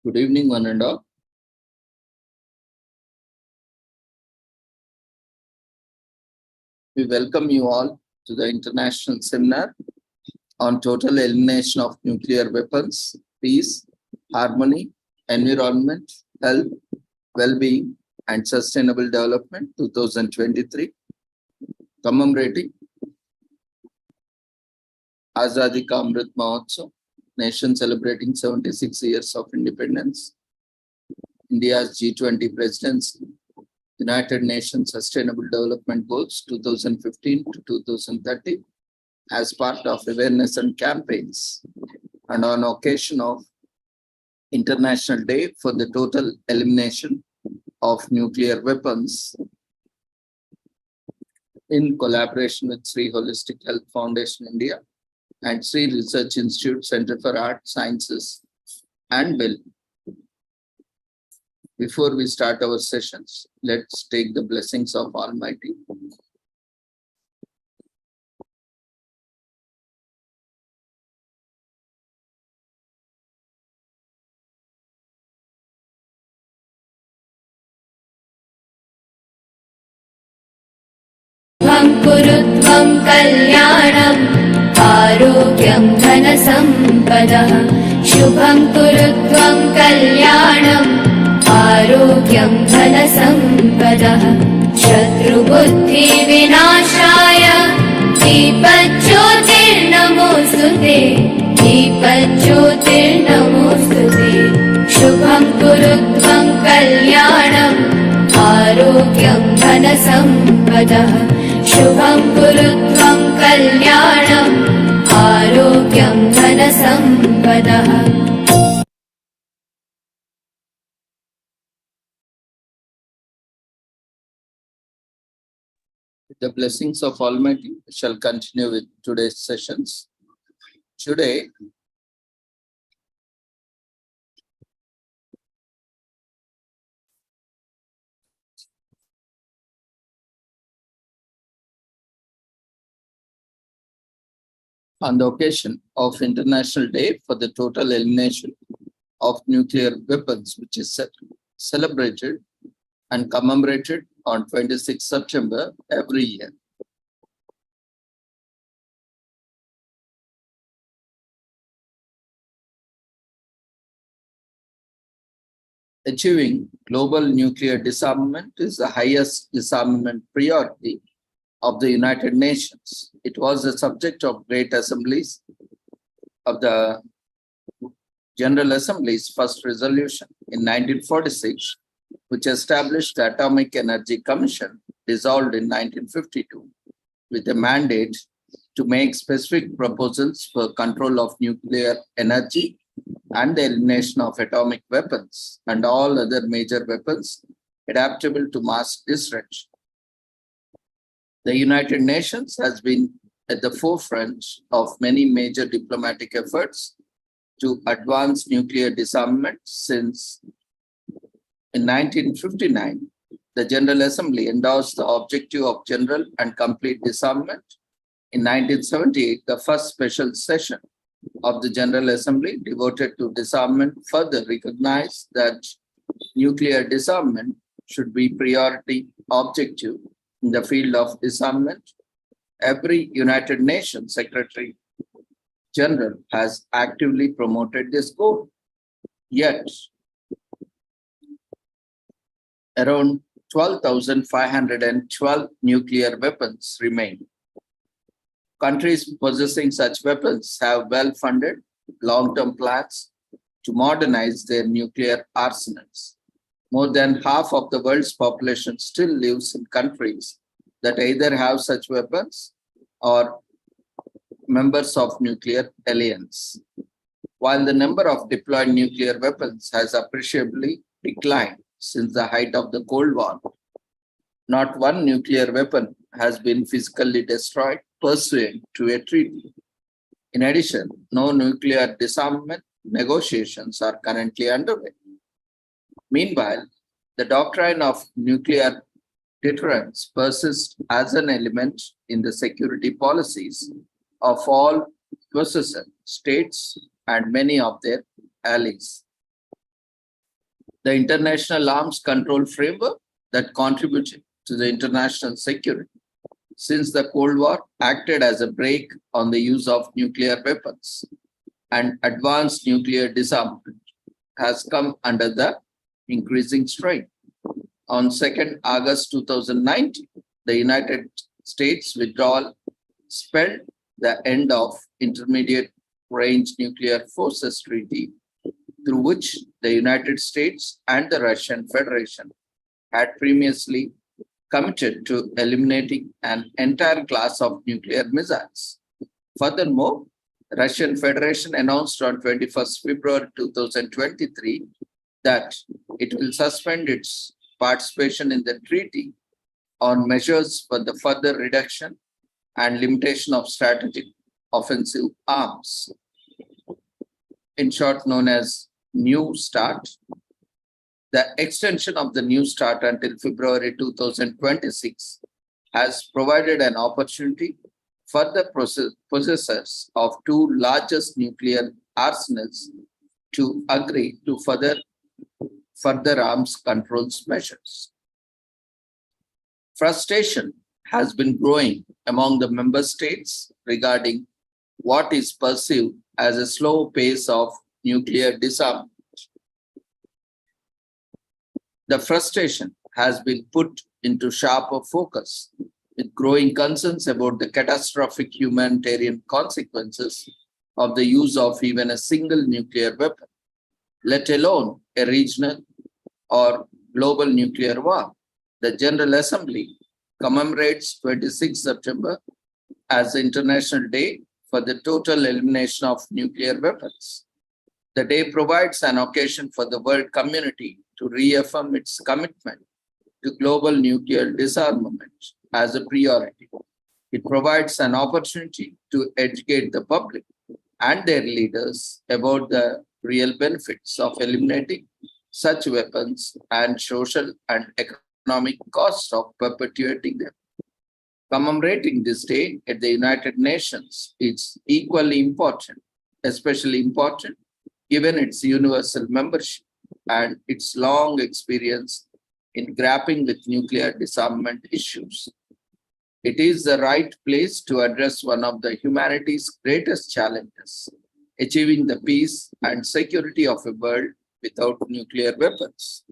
Good evening, one and all. We welcome you all to the international seminar on total elimination of nuclear weapons, peace, harmony, environment, health, well-being, and sustainable development 2023, commemorating Azadi Ka Amrit Mahotsav, nation celebrating 76 years of independence, India's G20 presidency, United Nations Sustainable Development Goals 2015 to 2030 as part of awareness and campaigns, and on occasion of International Day for the Total Elimination of Nuclear Weapons, in collaboration with Sri Holistic Health Foundation India and Sri Research Institute Center for Art, Sciences and Well. Before we start our sessions, let's take the blessings of Almighty. Kurutvam kalyanam arogyam dhanasampada shubham kurutvam kalyanam arogyam dhanasampada shatru buddhi vinashaya deepajyotirnamostute deepajyotirnamostute shubham kurutvam kalyanam arogyam dhanasampada Shubham kurutvam kalyanam arogyam dhanasampadah. With the blessings of Almighty, we shall continue with today's sessions. Today, on the occasion of International Day for the Total Elimination of Nuclear Weapons, which is celebrated and commemorated on 26 September every year. Achieving global nuclear disarmament is the highest disarmament priority of the United Nations. It was the subject of Great Assemblies of the General Assembly's first resolution in 1946, which established the Atomic Energy Commission, dissolved in 1952, with a mandate to make specific proposals for control of nuclear energy and the elimination of atomic weapons and all other major weapons adaptable to mass destruction. The United Nations has been at the forefront of many major diplomatic efforts to advance nuclear disarmament since in 1959, the General Assembly endorsed the objective of general and complete disarmament. In 1978, the first special session of the General Assembly devoted to disarmament further recognized that nuclear disarmament should be priority objective in the field of disarmament. Every United Nations Secretary General has actively promoted this goal. Yet, around 12,512 nuclear weapons remain. Countries possessing such weapons have well-funded long-term plans to modernize their nuclear arsenals. More than half of the world's population still lives in countries that either have such weapons or members of nuclear alliance. While the number of deployed nuclear weapons has appreciably declined since the height of the Cold War, not one nuclear weapon has been physically destroyed pursuant to a treaty. In addition, no nuclear disarmament negotiations are currently underway. Meanwhile, the doctrine of nuclear deterrence persists as an element in the security policies of all possessor states and many of their allies. the international arms control framework that contributed to the international security since the Cold War acted as a brake on the use of nuclear weapons, and advanced nuclear disarmament has come under the increasing strain. On 2nd August 2019, the United States withdrawal spelled the end of Intermediate Range Nuclear Forces Treaty, through which the United States and the Russian Federation had previously committed to eliminating an entire class of nuclear missiles. Furthermore, the Russian Federation announced on 21st February 2023 that it will suspend its participation in the treaty on measures for the further reduction and limitation of strategic offensive arms, in short known as New START. The extension of the New START until February 2026 has provided an opportunity for the possessors of two largest nuclear arsenals to agree to further arms controls measures. Frustration has been growing among the member states regarding what is perceived as a slow pace of nuclear disarmament. The frustration has been put into sharper focus with growing concerns about the catastrophic humanitarian consequences of the use of even a single nuclear weapon, let alone a regional or global nuclear war. The General Assembly commemorates 26 September as the International Day for the total elimination of nuclear weapons. The day provides an occasion for the world community to reaffirm its commitment to global nuclear disarmament as a priority. It provides an opportunity to educate the public and their leaders about the real benefits of eliminating such weapons and social and economic costs of perpetuating them. Commemorating this day at the United Nations is equally important, especially important given its universal membership and its long experience in grappling with nuclear disarmament issues. It is the right place to address one of the humanity's greatest challenges, achieving the peace and security of a world without nuclear weapons.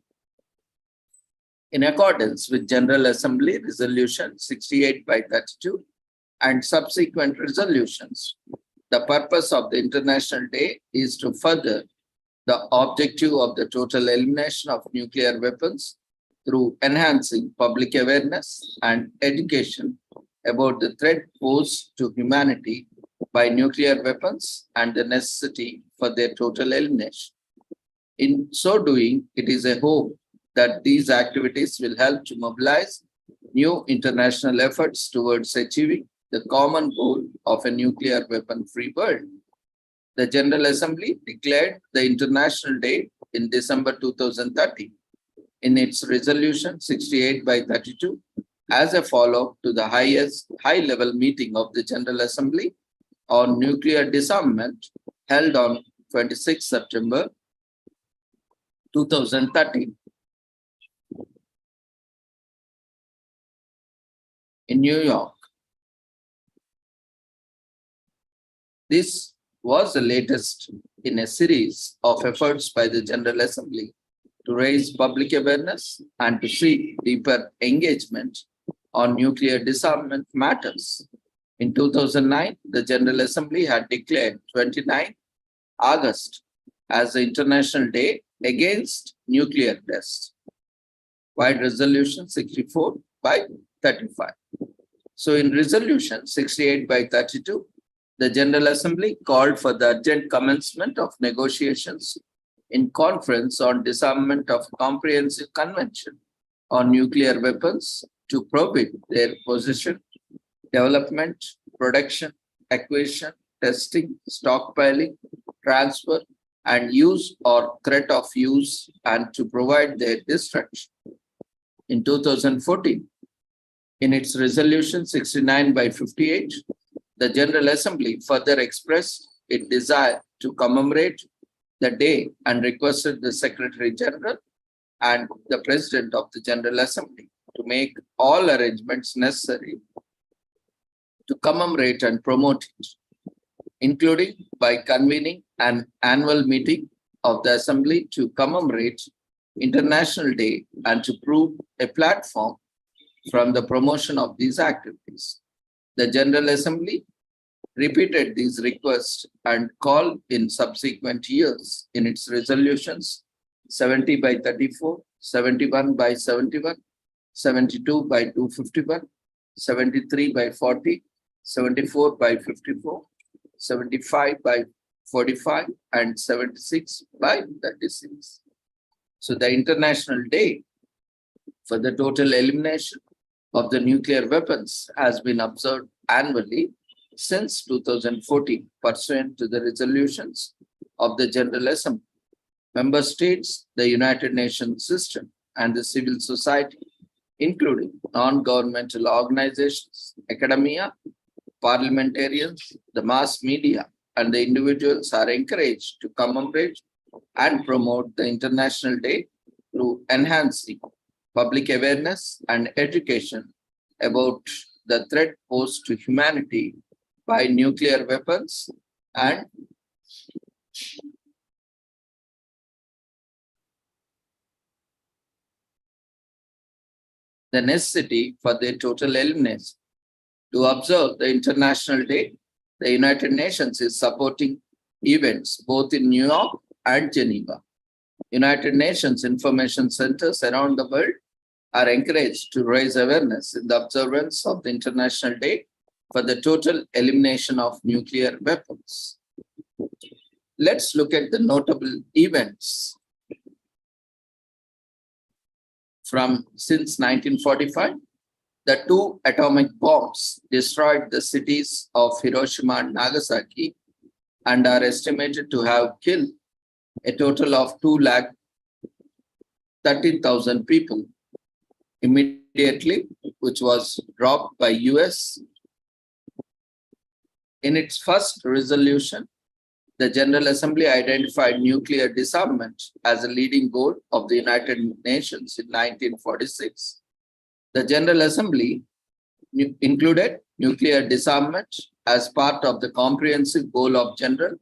In accordance with General Assembly Resolution 68/32 and subsequent resolutions, the purpose of the International Day is to further the objective of the total elimination of nuclear weapons through enhancing public awareness and education about the threat posed to humanity by nuclear weapons and the necessity for their total elimination. In so doing, it is a hope that these activities will help to mobilize new international efforts towards achieving the common goal of a nuclear weapon-free world. The General Assembly declared the International Day in December 2013 in its Resolution 68/32 as a follow-up to the high-level meeting of the General Assembly on nuclear disarmament held on 26 September 2013 in New York. This was the latest in a series of efforts by the General Assembly to raise public awareness and to seek deeper engagement on nuclear disarmament matters. In 2009, the General Assembly had declared 29 August as the International Day Against Nuclear Tests, by Resolution 64/35. So in Resolution 68/32, the General Assembly called for the urgent commencement of negotiations in Conference on Disarmament of Comprehensive Convention on Nuclear Weapons to prohibit their possession, development, production, acquisition, testing, stockpiling, transfer, and use or threat of use, and to provide their destruction. In 2014, in its Resolution 69/58, the General Assembly further expressed its desire to commemorate the day and requested the Secretary General and the President of the General Assembly to make all arrangements necessary to commemorate and promote it, including by convening an annual meeting of the Assembly to commemorate International Day and to prove a platform from the promotion of these activities. The General Assembly repeated these requests and called in subsequent years in its resolutions 70 by 34, 71 by 71, 72 by 251, 73 by 40, 74 by 54, 75 by 45, and 76 by 36. So the International Day for the total elimination of the nuclear weapons has been observed annually since 2014, pursuant to the resolutions of the General Assembly. Member states, the United Nations system, and the civil society, including non-governmental organizations, academia, parliamentarians, the mass media, and the individuals are encouraged to commemorate and promote the International Day through enhancing public awareness and education about the threat posed to humanity by nuclear weapons and the necessity for their total elimination. To observe the International Day, the United Nations is supporting events both in New York and Geneva. United Nations information centers around the world are encouraged to raise awareness in the observance of the International Day for the total elimination of nuclear weapons. Let's look at the notable events from since 1945. The two atomic bombs destroyed the cities of Hiroshima and Nagasaki and are estimated to have killed a total of 213,000 people immediately, which was dropped by US. In its first resolution, the General Assembly identified nuclear disarmament as a leading goal of the United Nations in 1946. The General Assembly included nuclear disarmament as part of the comprehensive goal of general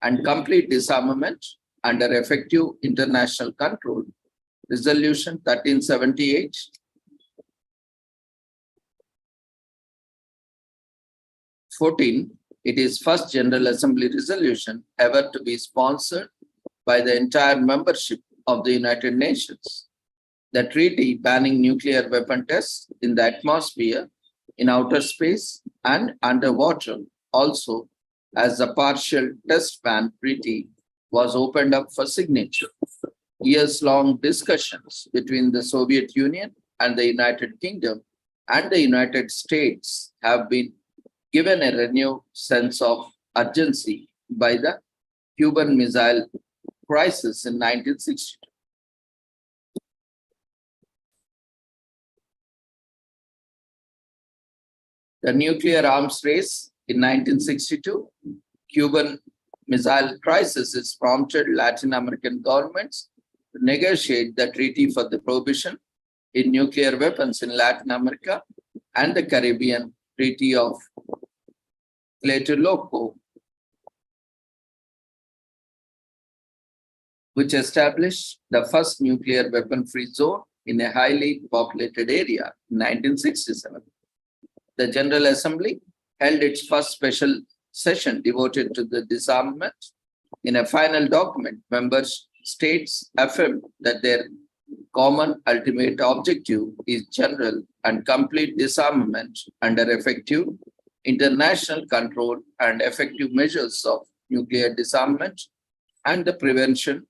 and complete disarmament under effective international control. Resolution 1378 14, it is first General Assembly resolution ever to be sponsored by the entire membership of the United Nations. The treaty banning nuclear weapon tests in the atmosphere, in outer space, and underwater, also as a partial test ban treaty, was opened up for signature. Years-long discussions between the Soviet Union and the United Kingdom and the United States have been given a renewed sense of urgency by the Cuban Missile Crisis in 1962. The nuclear arms race in 1962, Cuban Missile Crisis has prompted Latin American governments to negotiate the treaty for the prohibition in nuclear weapons in Latin America and the Caribbean Treaty of Tlatelolco, which established the first nuclear weapon-free zone in a highly populated area in 1967. The General Assembly held its first special session devoted to the disarmament. In a final document, member states affirmed that their common ultimate objective is general and complete disarmament under effective international control and effective measures of nuclear disarmament, and the prevention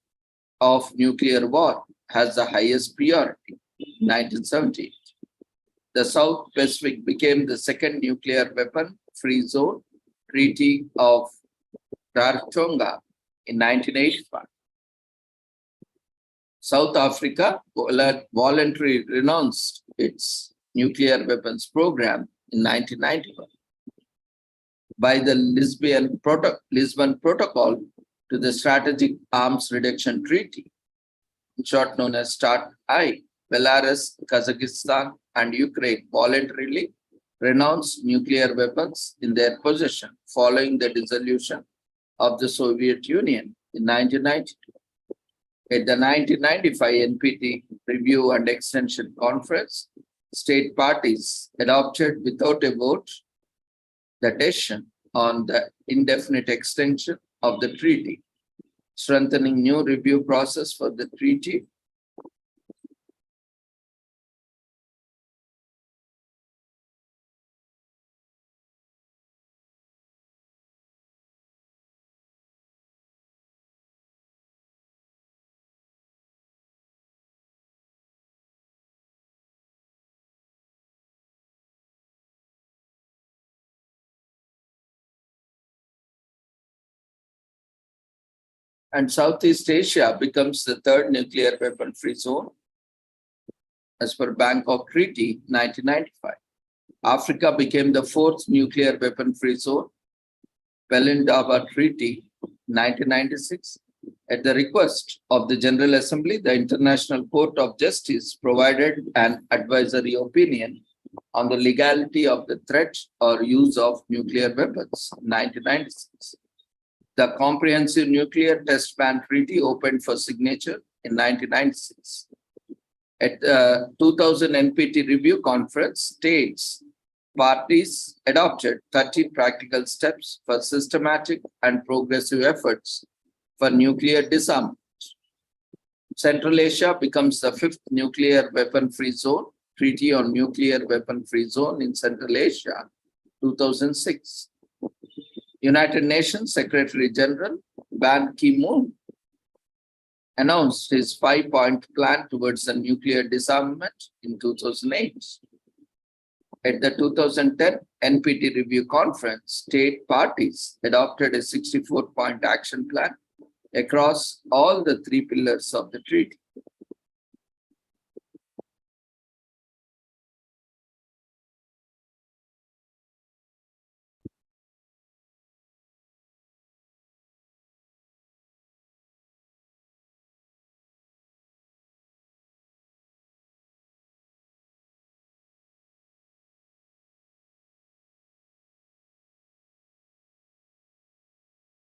of nuclear war has the highest priority. 1970. The South Pacific became the second nuclear weapon-free zone, Treaty of Rarotonga in 1985. South Africa voluntarily renounced its nuclear weapons program in 1991. By the Lisbon Protocol to the Strategic Arms Reduction Treaty, in short known as START-I, Belarus, Kazakhstan, and Ukraine voluntarily renounced nuclear weapons in their possession following the dissolution of the Soviet Union in 1992. At the 1995 NPT Review and Extension Conference, state parties adopted without a vote the decision on the indefinite extension of the treaty, strengthening new review process for the treaty. And Southeast Asia becomes the third nuclear weapon-free zone as per Bangkok Treaty 1995. Africa became the fourth nuclear weapon-free zone, Pelindaba Treaty 1996. At the request of the General Assembly, the International Court of Justice provided an advisory opinion on the legality of the threat or use of nuclear weapons, 1996. The Comprehensive Nuclear Test Ban Treaty opened for signature in 1996. At the 2000 NPT Review Conference, states parties adopted 30 practical steps for systematic and progressive efforts for nuclear disarmament. Central Asia becomes the fifth nuclear weapon-free zone, Treaty on Nuclear Weapon-Free Zone in Central Asia, 2006. United Nations Secretary General Ban Ki-moon announced his 5-point plan towards the nuclear disarmament in 2008. At the 2010 NPT Review Conference, state parties adopted a 64-point action plan across all the three pillars of the treaty.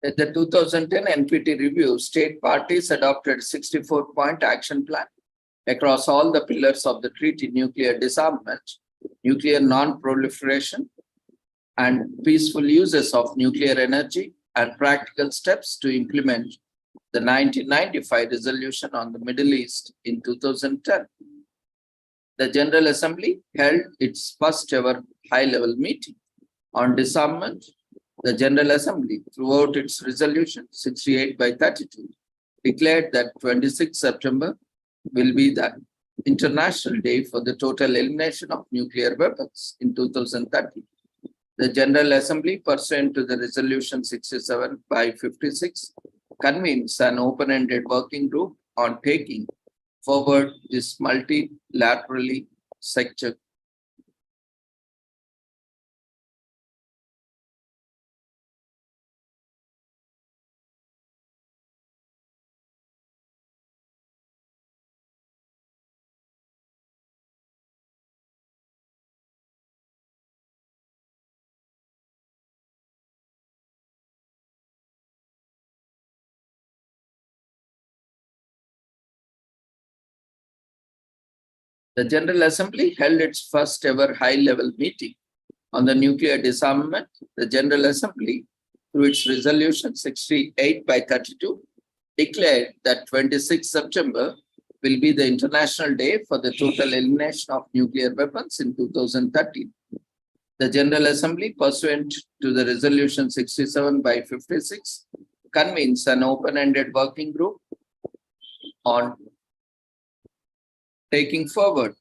At the 2010 NPT review, state parties adopted a 64-point action plan across all the pillars of the treaty: nuclear disarmament, nuclear non-proliferation, and peaceful uses of nuclear energy, and practical steps to implement the 1995 resolution on the Middle East in 2010. The General Assembly held its first ever high-level meeting on disarmament. The General Assembly, throughout its resolution 68/32, declared that 26 September will be the International Day for the total elimination of nuclear weapons in 2030. The General Assembly, pursuant to the resolution 67/56, convenes an open-ended working group on taking forward this multilaterally sector. The General Assembly held its first ever high-level meeting on the nuclear disarmament. The General Assembly, through its resolution 68/32, declared that 26 September will be the International Day for the total elimination of nuclear weapons in 2030. The General Assembly, pursuant to the resolution 67/56, convenes an open-ended working group on taking forward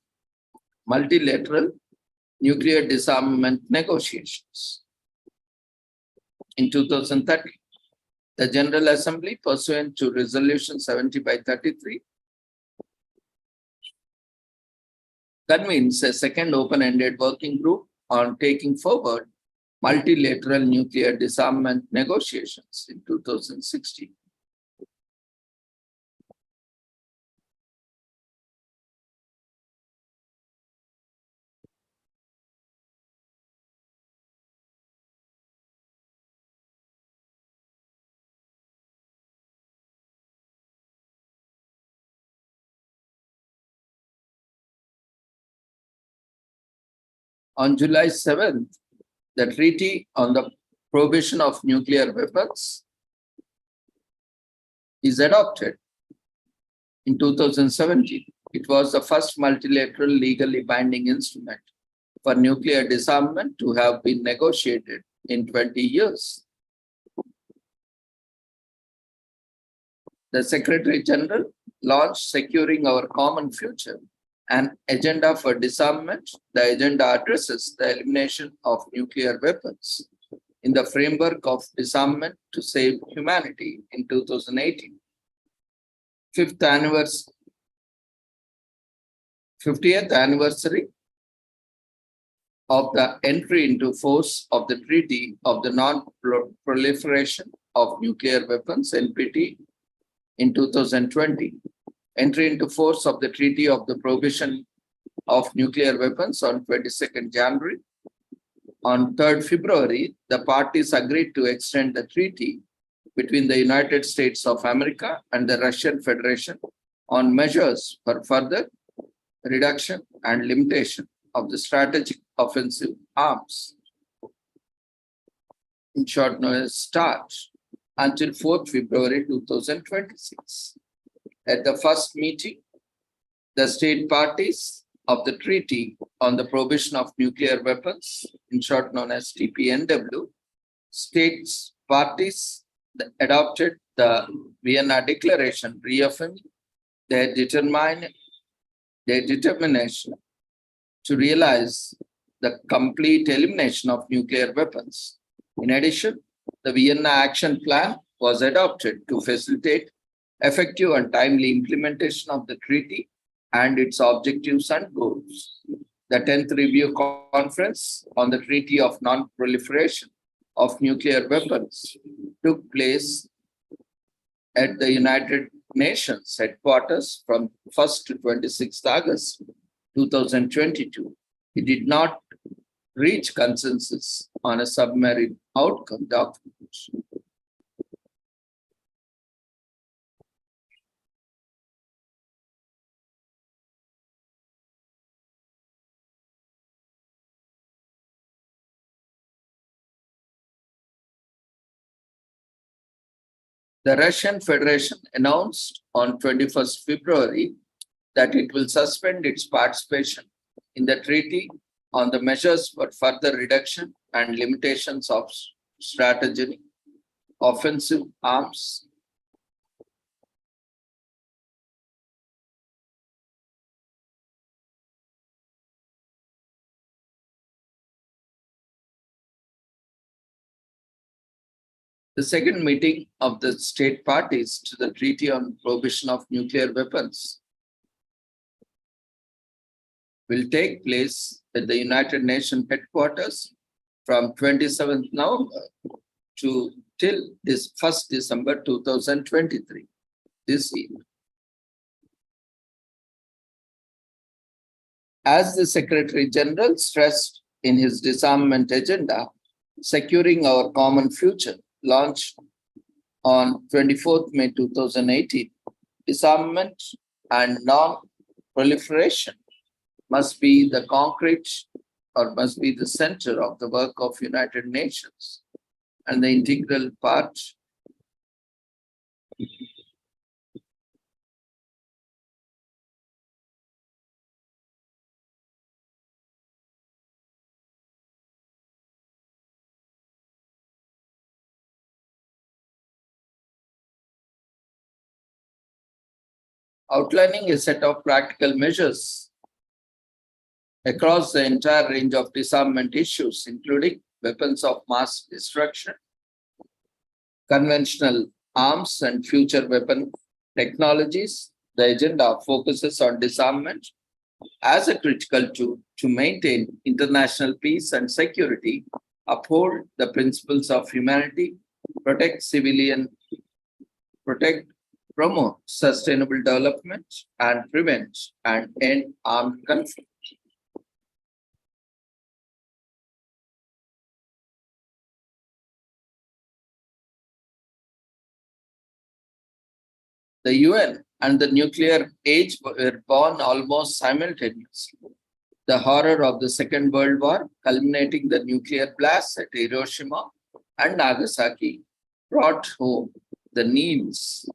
multilateral nuclear disarmament negotiations in 2030. The General Assembly, pursuant to resolution 70/33, convenes a second open-ended working group on taking forward multilateral nuclear disarmament negotiations in 2016. On July 7th, the Treaty on the Prohibition of Nuclear Weapons is adopted in 2017. It was the first multilateral legally binding instrument for nuclear disarmament to have been negotiated in 20 years. The Secretary General launched Securing Our Common Future, an agenda for disarmament. The agenda addresses the elimination of nuclear weapons in the framework of disarmament to save humanity in 2018. 50th anniversary of the entry into force of the Treaty of the Non-Proliferation of Nuclear Weapons, NPT, in 2020. Entry into force of the Treaty of the Prohibition of Nuclear Weapons on 22nd January. On 3rd February, the parties agreed to extend the treaty between the United States of America and the Russian Federation on measures for further reduction and limitation of the strategic offensive arms, in short known as START, until 4th February 2026. At the first meeting, the state parties of the Treaty on the Prohibition of Nuclear Weapons, in short known as TPNW, states parties adopted the Vienna Declaration, reaffirming their determination to realize the complete elimination of nuclear weapons. In addition, the Vienna Action Plan was adopted to facilitate effective and timely implementation of the treaty and its objectives and goals. The 10th Review Conference on the Treaty of Non-Proliferation of Nuclear Weapons took place at the United Nations headquarters from 1st to 26th August 2022. It did not reach consensus on a submarine outcome document. The Russian Federation announced on 21st February that it will suspend its participation in the treaty on the measures for further reduction and limitations of strategic offensive arms. The second meeting of the state parties to the Treaty on Prohibition of Nuclear Weapons will take place at the United Nations headquarters from 27th November to till this 1st December 2023, this year. As the Secretary General stressed in his disarmament agenda, Securing Our Common Future, launched on 24th May 2018, disarmament and non-proliferation must be the center of the work of United Nations and the integral part outlining a set of practical measures across the entire range of disarmament issues, including weapons of mass destruction, conventional arms, and future weapon technologies. The agenda focuses on disarmament as a critical tool to maintain international peace and security, uphold the principles of humanity, promote sustainable development, and prevent and end armed conflict. The UN and the nuclear age were born almost simultaneously. the horror of the Second World War, culminating the nuclear blasts at Hiroshima and Nagasaki, brought home the needs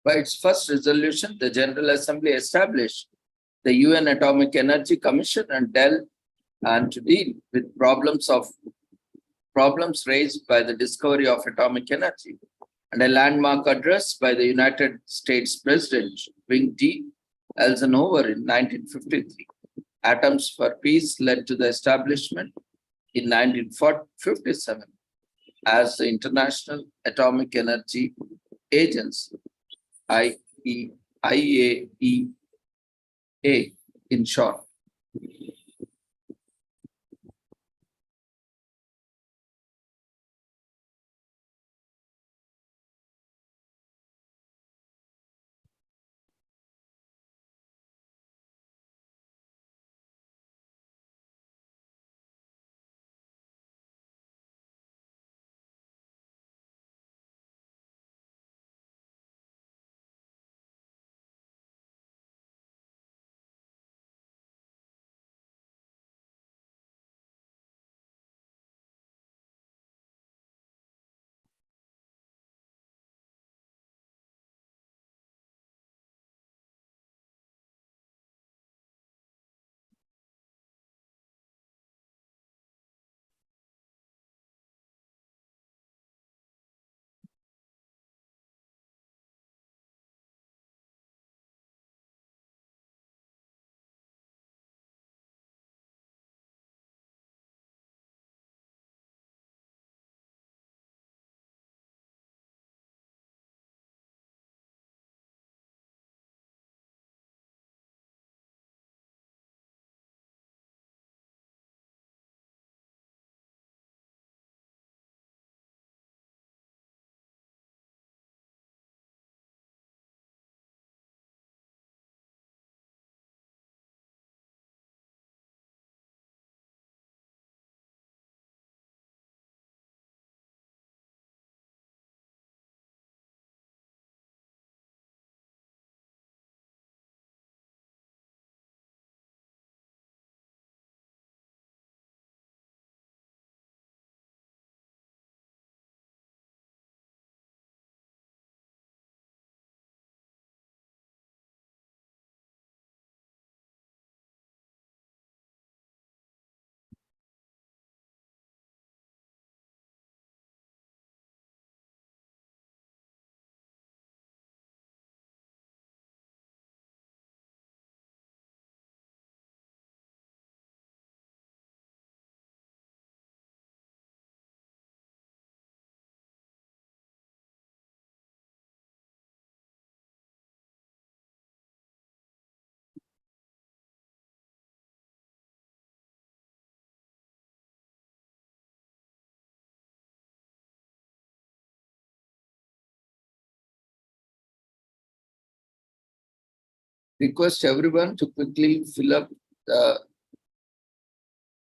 by its first resolution. The General Assembly established the UN Atomic Energy Commission and to deal with problems raised by the discovery of atomic energy, and a landmark address by the United States President Dwight D. Eisenhower in 1953. Atoms for Peace led to the establishment in 1957 as the International Atomic Energy Agency, IAEA in short. Request everyone to quickly fill up the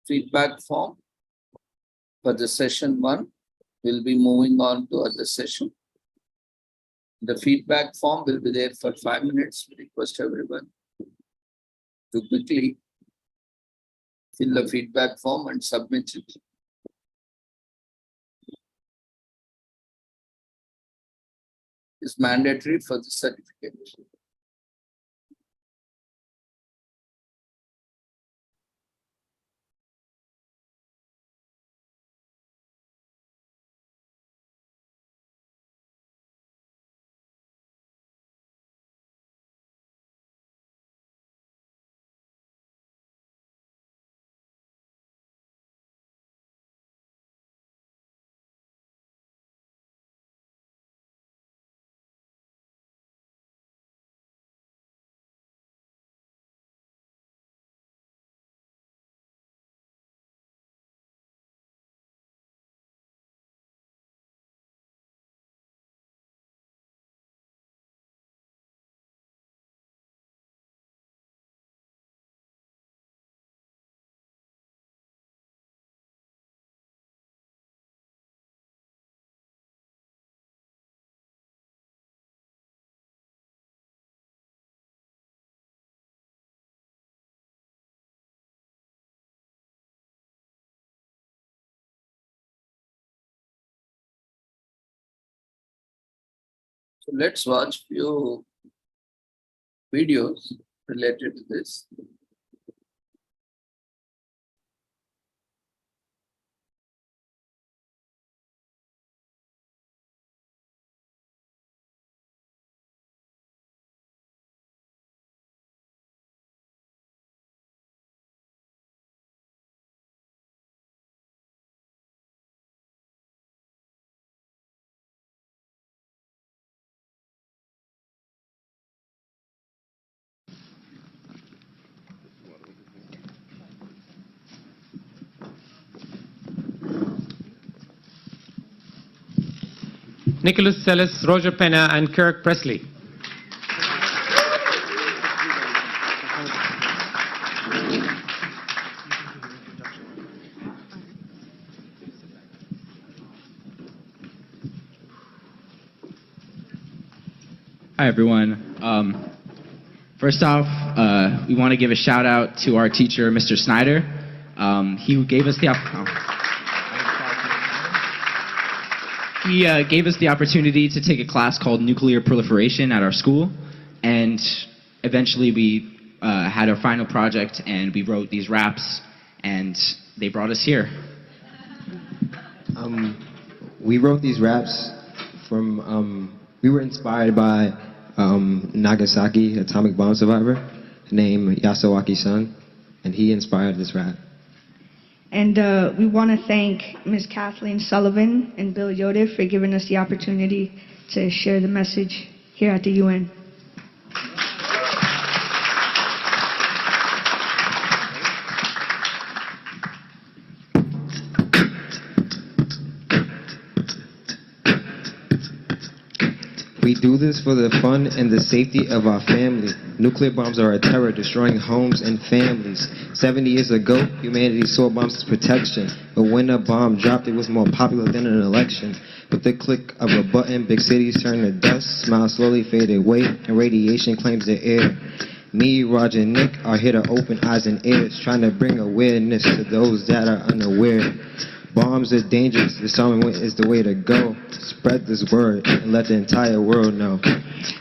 feedback form for the session 1. We'll be moving on to other session. The feedback form will be there for 5 minutes. We request everyone to quickly fill the feedback form and submit it. It's mandatory for the certificate. So let's watch few videos related to this. Nicholas Sellis, Roger Penna, and Kirk Presley. Hi, everyone. First off, we want to give a shout out to our teacher, Mr. Snyder. He gave us the opportunity to take a class called Nuclear Proliferation at our school, and eventually we had our final project and we wrote these raps, and they brought us here. We wrote these raps from, we were inspired by Nagasaki atomic bomb survivor named Yasawaki-san, and he inspired this rap. And we want to thank Ms. Kathleen Sullivan and Bill Yoder for giving us the opportunity to share the message here at the UN. We do this for the fun and the safety of our family. Nuclear bombs are a terror, destroying homes and families. 70 years ago, humanity saw bombs as protection. But when a bomb dropped, it was more popular than an election. With the click of a button, big cities turn to dust, smiles slowly fade away, and radiation claims the air. Me, Roger, and Nick are here to open eyes and ears, trying to bring awareness to those that are unaware. Bombs are dangerous. Disarmament is the way to go. Spread this word and let the entire world know.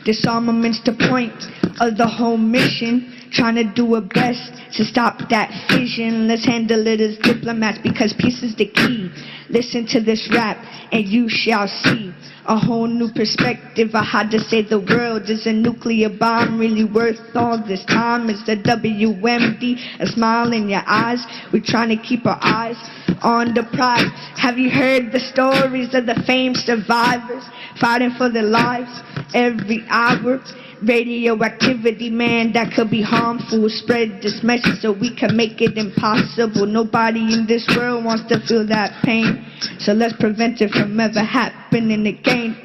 Disarmament's the point of the whole mission. Trying to do our best to stop that fission. Let's handle it as diplomats because peace is the key. Listen to this rap and you shall see a whole new perspective of how to save the world. Is a nuclear bomb really worth all this time? Is the WMD a smile in your eyes? We're trying to keep our eyes on the prize. Have you heard the stories of the famed survivors fighting for their lives every hour? Radioactivity, man, that could be harmful. Spread this message so we can make it impossible. Nobody in this world wants to feel that pain, so let's prevent it from ever happening again.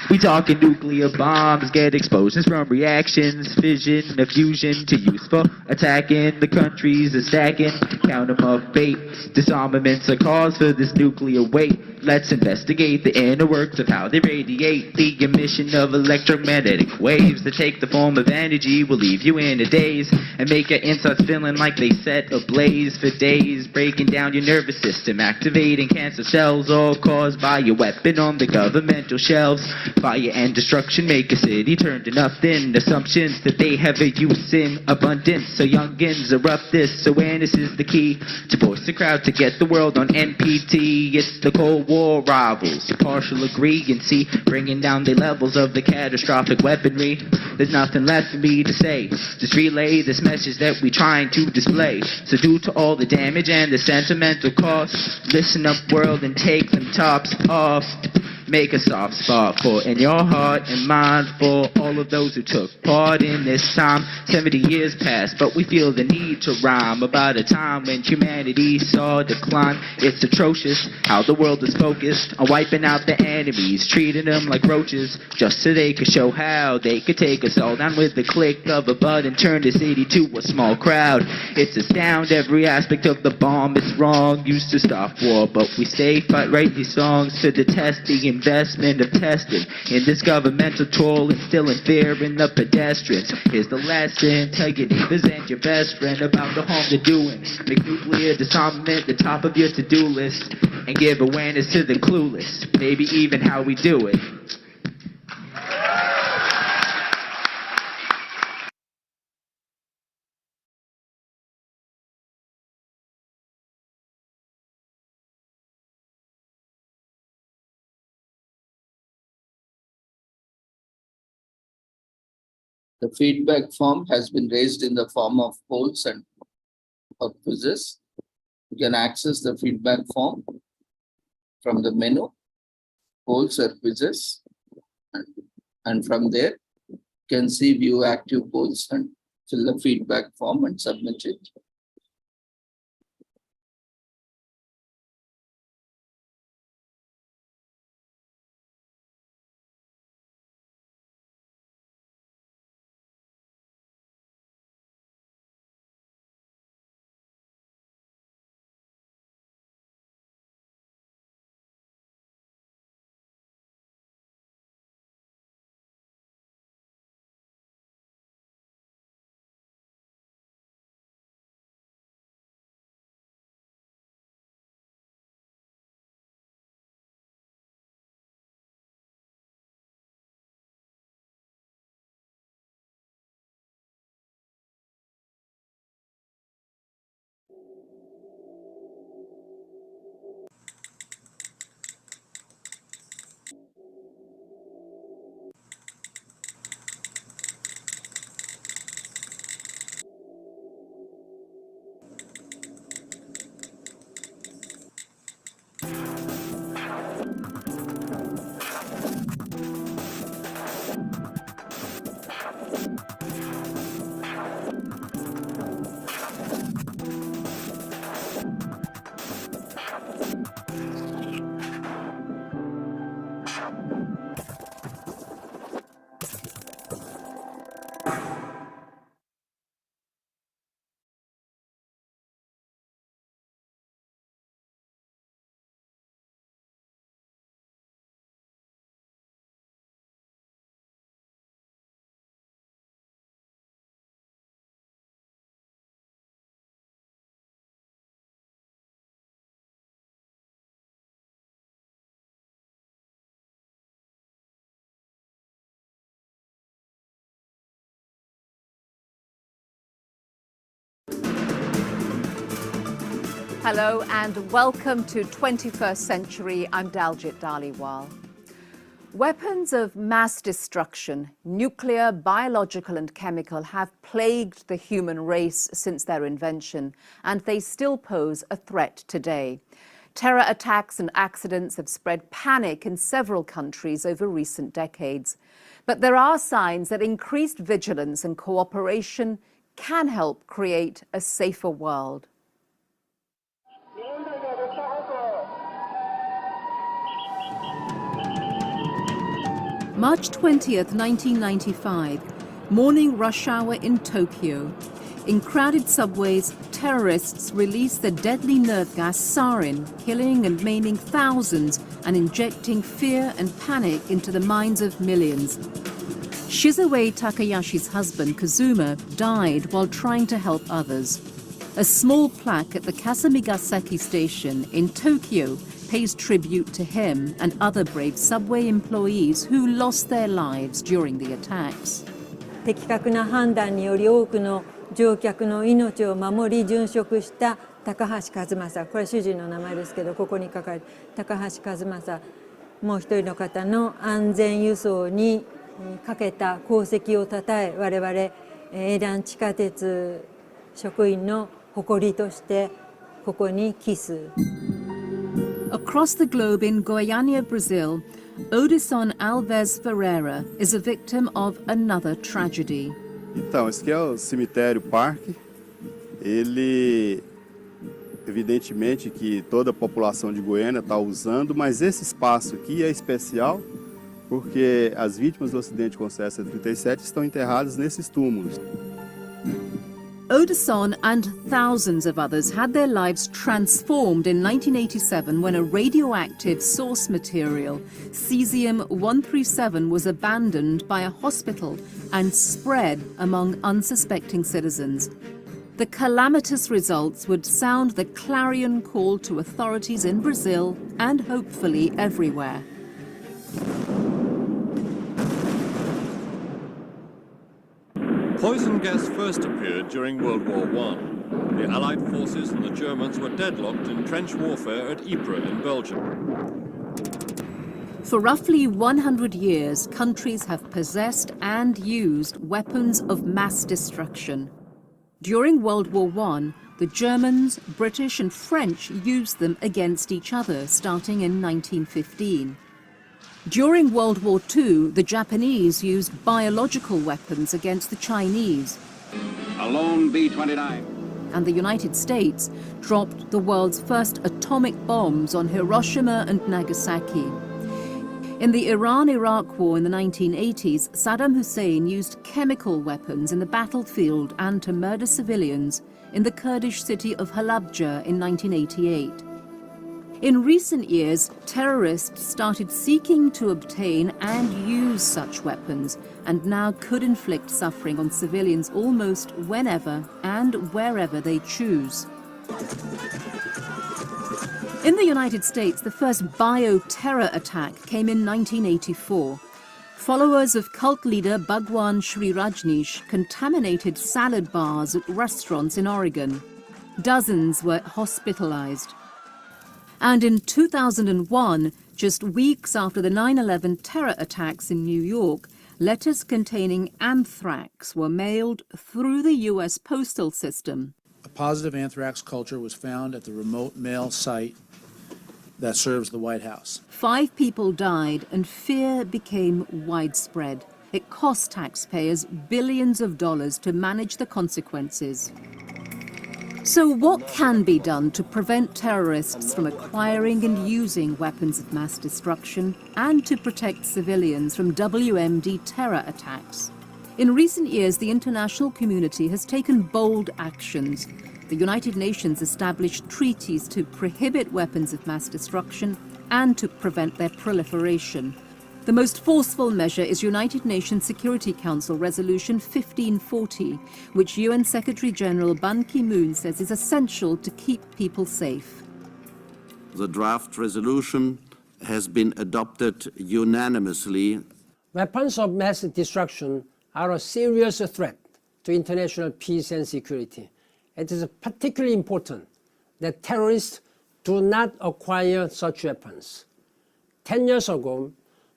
We talking nuclear bombs, get explosions from reactions, fission, a fusion to use for attacking. The countries are stacking, count 'em up, bait. Disarmament's a cause for this nuclear weight. Let's investigate the inner works of how they radiate. The emission of electromagnetic waves that take the form of energy will leave you in a daze and make your insides feeling like they set ablaze for days, breaking down your nervous system, activating cancer cells, all caused by a weapon on the governmental shelves. Fire and destruction make a city turn to nothing. Assumptions that they have a use in abundance, so youngins erupt this. Awareness is the key to force the crowd to get the world on NPT. It's the Cold War rivals, partial agreeancy, bringing down the levels of the catastrophic weaponry. There's nothing left for me to say, just relay this message that we're trying to display. So due to all the damage and the sentimental cost, listen up world and take them tops off. Make a soft spot for in your heart and mind for all of those who took part in this time. 70 years passed, but we feel the need to rhyme about a time when humanity saw decline. It's atrocious how the world is focused on wiping out the enemies, treating them like roaches, just so they could show how they could take us all down with the click of a button, turn the city to a small crowd. It's astound every aspect of the bomb is wrong, used to stop war, but we stay fight, write these songs to detest the investment of testing in this governmental toll, instilling fear in the pedestrians. Here's the lesson: tell your neighbors and your best friend about the harm they're doing. Make nuclear disarmament the top of your to-do list. and give awareness to the clueless, maybe even how we do it. The feedback form has been raised in the form of polls and or quizzes. You can access the feedback form from the menu, polls or quizzes, and from there you can see view active polls and fill the feedback form and submit it. Hello and welcome to 21st Century. I'm Daljit Dhaliwal. Weapons of mass destruction, nuclear, biological and chemical, have plagued the human race since their invention, and they still pose a threat today. Terror attacks and accidents have spread panic in several countries over recent decades. But there are signs that increased vigilance and cooperation can help create a safer world. March 20th, 1995, morning rush hour in Tokyo. In crowded subways, terrorists released the deadly nerve gas sarin, killing and maiming thousands and injecting fear and panic into the minds of millions. Shizuue Takayashi's husband, Kazuma, died while trying to help others. A small plaque at the Kasamigaseki station in Tokyo pays tribute to him and other brave subway employees who lost their lives during the attacks. 的確な判断により多くの乗客の命を守り殉職した高橋和正、これは主人の名前ですけど、ここに書かれて高橋和正、もう一人の方の安全輸送にかけた功績をたたえ、我々営団地下鉄職員の誇りとしてここにキス。Across the globe in Goiânia, Brazil, Odisson Alves Ferreira is a victim of another tragedy. Então, esse aqui é o cemitério parque. Ele, evidentemente que toda a população de Goiânia está usando, mas esse espaço aqui é especial porque as vítimas do acidente com CE-137 estão enterradas nesses túmulos. Odisson and thousands of others had their lives transformed in 1987 when a radioactive source material, cesium-137, was abandoned by a hospital and spread among unsuspecting citizens. the calamitous results would sound the clarion call to authorities in Brazil and hopefully everywhere. Poison gas first appeared during World War I. The Allied forces and the Germans were deadlocked in trench warfare at Ypres in Belgium. For roughly 100 years, countries have possessed and used weapons of mass destruction. During World War I, the Germans, British and French used them against each other, starting in 1915. During World War II, the Japanese used biological weapons against the Chinese. A lone B-29. And the United States dropped the world's first atomic bombs on Hiroshima and Nagasaki. In the Iran-Iraq War in the 1980s, Saddam Hussein used chemical weapons in the battlefield and to murder civilians in the Kurdish city of Halabja in 1988. In recent years, terrorists started seeking to obtain and use such weapons, and now could inflict suffering on civilians almost whenever and wherever they choose. In the United States, the first bioterror attack came in 1984. Followers of cult leader Bhagwan Sri Rajneesh contaminated salad bars at restaurants in Oregon. Dozens were hospitalized. And in 2001, just weeks after the 9/11 terror attacks in New York, letters containing anthrax were mailed through the U.S. postal system. A positive anthrax culture was found at the remote mail site that serves the White House. 5 people died and fear became widespread. It cost taxpayers billions of dollars to manage the consequences. So what can be done to prevent terrorists from acquiring and using weapons of mass destruction and to protect civilians from WMD terror attacks? In recent years, the international community has taken bold actions. The United Nations established treaties to prohibit weapons of mass destruction and to prevent their proliferation. The most forceful measure is United Nations Security Council Resolution 1540, which UN Secretary-General Ban Ki-moon says is essential to keep people safe. The draft resolution has been adopted unanimously. Weapons of mass destruction are a serious threat to international peace and security. It is particularly important that terrorists do not acquire such weapons. 10 years ago,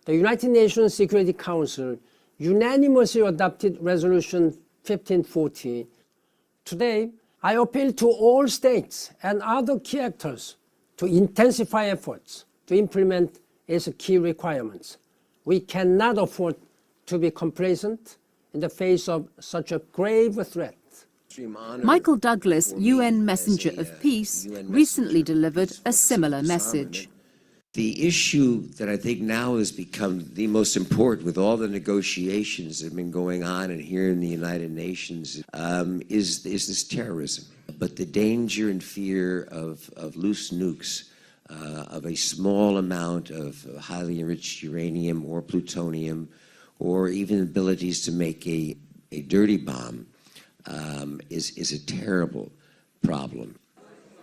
the United Nations Security Council unanimously adopted Resolution 1540. Today, I appeal to all states and other key actors to intensify efforts to implement its key requirements. We cannot afford to be complacent in the face of such a grave threat. Michael Douglas, UN Messenger of Peace, recently delivered a similar message. The issue that I think now has become the most important with all the negotiations that have been going on and here in the United Nations is this terrorism. But the danger and fear of loose nukes, of a small amount of highly enriched uranium or plutonium, or even abilities to make a dirty bomb, is a terrible problem.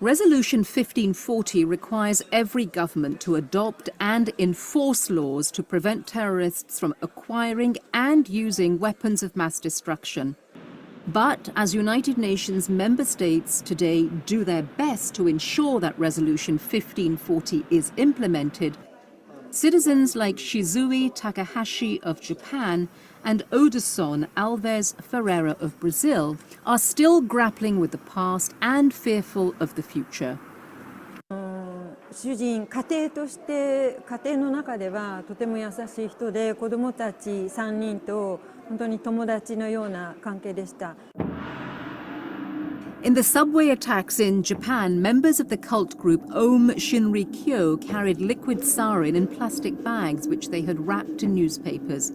Resolution 1540 requires every government to adopt and enforce laws to prevent terrorists from acquiring and using weapons of mass destruction. But as United Nations member states today do their best to ensure that Resolution 1540 is implemented, citizens like Shizui Takahashi of Japan and Odesson Alves Ferreira of Brazil are still grappling with the past and fearful of the future. 主人、家庭として家庭の中ではとても優しい人で、子供たち3人と本当に友達のような関係でした。 In the subway attacks in Japan, members of the cult group Om Shinrikyo carried liquid sarin in plastic bags which they had wrapped in newspapers.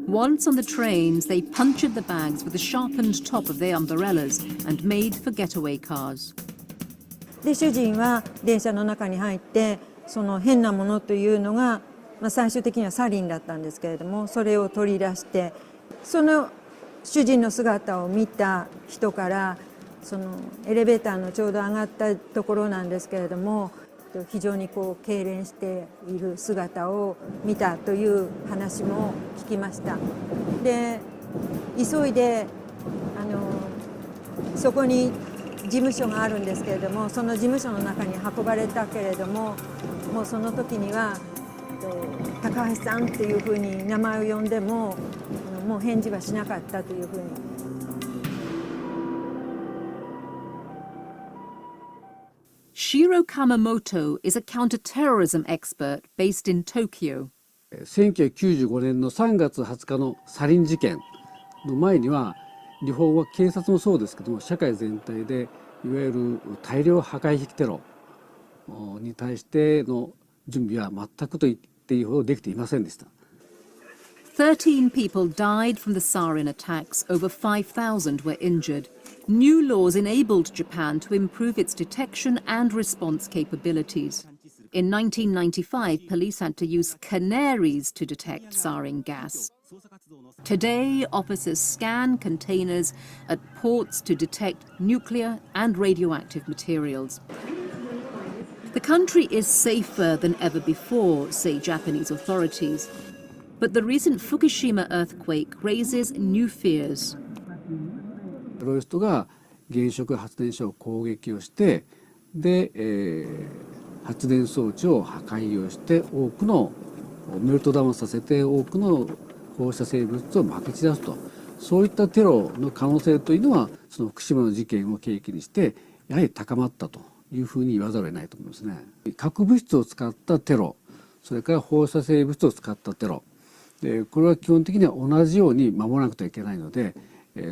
Once on the trains, they punctured the bags with the sharpened top of their umbrellas and made for getaway cars. で、主人は電車の中に入って、その変なものというのが、最終的にはサリンだったんですけれども、それを取り出して、その主人の姿を見た人から、そのエレベーターのちょうど上がったところなんですけれども、非常にこう痙攣している姿を見たという話も聞きました。で、急いでそこに事務所があるんですけれども、その事務所の中に運ばれたけれども、もうその時には高橋さんっていうふうに名前を呼んでももう返事はしなかったというふうに。Shiro Kamamoto is a counterterrorism expert based in Tokyo. 1995年の3月20日のサリン事件の前には、日本は警察もそうですけども、社会全体でいわゆる大量破壊兵器テロに対しての準備は全くと言っていいほどできていませんでした。13 people died from the sarin attacks, over 5,000 were injured. New laws enabled Japan to improve its detection and response capabilities. In 1995, police had to use canaries to detect sarin gas. Today, officers scan containers at ports to detect nuclear and radioactive materials. The country is safer than ever before, say Japanese authorities. But the recent Fukushima earthquake raises new fears. テロリストが原子力発電所を攻撃をして、で、発電装置を破壊をして、多くのメルトダウンさせて多くの放射性物をまき散らすと、そういったテロの可能性というのは、その福島の事件を契機にしてやはり高まったというふうに言わざるを得ないと思いますね。核物質を使ったテロ、それから放射性物を使ったテロ、でこれは基本的には同じように守らなくてはいけないので、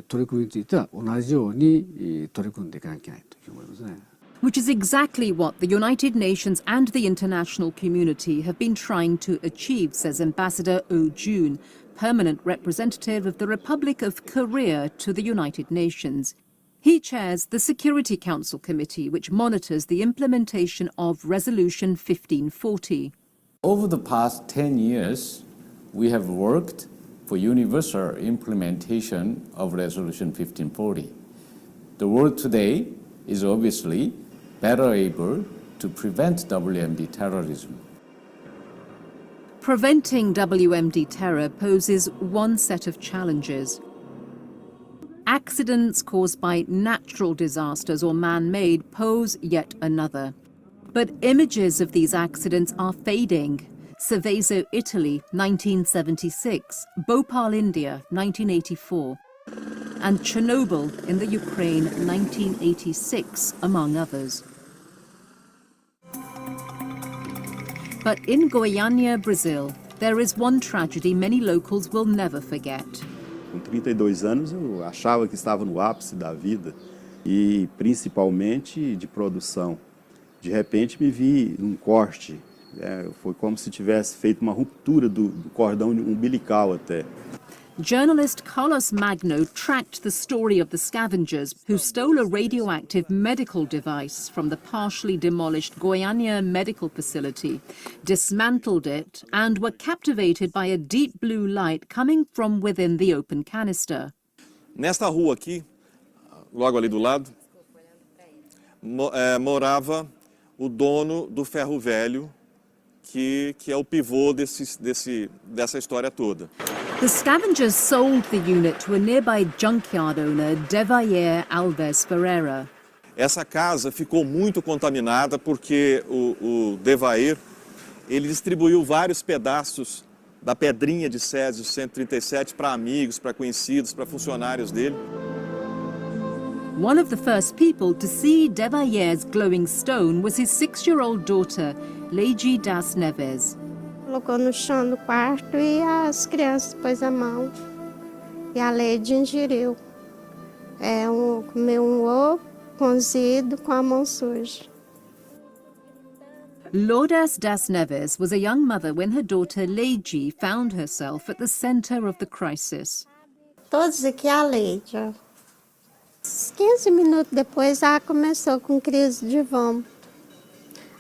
取り組みについては同じように取り組んでいかなきゃいけないというふうに思いますね。Which is exactly what the United Nations and the international community have been trying to achieve, says Ambassador Oh Jun, permanent representative of the Republic of Korea to the United Nations. He chairs the Security Council Committee, which monitors the implementation of Resolution 1540. Over the past 10 years, we have worked for universal implementation of Resolution 1540. The world today is obviously better able to prevent WMD terrorism. Preventing WMD terror poses one set of challenges. Accidents caused by natural disasters or man-made pose yet another. But images of these accidents are fading. Seveso, Italy, 1976, Bhopal, India, 1984, and Chernobyl in the Ukraine, 1986, among others. But in Goiânia, Brazil, there is one tragedy many locals will never forget. Com 32 anos, eu achava que estava no ápice da vida e principalmente de produção. De repente me vi num corte. Foi como se tivesse feito uma ruptura do cordão umbilical até. Journalist Carlos Magno tracked the story of the scavengers who stole a radioactive medical device from the partially demolished Goiânia medical facility, dismantled it, and were captivated by a deep blue light coming from within the open canister. Nesta rua aqui, logo ali do lado, morava o dono do ferro velho, que é o pivô dessa história toda. The scavengers sold the unit to a nearby junkyard owner, Devayer Alves Ferreira. Essa casa ficou muito contaminada porque o Devayer, ele distribuiu vários pedaços da pedrinha de Césio 137 para amigos, para conhecidos, para funcionários dele. One of the first people to see Devayer's glowing stone was his 6-year-old daughter, Leigi das Neves. Colocou no chão do quarto e as crianças pôs a mão. E a Leide ingeriu. Comeu ovo cozido com a mão suja. Lourdes das Neves was a young mother when her daughter Leigi found herself at the center of the crisis. Todos aqui a Leide, ó. 15 minutos depois, ela começou com crise de vômito.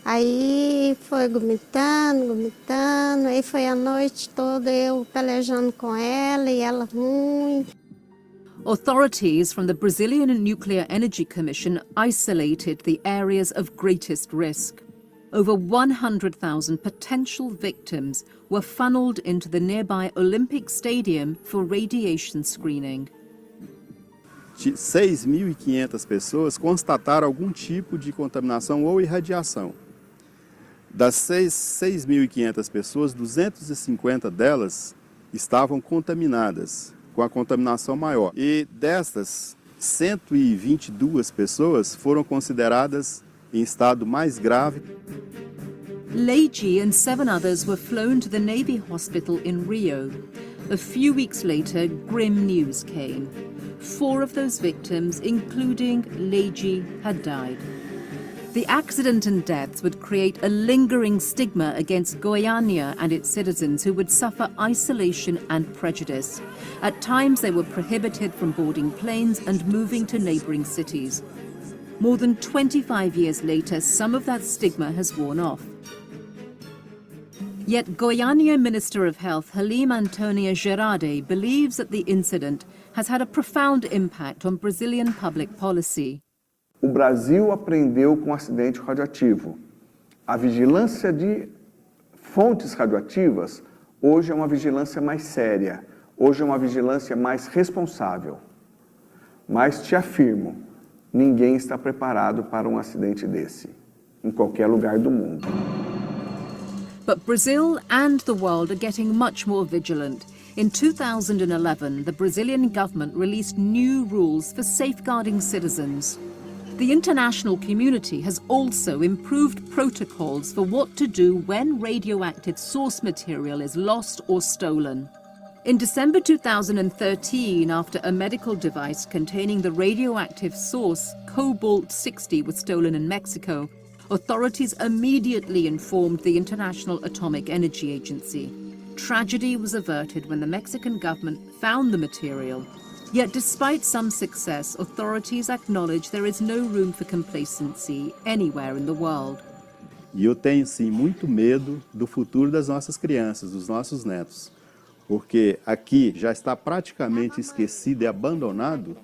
Aí foi vomitando, aí foi a noite toda eu pelejando com ela e ela ruim. Authorities from the Brazilian Nuclear Energy Commission isolated the areas of greatest risk. Over 100,000 potential victims were funneled into the nearby Olympic Stadium for radiation screening. 6.500 pessoas constataram algum tipo de contaminação ou irradiação. Das 6.500 pessoas, 250 delas estavam contaminadas, com a contaminação maior. E destas, 122 pessoas foram consideradas em estado mais grave. Leiji and 7 others were flown to the Navy hospital in Rio. A few weeks later, grim news came. 4 of those victims, including Leiji, had died. The accident and deaths would create a lingering stigma against Goiânia and its citizens, who would suffer isolation and prejudice. At times they were prohibited from boarding planes and moving to neighbouring cities. More than 25 years later, some of that stigma has worn off. Yet Goiânia Minister of Health Halim Antonia Gerardi believes that the incident has had a profound impact on Brazilian public policy. O Brasil aprendeu com o acidente radioativo. A vigilância de fontes radioativas hoje é uma vigilância mais séria, hoje é uma vigilância mais responsável. Mas te afirmo, ninguém está preparado para um acidente desse, em qualquer lugar do mundo. But Brazil and the world are getting much more vigilant. In 2011, the Brazilian government released new rules for safeguarding citizens. The international community has also improved protocols for what to do when radioactive source material is lost or stolen. In December 2013, after a medical device containing the radioactive source cobalt-60 was stolen in Mexico, authorities immediately informed the International Atomic Energy Agency. Tragedy was averted when the Mexican government found the material. Yet despite some success, authorities acknowledge there is no room for complacency anywhere in the world. E eu tenho, sim, muito medo do futuro das nossas crianças, dos nossos netos. Porque aqui já está praticamente esquecido e abandonado.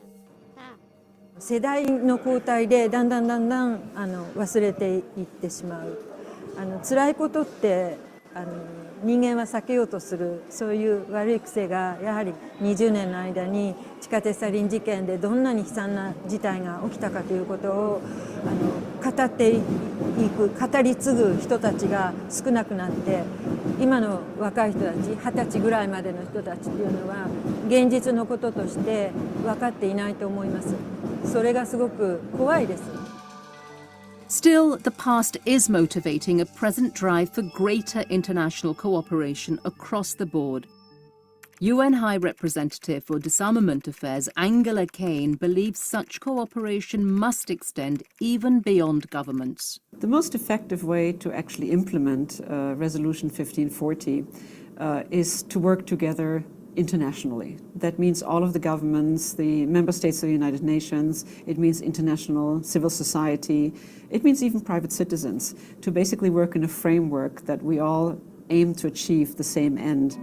世代の交代でだんだん忘れていってしまう。辛いことって人間は避けようとする、そういう悪い癖がやはり20年の間に地下鉄サリン事件でどんなに悲惨な事態が起きたかということを語っていく、語り継ぐ人たちが少なくなって、今の若い人たち、20歳ぐらいまでの人たちっていうのは現実のこととして分かっていないと思います。それがすごく怖いです。Still, the past is motivating a present drive for greater international cooperation across the board. UN High Representative for Disarmament Affairs Angela Kane believes such cooperation must extend even beyond governments. The most effective way to actually implement Resolution 1540 is to work together internationally. That means all of the governments, the member states of the United Nations, it means international civil society, it means even private citizens, to basically work in a framework that we all aim to achieve the same end.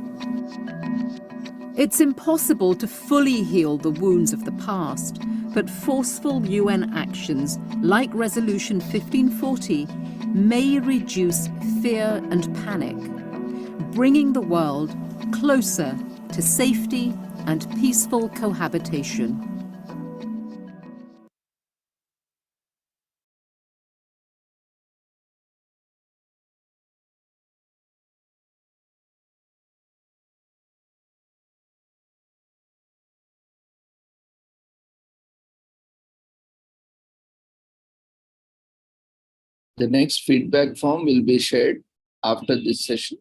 It's impossible to fully heal the wounds of the past, but forceful UN actions like Resolution 1540 may reduce fear and panic, bringing the world closer to safety and peaceful cohabitation. The next feedback form will be shared after this session.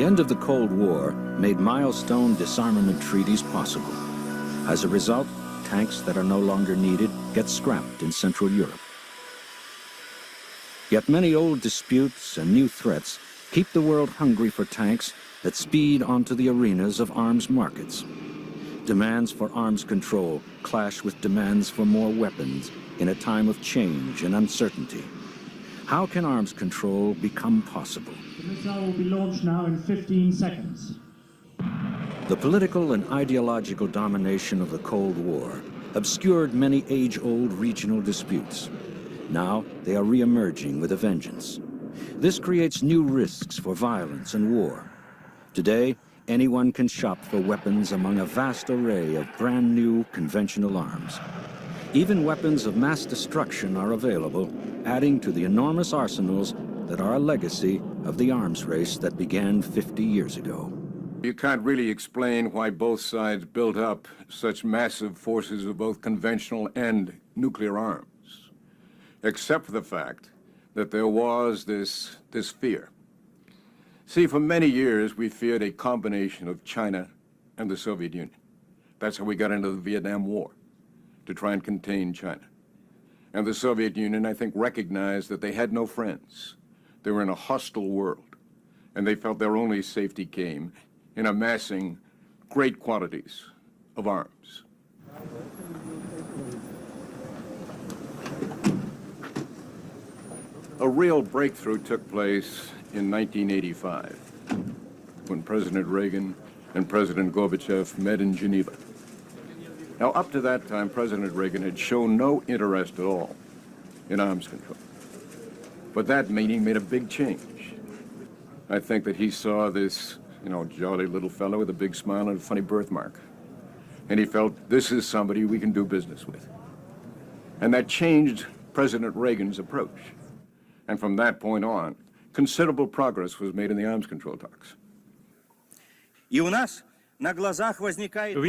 end of the Cold War made milestone disarmament treaties possible. As a result, tanks that are no longer needed get scrapped in Central Europe. Yet many old disputes and new threats keep the world hungry for tanks that speed onto the arenas of arms markets. Demands for arms control clash with demands for more weapons in a time of change and uncertainty. How can arms control become possible? The missile will be launched now in 15 seconds. The political and ideological domination of the Cold War obscured many age-old regional disputes. Now they are re-emerging with a vengeance. This creates new risks for violence and war. Today, anyone can shop for weapons among a vast array of brand-new conventional arms. Even weapons of mass destruction are available, adding to the enormous arsenals that are a legacy of the arms race that began 50 years ago. You can't really explain why both sides built up such massive forces of both conventional and nuclear arms, except for the fact that there was this fear. See, for many years, we feared a combination of China and the Soviet Union. That's how we got into the Vietnam War, to try and contain China. And the Soviet Union, I think, recognized that they had no friends. They were in a hostile world, and they felt their only safety came in amassing great quantities of arms. A real breakthrough took place in 1985, when President Reagan and President Gorbachev met in Geneva. Now, up to that time, President Reagan had shown no interest at all in arms control. But that meeting made a big change. I think that he saw this, jolly little fellow with a big smile and a funny birthmark. And he felt, this is somebody we can do business with. And that changed President Reagan's approach. And from that point on, considerable progress was made in the arms control talks. We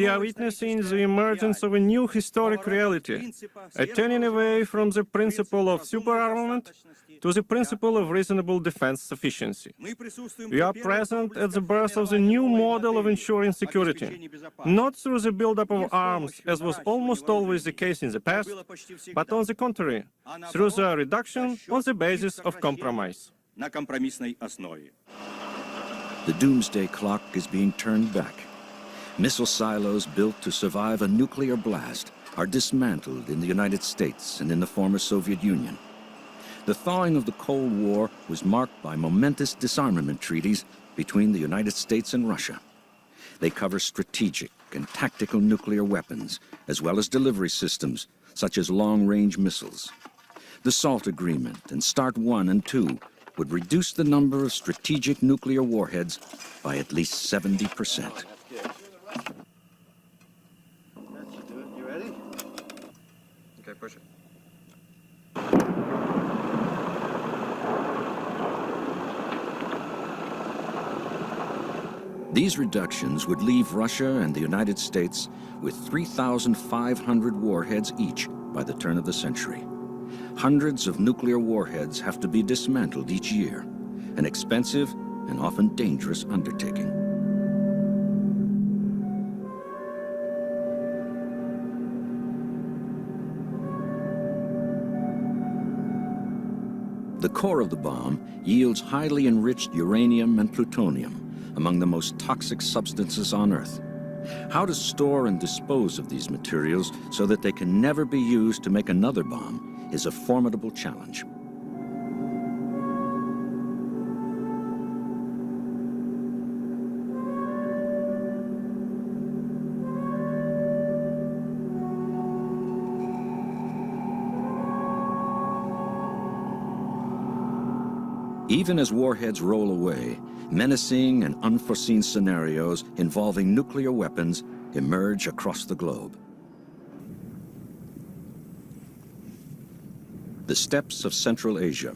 are witnessing the emergence of a new historic reality, a turning away from the principle of superarmament to the principle of reasonable defense sufficiency. We are present at the birth of the new model of ensuring security, not through the buildup of arms, as was almost always the case in the past, but on the contrary, through their reduction on the basis of compromise. The doomsday clock is being turned back. Missile silos built to survive a nuclear blast are dismantled in the United States and in the former Soviet Union. The thawing of the Cold War was marked by momentous disarmament treaties between the United States and Russia. They cover strategic and tactical nuclear weapons, as well as delivery systems, such as long-range missiles. The SALT Agreement and START 1 and 2 would reduce the number of strategic nuclear warheads by at least 70%. You ready? Okay, push it. These reductions would leave Russia and the United States with 3,500 warheads each by the turn of the century. Hundreds of nuclear warheads have to be dismantled each year, an expensive and often dangerous undertaking. The core of the bomb yields highly enriched uranium and plutonium, among the most toxic substances on Earth. How to store and dispose of these materials so that they can never be used to make another bomb is a formidable challenge. Even as warheads roll away, menacing and unforeseen scenarios involving nuclear weapons emerge across the globe. The steppes of Central Asia.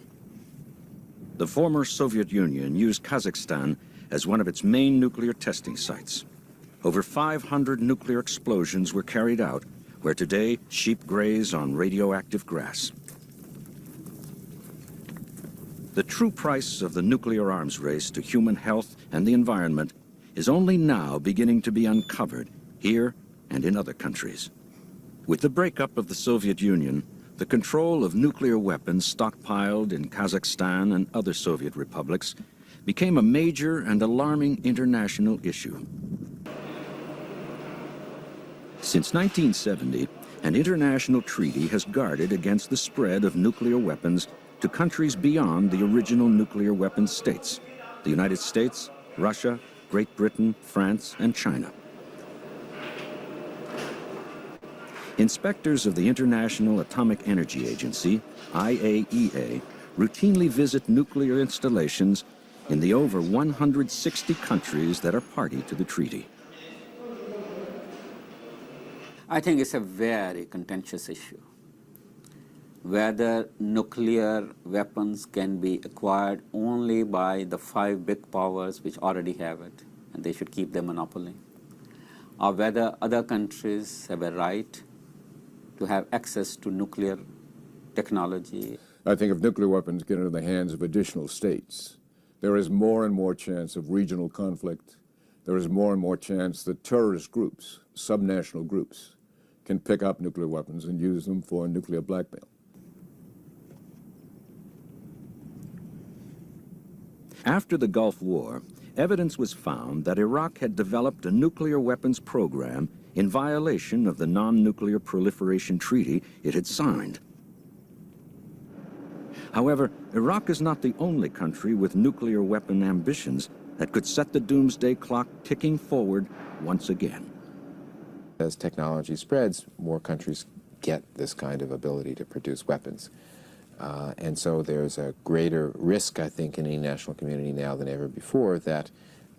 The former Soviet Union used Kazakhstan as one of its main nuclear testing sites. Over 500 nuclear explosions were carried out, where today sheep graze on radioactive grass. The true price of the nuclear arms race to human health and the environment is only now beginning to be uncovered here and in other countries. With the breakup of the Soviet Union, the control of nuclear weapons stockpiled in Kazakhstan and other Soviet republics became a major and alarming international issue. Since 1970, an international treaty has guarded against the spread of nuclear weapons to countries beyond the original nuclear weapons states: the United States, Russia, Great Britain, France, and China. Inspectors of the International Atomic Energy Agency, IAEA, routinely visit nuclear installations in the over 160 countries that are party to the treaty. I think it's a very contentious issue. Whether nuclear weapons can be acquired only by the 5 big powers which already have it, and they should keep their monopoly, or whether other countries have a right to have access to nuclear technology. I think if nuclear weapons get into the hands of additional states, there is more and more chance of regional conflict. There is more and more chance that terrorist groups, subnational groups, can pick up nuclear weapons and use them for nuclear blackmail. After the Gulf War, evidence was found that Iraq had developed a nuclear weapons program in violation of the Non-Nuclear Proliferation Treaty it had signed. However, Iraq is not the only country with nuclear weapon ambitions that could set the doomsday clock ticking forward once again. As technology spreads, more countries get this kind of ability to produce weapons. And so there's a greater risk, I think, in the international community now than ever before that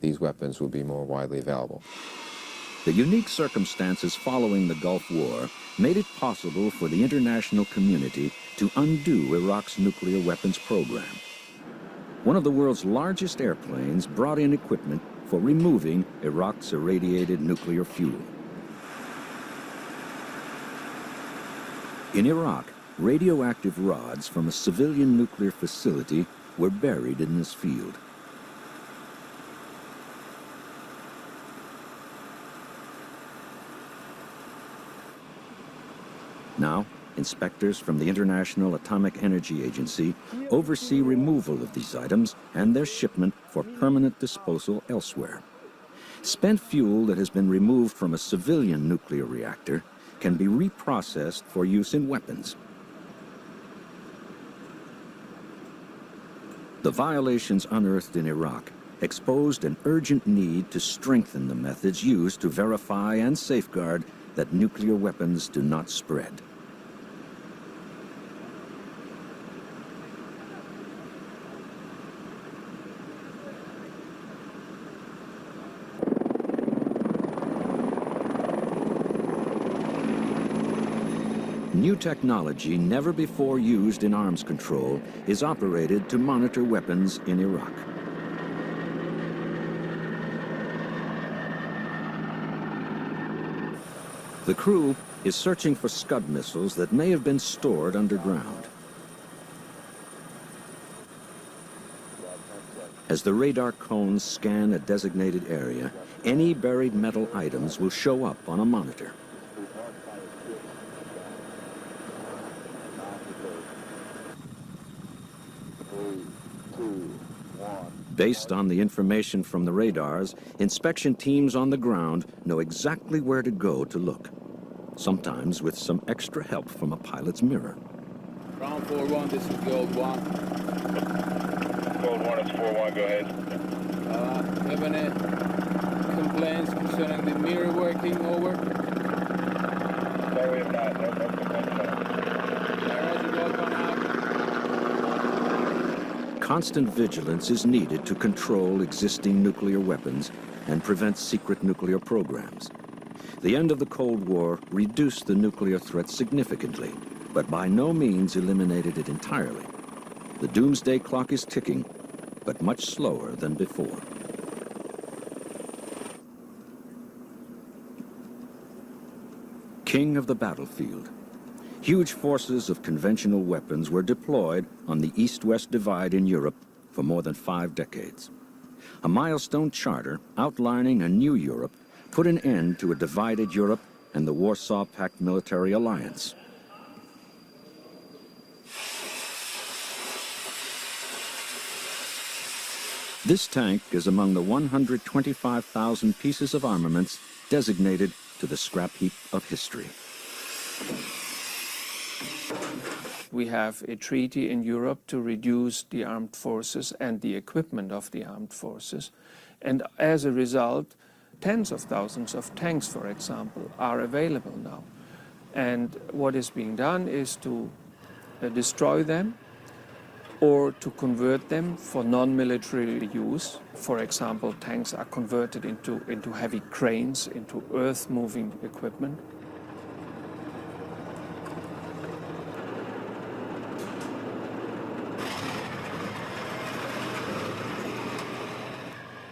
these weapons will be more widely available. The unique circumstances following the Gulf War made it possible for the international community to undo Iraq's nuclear weapons program. One of the world's largest airplanes brought in equipment for removing Iraq's irradiated nuclear fuel. In Iraq, radioactive rods from a civilian nuclear facility were buried in this field. Now, inspectors from the International Atomic Energy Agency oversee removal of these items and their shipment for permanent disposal elsewhere. Spent fuel that has been removed from a civilian nuclear reactor can be reprocessed for use in weapons. The violations unearthed in Iraq exposed an urgent need to strengthen the methods used to verify and safeguard that nuclear weapons do not spread. New technology never before used in arms control is operated to monitor weapons in Iraq. The crew is searching for Scud missiles that may have been stored underground. As the radar cones scan a designated area, any buried metal items will show up on a monitor. Based on the information from the radars, inspection teams on the ground know exactly where to go to look, sometimes with some extra help from a pilot's mirror. Ground 4-1, this is Gold 1. Gold 1, it's 4-1, go ahead. Have any complaints concerning the mirror working, over? No, we have not. No complaints. Roger, Gold 1 out. Constant vigilance is needed to control existing nuclear weapons and prevent secret nuclear programs. The end of the Cold War reduced the nuclear threat significantly, but by no means eliminated it entirely. The doomsday clock is ticking, but much slower than before. King of the battlefield. huge forces of conventional weapons were deployed on the East-West divide in Europe for more than 5 decades. A milestone charter outlining a new Europe put an end to a divided Europe and the Warsaw Pact military alliance. This tank is among the 125,000 pieces of armaments designated to the scrap heap of history. We have a treaty in Europe to reduce the armed forces and the equipment of the armed forces. And as a result, tens of thousands of tanks, for example, are available now. And what is being done is to destroy them or to convert them for non-military use. For example, tanks are converted into heavy cranes, into earth-moving equipment.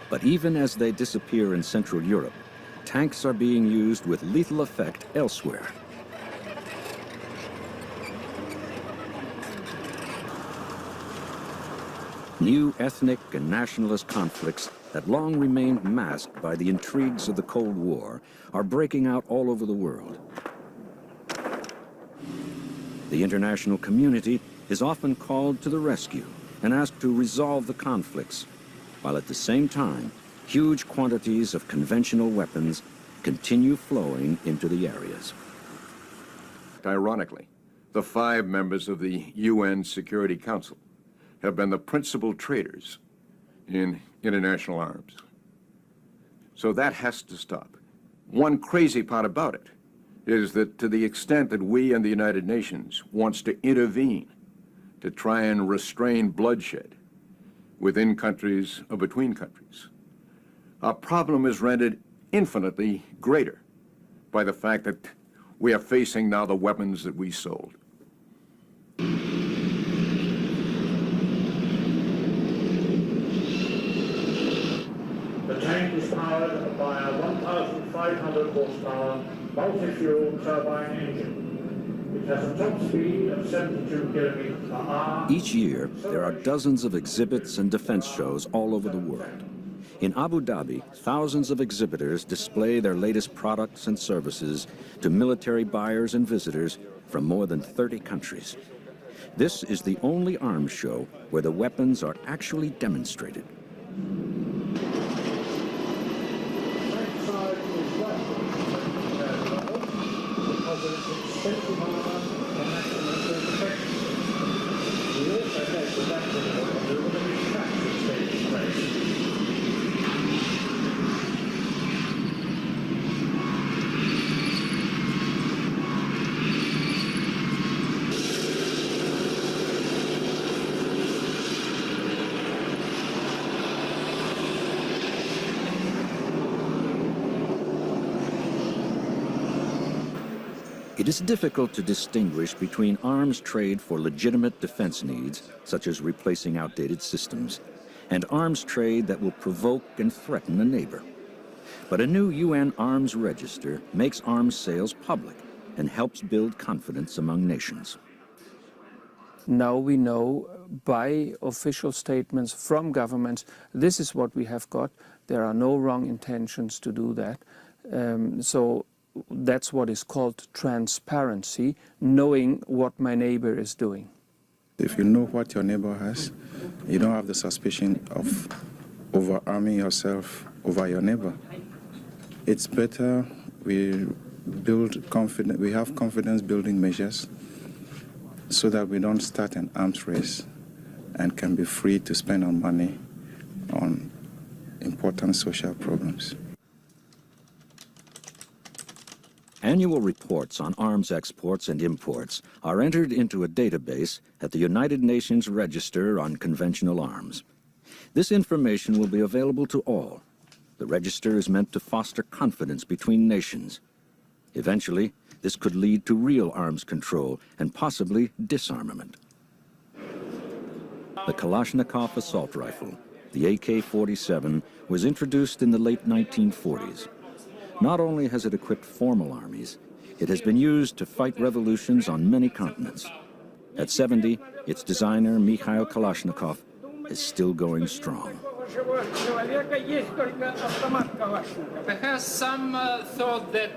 But even as they disappear in Central Europe, tanks are being used with lethal effect elsewhere. New ethnic and nationalist conflicts that long remained masked by the intrigues of the Cold War are breaking out all over the world. The international community is often called to the rescue and asked to resolve the conflicts, while at the same time, huge quantities of conventional weapons continue flowing into the areas. Ironically, the 5 members of the UN Security Council have been the principal traders in international arms. So that has to stop. One crazy part about it is that to the extent that we and the United Nations wants to intervene to try and restrain bloodshed within countries or between countries, our problem is rendered infinitely greater by the fact that we are facing now the weapons that we sold. The tank is powered by a 1,500 horsepower multi-fuel turbine engine. It has a top speed of 72 kilometers per hour. Each year, there are dozens of exhibits and defense shows all over the world. In Abu Dhabi, thousands of exhibitors display their latest products and services to military buyers and visitors from more than 30 countries. This is the only arms show where the weapons are actually demonstrated. It is difficult to distinguish between arms trade for legitimate defense needs, such as replacing outdated systems, and arms trade that will provoke and threaten a neighbor. But a new UN arms register makes arms sales public and helps build confidence among nations. Now we know by official statements from governments, this is what we have got. There are no wrong intentions to do that. So that's what is called transparency, knowing what my neighbor is doing. If you know what your neighbor has, you don't have the suspicion of overarming yourself over your neighbor. It's better we have confidence building measures so that we don't start an arms race and can be free to spend our money on important social problems. Annual reports on arms exports and imports are entered into a database at the United Nations Register on Conventional Arms. This information will be available to all. The register is meant to foster confidence between nations. Eventually, this could lead to real arms control and possibly disarmament. The Kalashnikov assault rifle, the AK-47, was introduced in the late 1940s. Not only has it equipped formal armies, it has been used to fight revolutions on many continents. At 70, its designer, Mikhail Kalashnikov, is still going strong. There has some thought that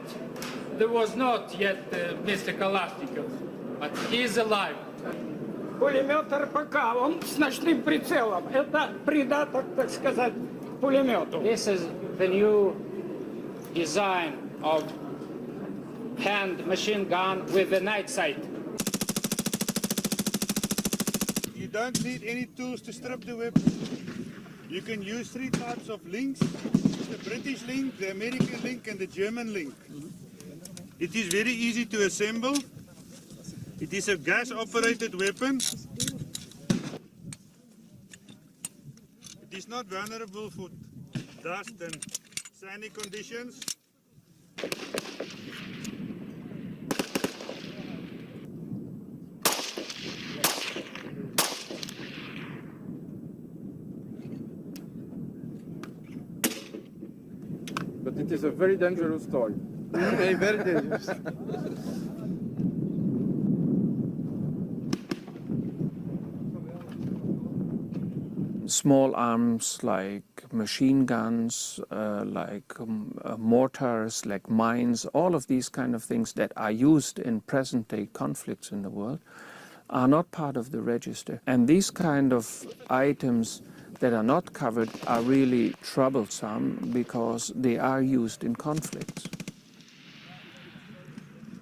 there was not yet Mr. Kalashnikov, but he is alive. Пулемет РПК, он с ночным прицелом. Это придаток, так сказать, пулемету. This is the new design of hand machine gun with the night sight. You don't need any tools to strip the weapon. You can use three types of links: the British link, the American link, and the German link. It is very easy to assemble. It is a gas-operated weapon. It is not vulnerable for dust and sandy conditions. But it is a very dangerous toy. Very dangerous. Small arms like machine guns, mortars, like mines, all of these kind of things that are used in present-day conflicts in the world are not part of the register. And these kind of items that are not covered are really troublesome because they are used in conflicts.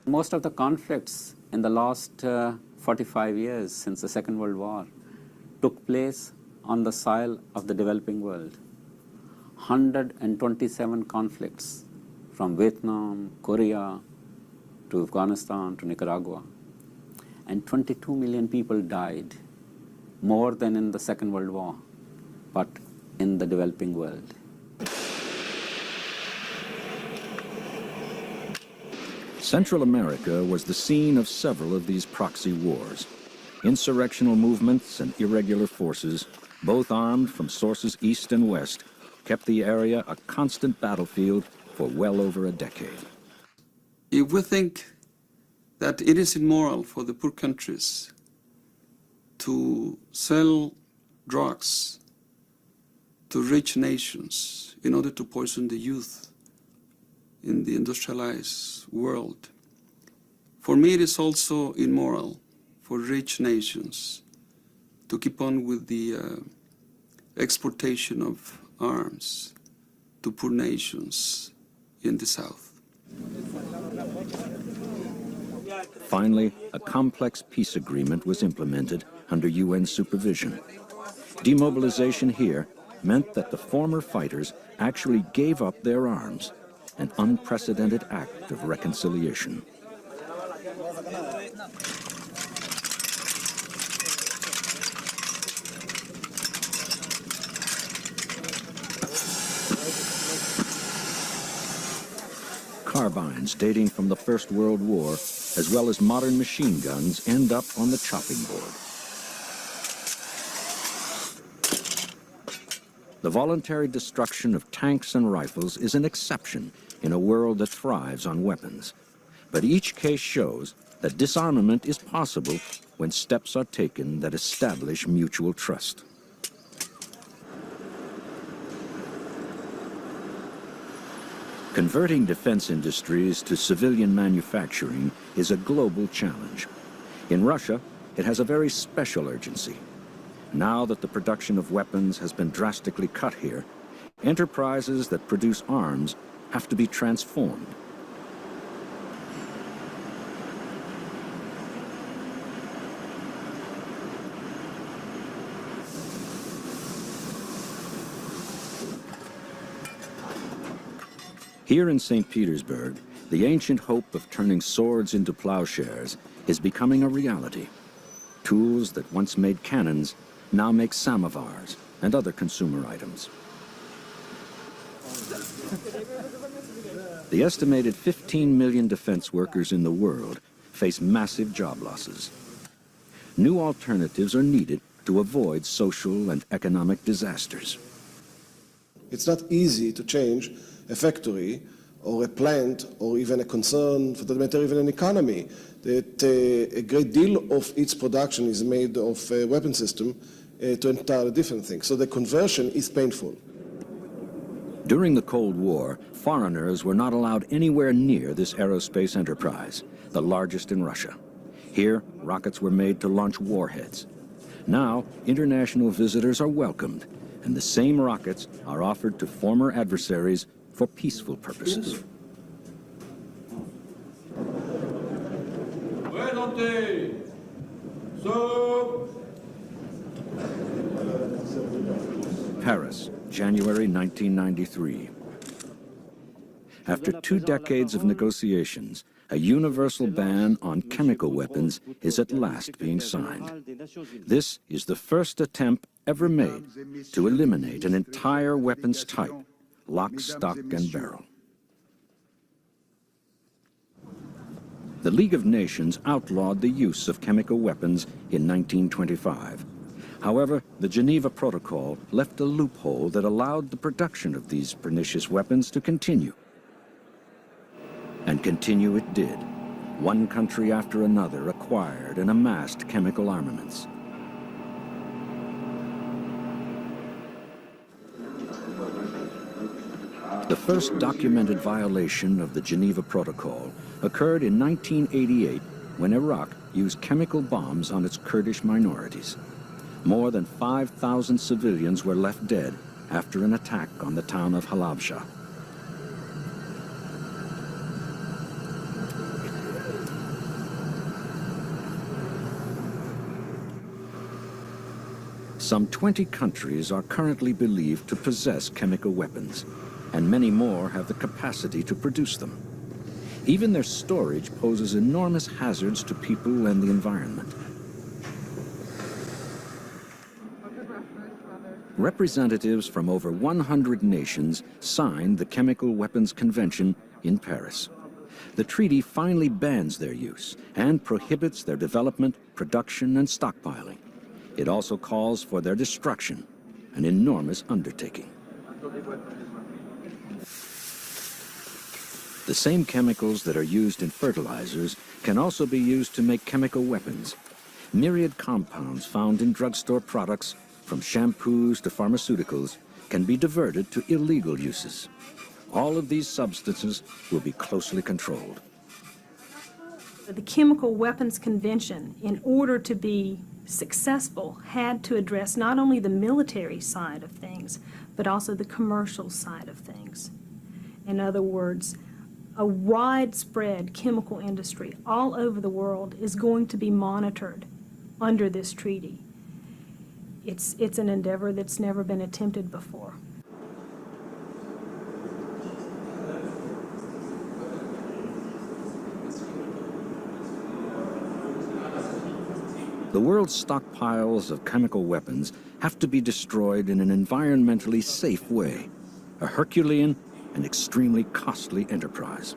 Most of the conflicts in the last 45 years since the Second World War took place on the soil of the developing world. 127 conflicts from Vietnam, Korea, to Afghanistan, to Nicaragua. And 22 million people died, more than in the Second World War, but in the developing world. Central America was the scene of several of these proxy wars. Insurrectional movements and irregular forces, both armed from sources east and west, kept the area a constant battlefield for well over a decade. If we think that it is immoral for the poor countries to sell drugs to rich nations in order to poison the youth in the industrialized world, for me it is also immoral for rich nations to keep on with the exportation of arms to poor nations in the South. Finally, a complex peace agreement was implemented under UN supervision. Demobilization here meant that the former fighters actually gave up their arms, an unprecedented act of reconciliation. Carbines dating from the First World War, as well as modern machine guns, end up on the chopping board. The voluntary destruction of tanks and rifles is an exception in a world that thrives on weapons. But each case shows that disarmament is possible when steps are taken that establish mutual trust. Converting defense industries to civilian manufacturing is a global challenge. In Russia, it has a very special urgency. Now that the production of weapons has been drastically cut here, enterprises that produce arms have to be transformed. Here in St. Petersburg, the ancient hope of turning swords into plowshares is becoming a reality. Tools that once made cannons now make samovars and other consumer items. The estimated 15 million defense workers in the world face massive job losses. New alternatives are needed to avoid social and economic disasters. It's not easy to change a factory or a plant, or even a concern, for that matter, even an economy, that a great deal of its production is made of a weapon system to entirely different things. So the conversion is painful. During the Cold War, foreigners were not allowed anywhere near this aerospace enterprise, the largest in Russia. Here, rockets were made to launch warheads. Now, international visitors are welcomed, and the same rockets are offered to former adversaries for peaceful purposes. Paris, January 1993. After 2 decades of negotiations, a universal ban on chemical weapons is at last being signed. This is the first attempt ever made to eliminate an entire weapons type, lock, stock, and barrel. The League of Nations outlawed the use of chemical weapons in 1925. However, the Geneva Protocol left a loophole that allowed the production of these pernicious weapons to continue. And continue it did. One country after another acquired and amassed chemical armaments. The first documented violation of the Geneva Protocol occurred in 1988 when Iraq used chemical bombs on its Kurdish minorities. More than 5,000 civilians were left dead after an attack on the town of Halabja. Some 20 countries are currently believed to possess chemical weapons, and many more have the capacity to produce them. Even their storage poses enormous hazards to people and the environment. Representatives from over 100 nations signed the Chemical Weapons Convention in Paris. The treaty finally bans their use and prohibits their development, production, and stockpiling. It also calls for their destruction, an enormous undertaking. The same chemicals that are used in fertilizers can also be used to make chemical weapons. Myriad compounds found in drugstore products, from shampoos to pharmaceuticals, can be diverted to illegal uses. All of these substances will be closely controlled. The Chemical Weapons Convention, in order to be successful, had to address not only the military side of things, but also the commercial side of things. In other words, a widespread chemical industry all over the world is going to be monitored under this treaty. It's an endeavor that's never been attempted before. The world's stockpiles of chemical weapons have to be destroyed in an environmentally safe way, a Herculean and extremely costly enterprise.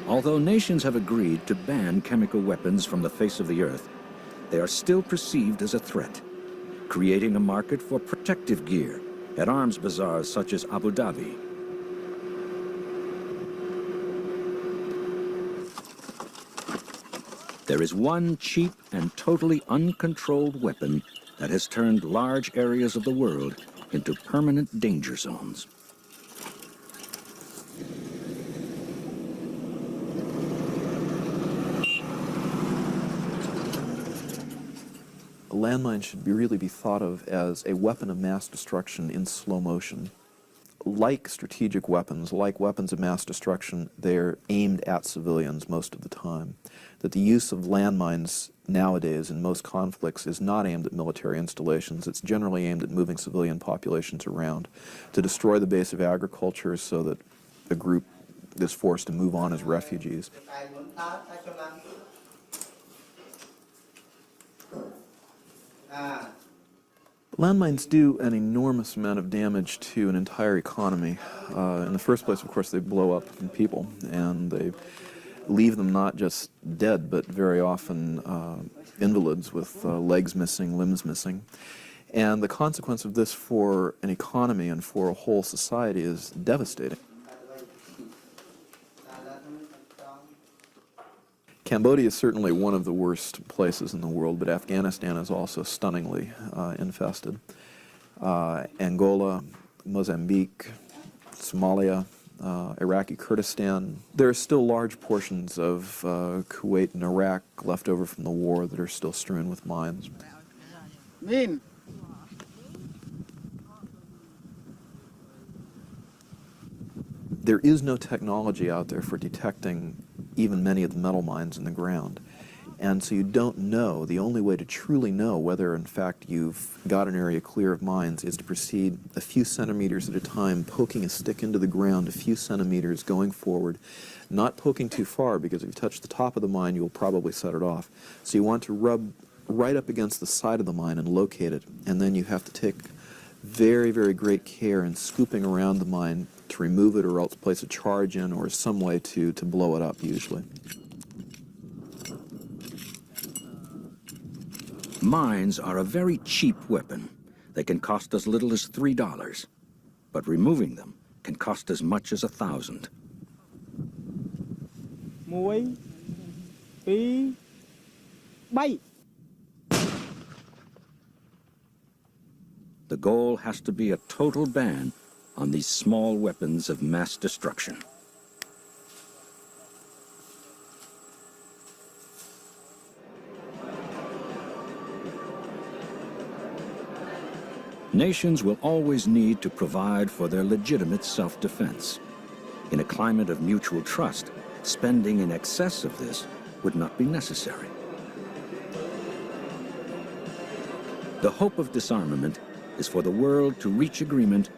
Although nations have agreed to ban chemical weapons from the face of the earth, they are still perceived as a threat, creating a market for protective gear at arms bazaars such as Abu Dhabi. There is one cheap and totally uncontrolled weapon that has turned large areas of the world into permanent danger zones. Landmines should really be thought of as a weapon of mass destruction in slow motion. Like strategic weapons, like weapons of mass destruction, they're aimed at civilians most of the time. That the use of landmines nowadays in most conflicts is not aimed at military installations. It's generally aimed at moving civilian populations around to destroy the base of agriculture so that a group is forced to move on as refugees. Landmines do an enormous amount of damage to an entire economy. In the first place, of course, they blow up people, and they leave them not just dead, but very often invalids with legs missing, limbs missing. And the consequence of this for an economy and for a whole society is devastating. Cambodia is certainly one of the worst places in the world, but Afghanistan is also stunningly infested. Angola, Mozambique, Somalia, Iraqi Kurdistan. There are still large portions of Kuwait and Iraq left over from the war that are still strewn with mines. There is no technology out there for detecting even many of the metal mines in the ground. And so you don't know. The only way to truly know whether, in fact, you've got an area clear of mines is to proceed a few centimeters at a time, poking a stick into the ground a few centimeters, going forward, not poking too far, because if you touch the top of the mine, you'll probably set it off. So you want to rub right up against the side of the mine and locate it, and then you have to take very, very great care in scooping around the mine to remove it, or else place a charge in, or some way to blow it up, usually. Mines are a very cheap weapon. They can cost as little as $3, but removing them can cost as much as 1,000. The goal has to be a total ban on these small weapons of mass destruction. Nations will always need to provide for their legitimate self-defense. In a climate of mutual trust, spending in excess of this would not be necessary. The hope of disarmament is for the world to reach agreement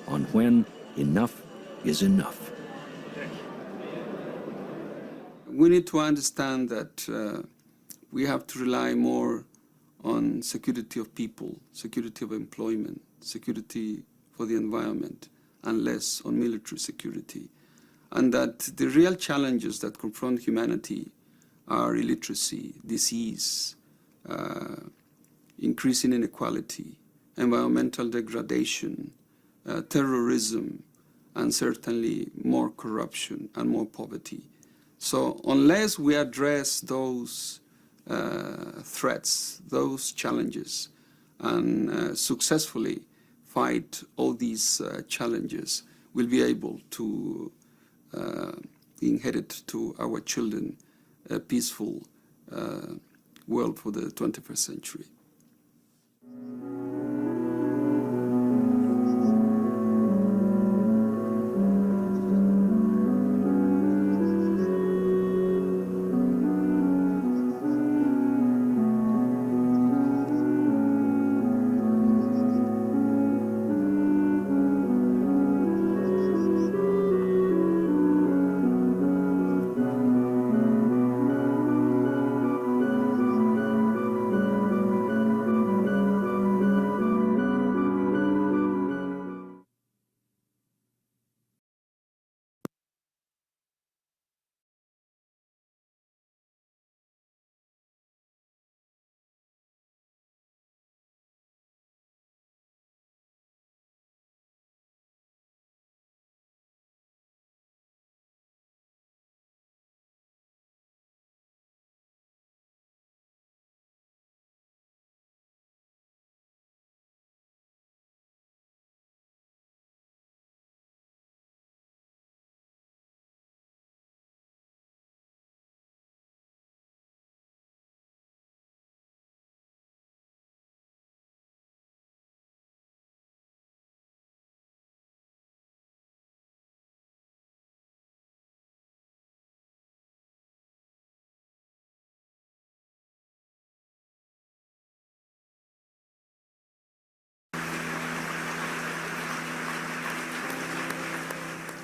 on when enough is enough. We need to understand that we have to rely more on security of people, security of employment, security for the environment, and less on military security. And that the real challenges that confront humanity are illiteracy, disease, increasing inequality, environmental degradation, terrorism, and certainly more corruption and more poverty. So unless we address those threats, those challenges, and successfully fight all these challenges, we'll be able to inherit to our children a peaceful world for the 21st century.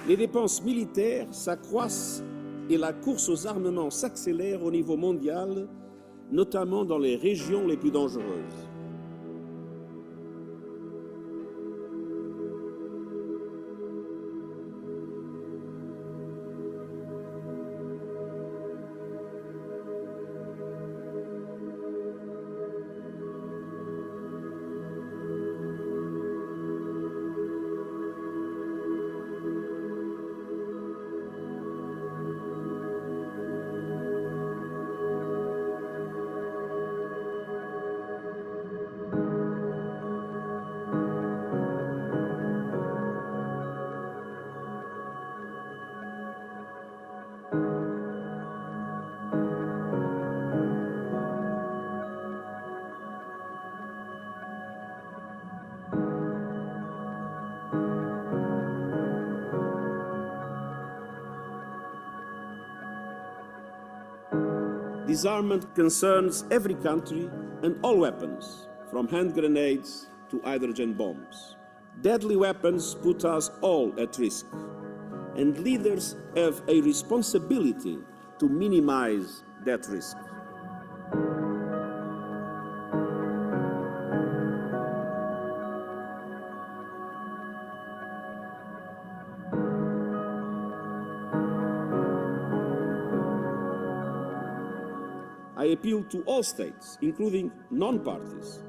Les dépenses militaires s'accroissent et la course aux armements s'accélère au niveau mondial, notamment dans les régions les plus dangereuses. Disarmament concerns every country and all weapons, from hand grenades to hydrogen bombs. Deadly weapons put us all at risk, and leaders have a responsibility to minimize that risk. I appeal to all states, including non-parties,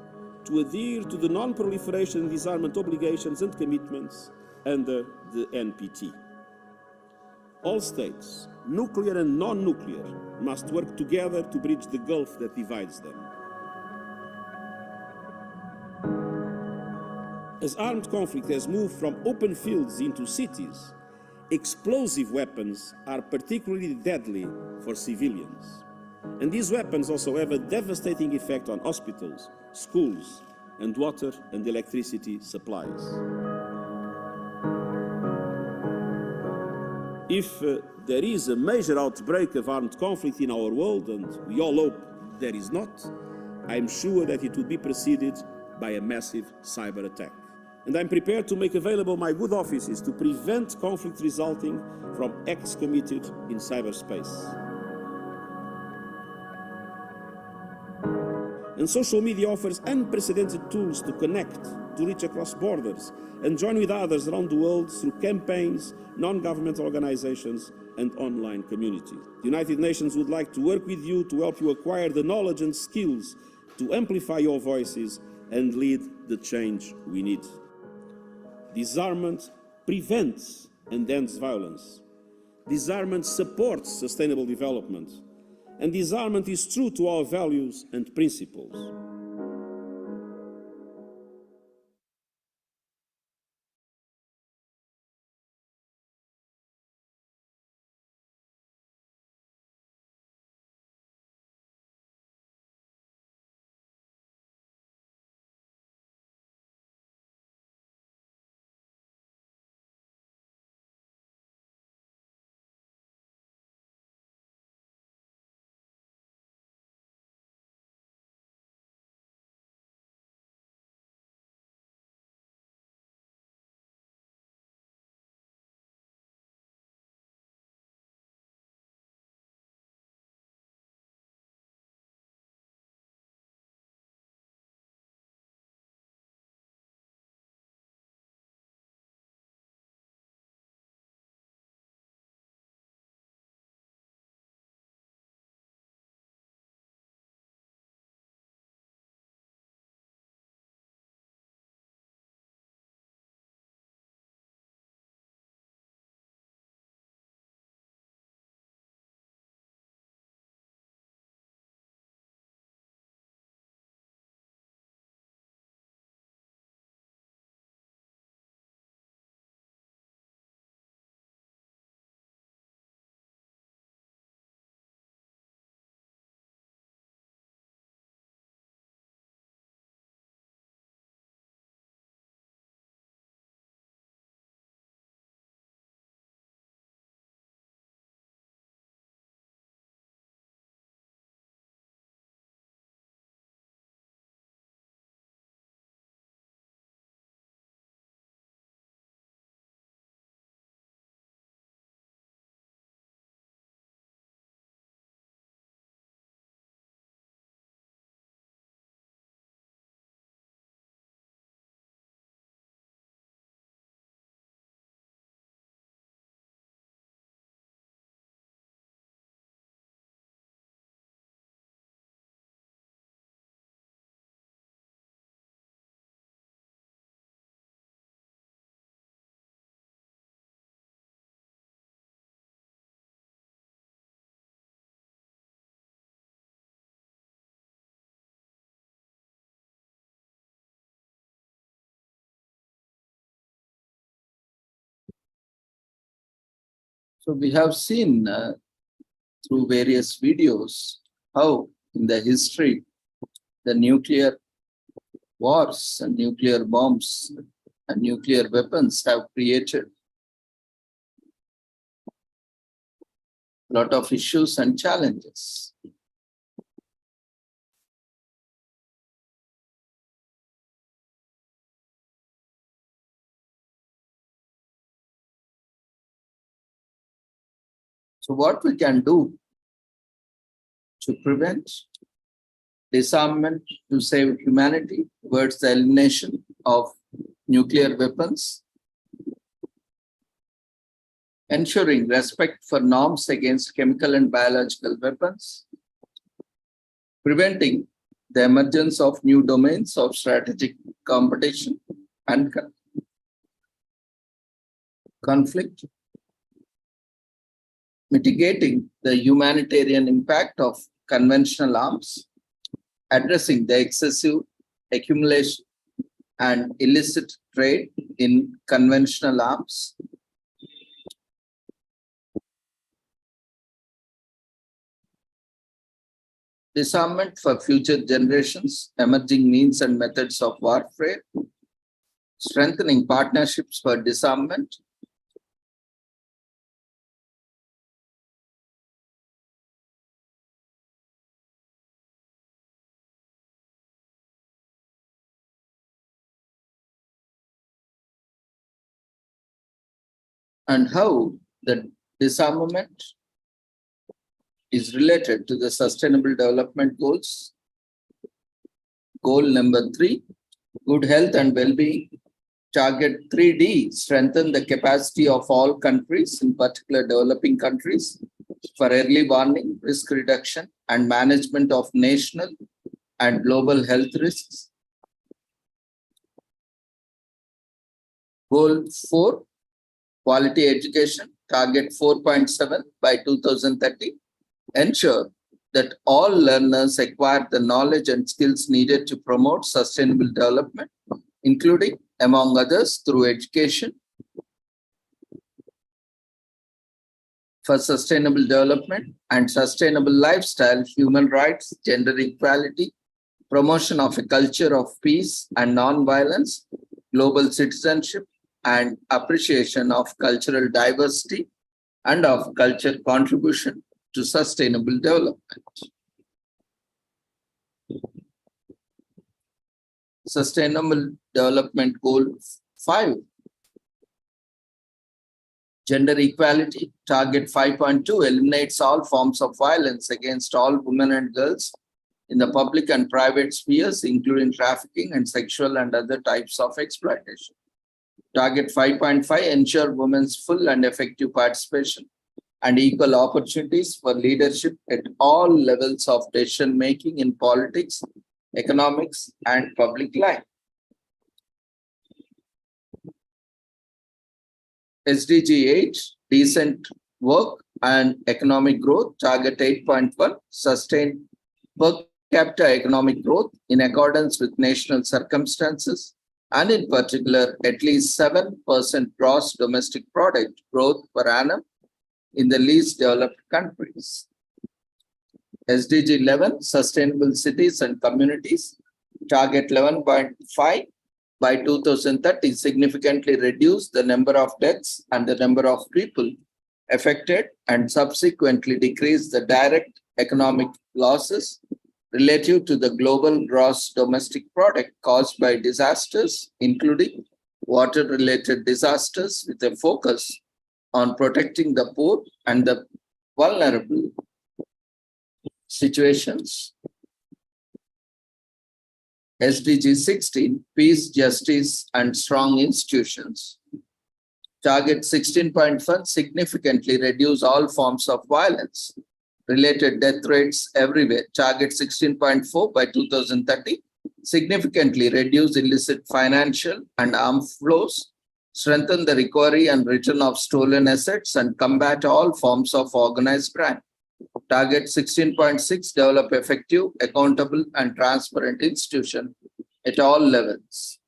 to adhere to the non-proliferation and disarmament obligations and commitments under the NPT. All states, nuclear and non-nuclear, must work together to bridge the gulf that divides them. As armed conflict has moved from open fields into cities, explosive weapons are particularly deadly for civilians. And these weapons also have a devastating effect on hospitals, schools, and water and electricity supplies. If there is a major outbreak of armed conflict in our world, and we all hope there is not, I'm sure that it will be preceded by a massive cyber attack. And I'm prepared to make available my good offices to prevent conflict resulting from acts committed in cyberspace. And social media offers unprecedented tools to connect, to reach across borders, and join with others around the world through campaigns, non-governmental organizations, and online communities. The United Nations would like to work with you to help you acquire the knowledge and skills to amplify your voices and lead the change we need. Disarmament prevents and ends violence. Disarmament supports sustainable development. And disarmament is true to our values and principles. So we have seen through various videos how in the history the nuclear wars and nuclear bombs and nuclear weapons have created a lot of issues and challenges. So what we can do to prevent disarmament to save humanity towards the elimination of nuclear weapons, ensuring respect for norms against chemical and biological weapons, preventing the emergence of new domains of strategic competition and conflict, mitigating the humanitarian impact of conventional arms, addressing the excessive accumulation and illicit trade in conventional arms, disarmament for future generations, emerging means and methods of warfare, strengthening partnerships for disarmament, and how the disarmament is related to the Sustainable Development Goals. Goal number 3, good health and well-being. Target 3D, strengthen the capacity of all countries, in particular developing countries, for early warning, risk reduction, and management of national and global health risks. Goal 4, quality education. Target 4.7 by 2030. Ensure that all learners acquire the knowledge and skills needed to promote sustainable development, including, among others, through education for sustainable development and sustainable lifestyle, human rights, gender equality, promotion of a culture of peace and non-violence, global citizenship, and appreciation of cultural diversity and of culture contribution to sustainable development. Sustainable Development Goal 5. Gender equality. Target 5.2 eliminates all forms of violence against all women and girls in the public and private spheres, including trafficking and sexual and other types of exploitation. Target 5.5 ensure women's full and effective participation and equal opportunities for leadership at all levels of decision making in politics, economics, and public life. SDG 8, decent work and economic growth. Target 8.1, sustain per capita economic growth in accordance with national circumstances, and in particular, at least 7% gross domestic product growth per annum in the least developed countries. SDG 11, sustainable cities and communities. Target 11.5, by 2030, significantly reduce the number of deaths and the number of people affected, and subsequently decrease the direct economic losses relative to the global gross domestic product caused by disasters, including water-related disasters, with a focus on protecting the poor and the vulnerable situations. SDG 16, peace, justice, and strong institutions. Target 16.1, significantly reduce all forms of violence, related death rates everywhere. Target 16.4 by 2030, significantly reduce illicit financial and arms flows, strengthen the recovery and return of stolen assets, and combat all forms of organized crime. Target 16.6, develop effective, accountable, and transparent institutions at all levels.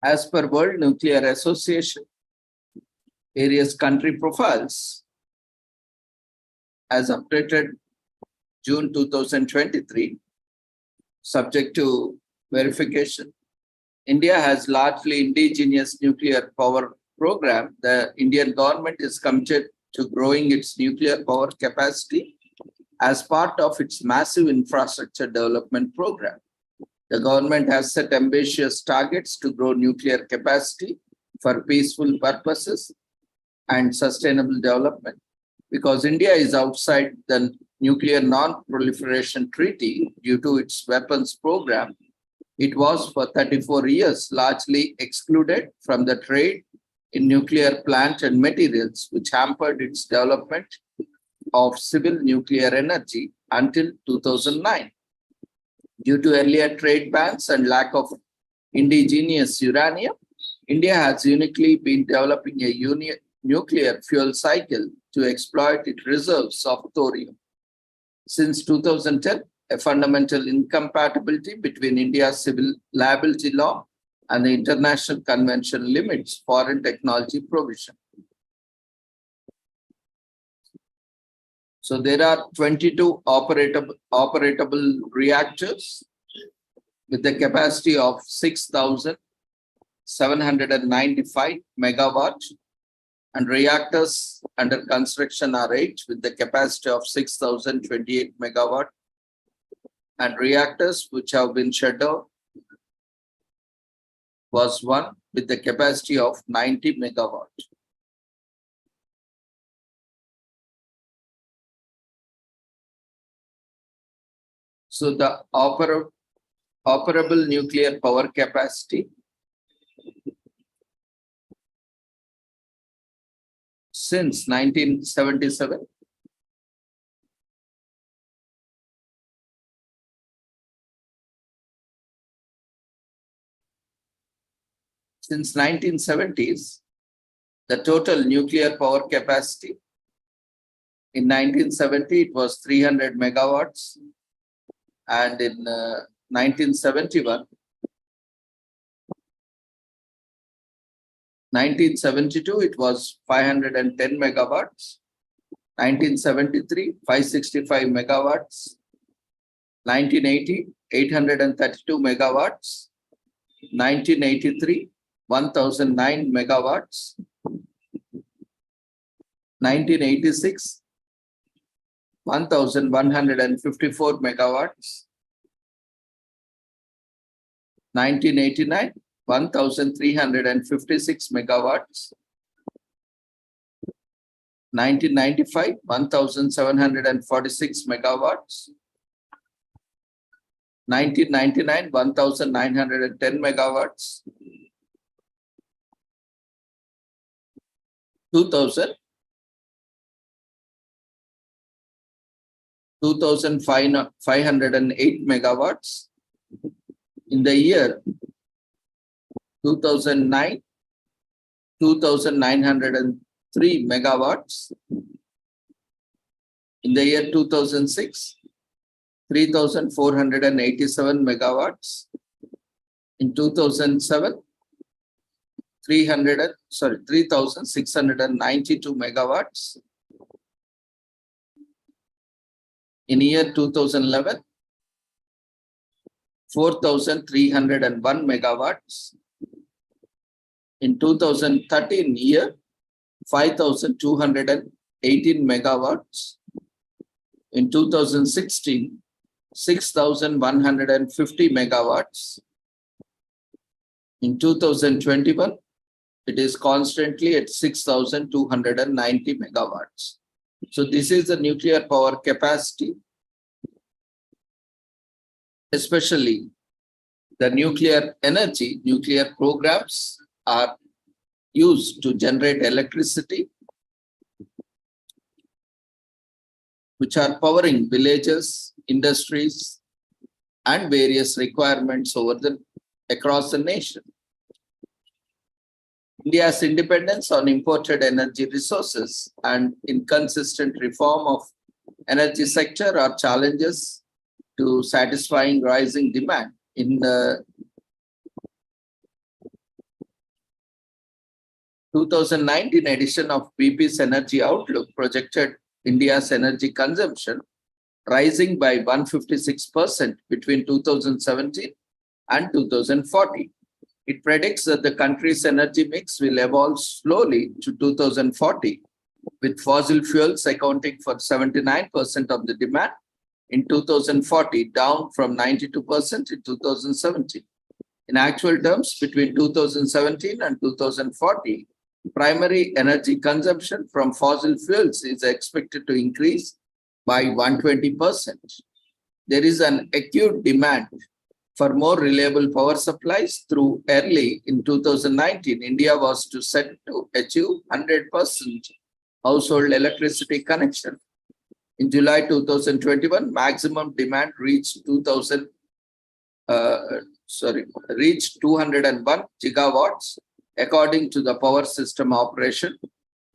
As per World Nuclear Association, various country profiles, as updated June 2023, subject to verification. India has largely indigenous nuclear power program. The Indian government is committed to growing its nuclear power capacity as part of its massive infrastructure development program. The government has set ambitious targets to grow nuclear capacity for peaceful purposes and sustainable development. Because India is outside the Nuclear Non-Proliferation Treaty due to its weapons program, it was for 34 years largely excluded from the trade in nuclear plant and materials, which hampered its development of civil nuclear energy until 2009. Due to earlier trade bans and lack of indigenous uranium, India has uniquely been developing a nuclear fuel cycle to exploit its reserves of thorium. Since 2010, a fundamental incompatibility between India's civil liability law and the International Convention limits foreign technology provision. So there are 22 operable reactors with the capacity of 6,795 megawatt, and reactors under construction are 8 with the capacity of 6,028 megawatt, and reactors which have been shut down was 1 with the capacity of 90 megawatt. So the operable nuclear power capacity since 1977 since 1970s, the total nuclear power capacity in 1970 it was 300 megawatts, and in 1971, 1972 it was 510 megawatts, 1973 565 megawatts, 1980 832 megawatts, 1983 1009 megawatts, 1986 1154 megawatts, 1989 1356 megawatts, 1995 1746 megawatts, 1999 1910 megawatts, 2000 2508 megawatts. In the year 2009, 2903 megawatts. In the year 2006, 3487 megawatts. In 2007, 3692 megawatts. In year 2011, 4301 megawatts. In 2013 year, 5218 megawatts. In 2016, 6150 megawatts. In 2021, it is constantly at 6290 megawatts. So this is the nuclear power capacity, especially the nuclear energy. Nuclear programs are used to generate electricity, which are powering villages, industries, and various requirements across the nation. India's independence on imported energy resources and inconsistent reform of energy sector are challenges to satisfying rising demand in the 2019 edition of BP's Energy Outlook projected India's energy consumption rising by 156% between 2017 and 2040. It predicts that the country's energy mix will evolve slowly to 2040, with fossil fuels accounting for 79% of the demand in 2040, down from 92% in 2017. In actual terms, between 2017 and 2040, primary energy consumption from fossil fuels is expected to increase by 120%. There is an acute demand for more reliable power supplies. Through early in 2019, India was set to achieve 100% household electricity connection. In July 2021, maximum demand reached 201 gigawatts, according to the Power System Operation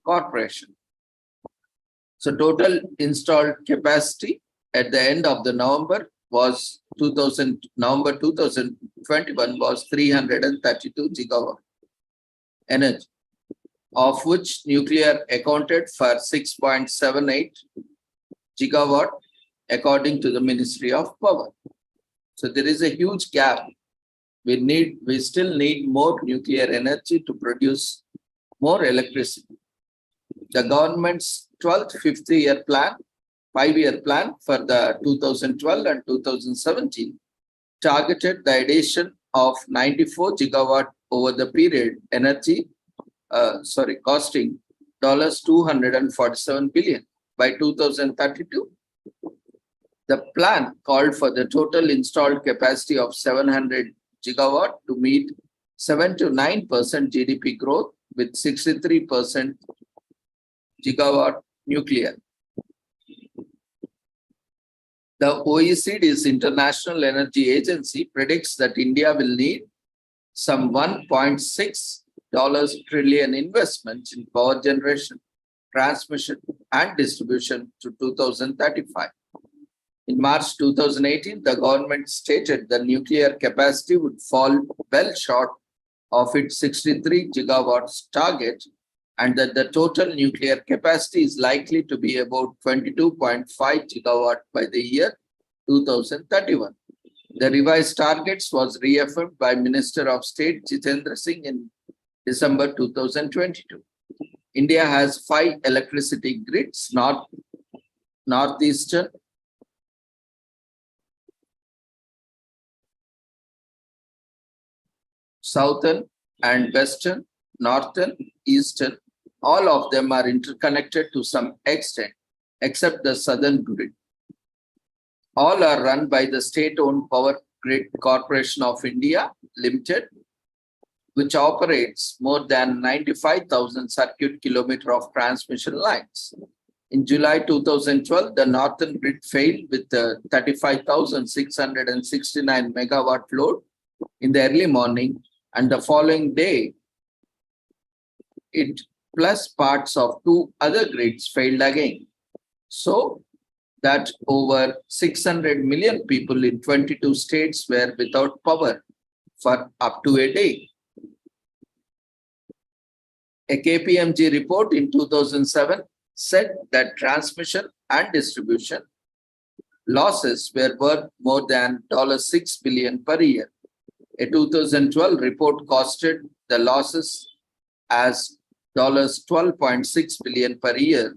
Corporation. So total installed capacity at the end of the November 2021 was 332 gigawatt energy, of which nuclear accounted for 6.78 gigawatt, according to the Ministry of Power. So there is a huge gap. We still need more nuclear energy to produce more electricity. The government's 12th fifth-year plan, 5-year plan for the 2012 and 2017 targeted the addition of 94 gigawatt over the period, costing $247 billion. By 2032, the plan called for the total installed capacity of 700 gigawatt to meet 7 to 9% GDP growth, with 63% gigawatt nuclear. The OECD's International Energy Agency predicts that India will need some $1.6 trillion investment in power generation, transmission, and distribution to 2035. In March 2018, the government stated the nuclear capacity would fall well short of its 63 gigawatts target, and that the total nuclear capacity is likely to be about 22.5 gigawatt by the year 2031. The revised targets was reaffirmed by Minister of State Jitendra Singh in December 2022. India has 5 electricity grids: northeastern, southern and western, northern, eastern. All of them are interconnected to some extent, except the southern grid. All are run by the state-owned Power Grid Corporation of India Limited, which operates more than 95,000 circuit kilometers of transmission lines. In July 2012, the northern grid failed with a 35,669 megawatt load in the early morning, and the following day, it plus parts of 2 other grids failed again. So that over 600 million people in 22 states were without power for up to a day. A KPMG report in 2007 said that transmission and distribution losses were worth more than $6 billion per year. A 2012 report costed the losses as $12.6 billion per year.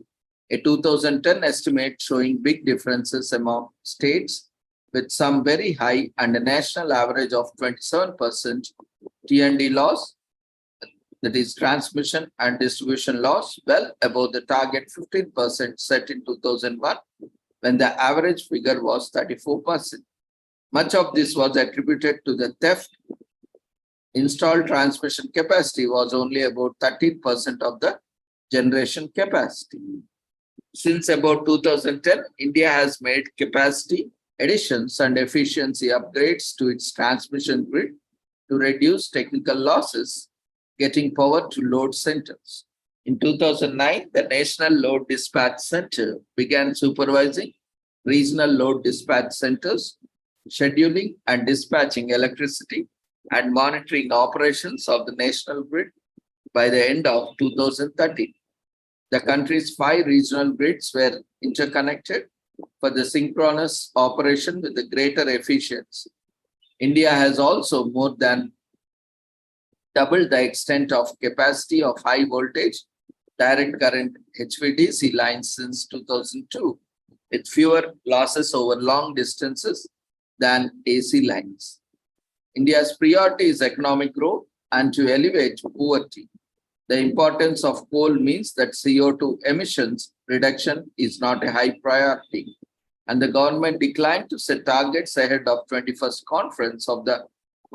A 2010 estimate showing big differences among states, with some very high and a national average of 27% T&D loss, that is transmission and distribution loss, well above the target 15% set in 2001, when the average figure was 34%. Much of this was attributed to the theft. Installed transmission capacity was only about 13% of the generation capacity. Since about 2010, India has made capacity additions and efficiency upgrades to its transmission grid to reduce technical losses, getting power to load centers. In 2009, the National Load Dispatch Center began supervising regional load dispatch centers, scheduling and dispatching electricity, and monitoring operations of the national grid. by the end of 2013. The country's 5 regional grids were interconnected for the synchronous operation with the greater efficiency. India has also more than doubled the extent of capacity of high voltage direct current HVDC lines since 2002, with fewer losses over long distances than AC lines. India's priority is economic growth and to elevate poverty. The importance of coal means that CO2 emissions reduction is not a high priority, and the government declined to set targets ahead of 21st Conference of the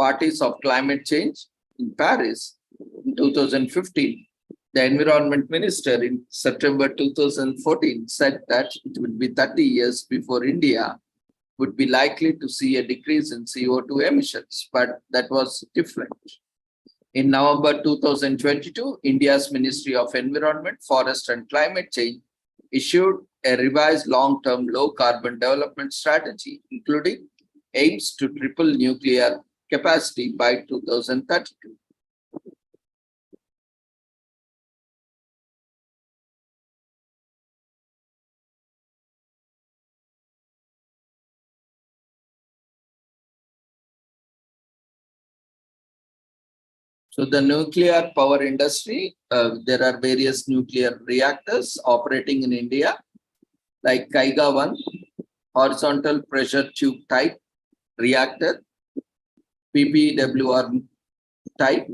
Parties of Climate Change in Paris in 2015. The Environment Minister in September 2014 said that it would be 30 years before India would be likely to see a decrease in CO2 emissions, but that was different. In November 2022, India's Ministry of Environment, Forest and Climate Change issued a revised long-term low-carbon development strategy, including aims to triple nuclear capacity by 2032. So the nuclear power industry, there are various nuclear reactors operating in India, like Kaiga-1, horizontal pressure tube type reactor, PPWR type,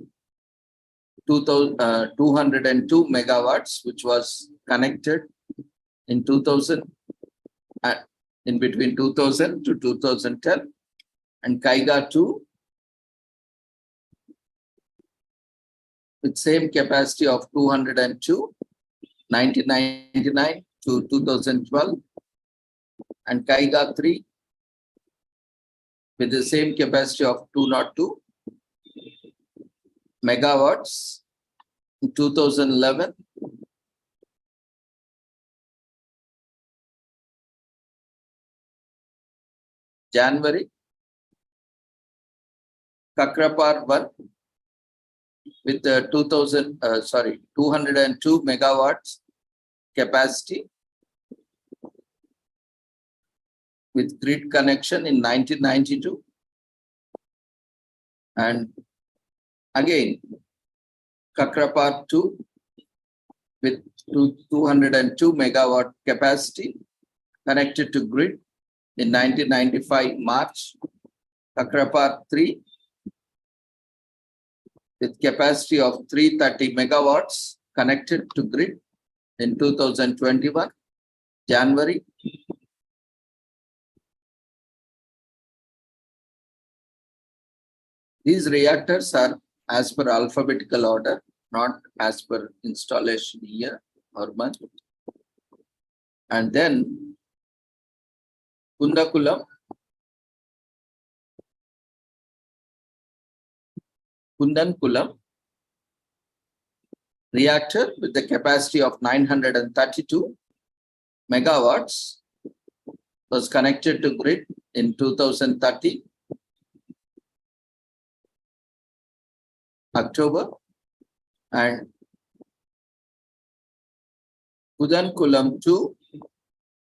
202 megawatts, which was connected in 2000, in between 2000 to 2010, and Kaiga-2, with same capacity of 202, 1999 to 2012, and Kaiga-3 with the same capacity of 202 megawatts in 2011. January, Kakrapar 1 with the 202 megawatts capacity with grid connection in 1992. And again, Kakrapar 2 with 202 megawatt capacity connected to grid in 1995 March. Kakrapar 3 with capacity of 330 megawatts connected to grid in 2021 January. These reactors are as per alphabetical order, not as per installation year or month. And then Kundankulam reactor with the capacity of 932 megawatts was connected to grid in 2030 October, and Kundankulam 2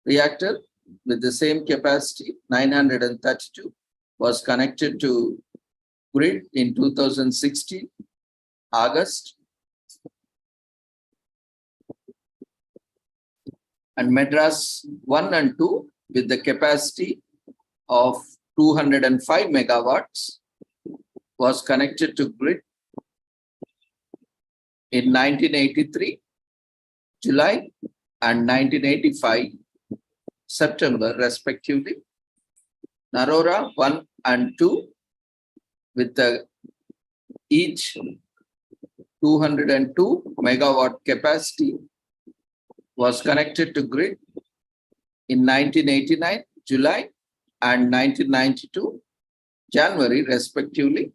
reactor with the same capacity 932 was connected to grid in 2016 August, and Madras 1 and 2 with the capacity of 205 megawatts was connected to grid in 1983 July and 1985 September respectively. Narora 1 and 2 with the each 202 megawatt capacity was connected to grid in 1989 July and 1992 January respectively.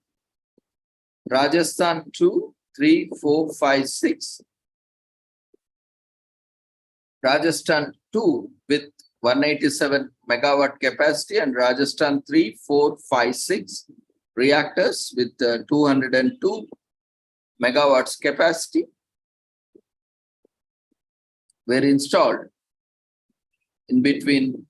Rajasthan 2, 3, 4, 5, 6. Rajasthan 2 with 187 megawatt capacity, and Rajasthan 3, 4, 5, 6 reactors with 202 megawatts capacity were installed in between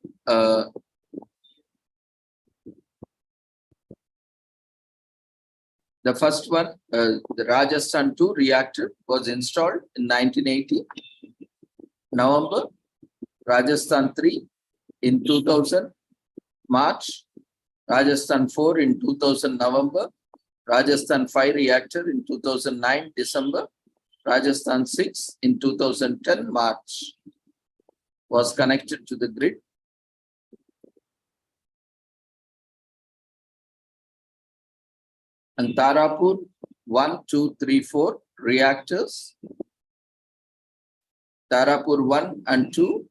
the first one, the Rajasthan 2 reactor was installed in 1980, November, Rajasthan 3 in 2000, March, Rajasthan 4 in 2000, November, Rajasthan 5 reactor in 2009, December, Rajasthan 6 in 2010, March, was connected to the grid. And Tarapur 1, 2, 3, 4 reactors, Tarapur 1 and 2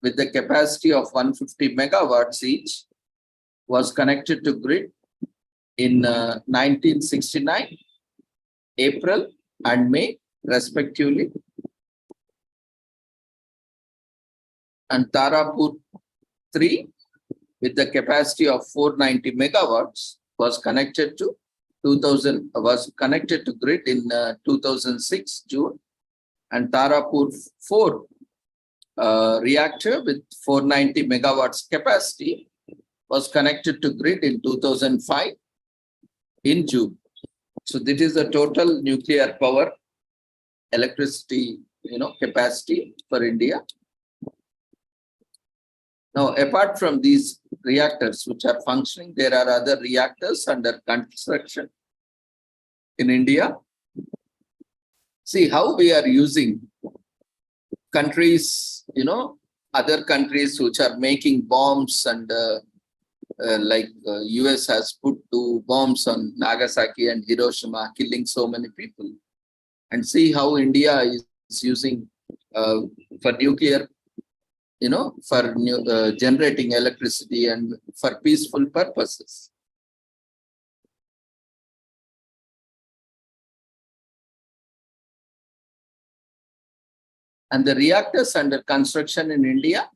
with the capacity of 150 megawatts each was connected to grid in 1969, April and May respectively. And Tarapur 3 with the capacity of 490 megawatts was connected to grid in 2006 June, and Tarapur 4 reactor with 490 megawatts capacity was connected to grid in 2005 in June. So this is the total nuclear power electricity capacity for India. Now, apart from these reactors which are functioning, there are other reactors under construction in India. See how we are using countries, other countries which are making bombs, and like US has put 2 bombs on Nagasaki and Hiroshima, killing so many people. And see how India is using for nuclear, for generating electricity and for peaceful purposes. And the reactors under construction in India,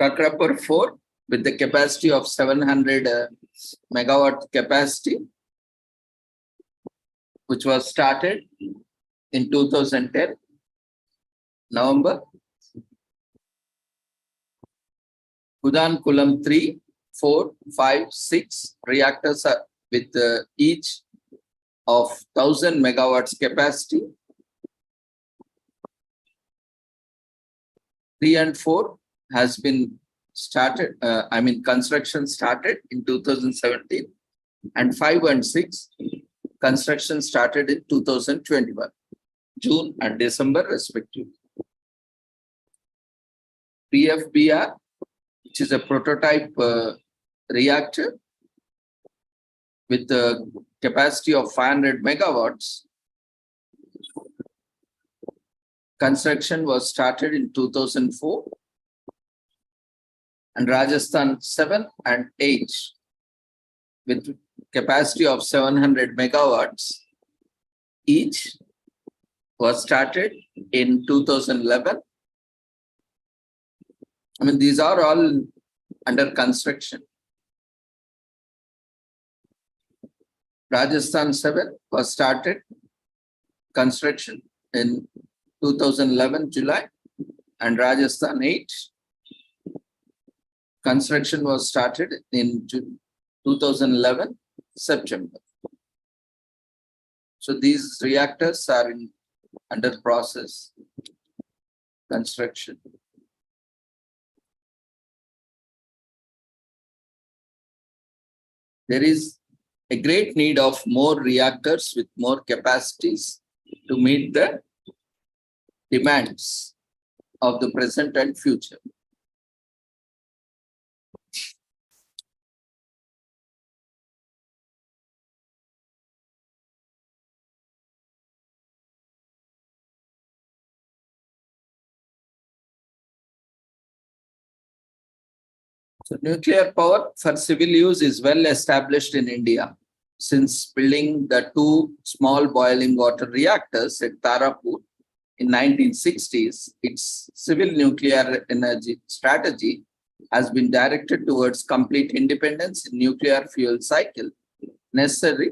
Kakrapur 4 with the capacity of 700 megawatt capacity, which was started in 2010, November. Kudankulam 3, 4, 5, 6 reactors are with each of 1000 megawatts capacity. 3 and 4 has been started, construction started in 2017, and 5 and 6 construction started in 2021, June and December respectively. PFBR, which is a prototype reactor with a capacity of 500 megawatts. Construction was started in 2004. And Rajasthan 7 and 8 with capacity of 700 megawatts each was started in 2011. These are all under construction. Rajasthan 7 was started construction in 2011 July, and Rajasthan 8 construction was started in 2011 September. So these reactors are under process construction. There is a great need of more reactors with more capacities to meet the demands of the present and future. So nuclear power for civil use is well established in India. Since building the 2 small boiling water reactors at Tarapur in 1960s, its civil nuclear energy strategy has been directed towards complete independence in nuclear fuel cycle, necessary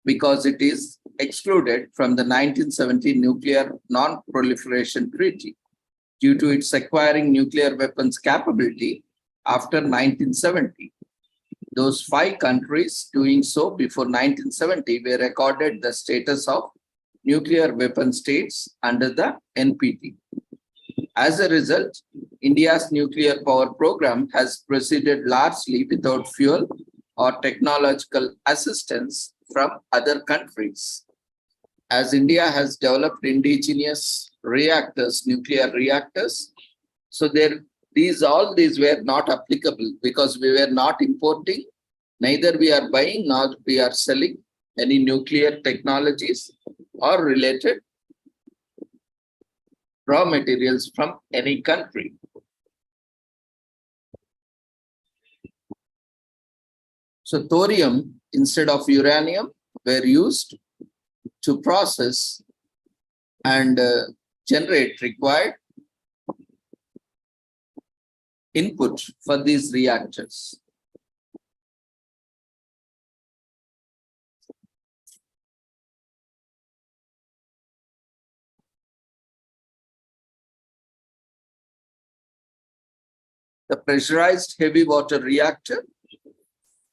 because it is excluded from the 1970 Nuclear Non-Proliferation Treaty due to its acquiring nuclear weapons capability after 1970. Those 5 countries doing so before 1970 were accorded the status of nuclear weapon states under the NPT. As a result, India's nuclear power program has proceeded largely without fuel or technological assistance from other countries. As India has developed indigenous reactors, nuclear reactors, so all these were not applicable because we were not importing, neither we are buying nor we are selling any nuclear technologies or related raw materials from any country. So thorium instead of uranium were used to process and generate required input for these reactors. The pressurized heavy water reactor,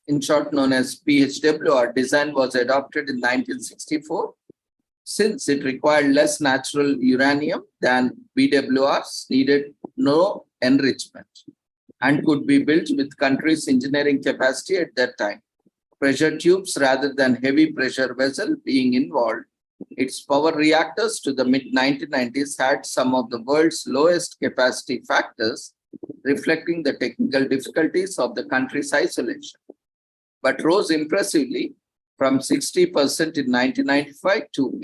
in short known as PHWR, design was adopted in 1964. Since it required less natural uranium than BWRs, needed no enrichment, and could be built with countries' engineering capacity at that time. Pressure tubes rather than heavy pressure vessel being involved, its power reactors to the mid-1990s had some of the world's lowest capacity factors, reflecting the technical difficulties of the country's isolation, but rose impressively from 60% in 1995 to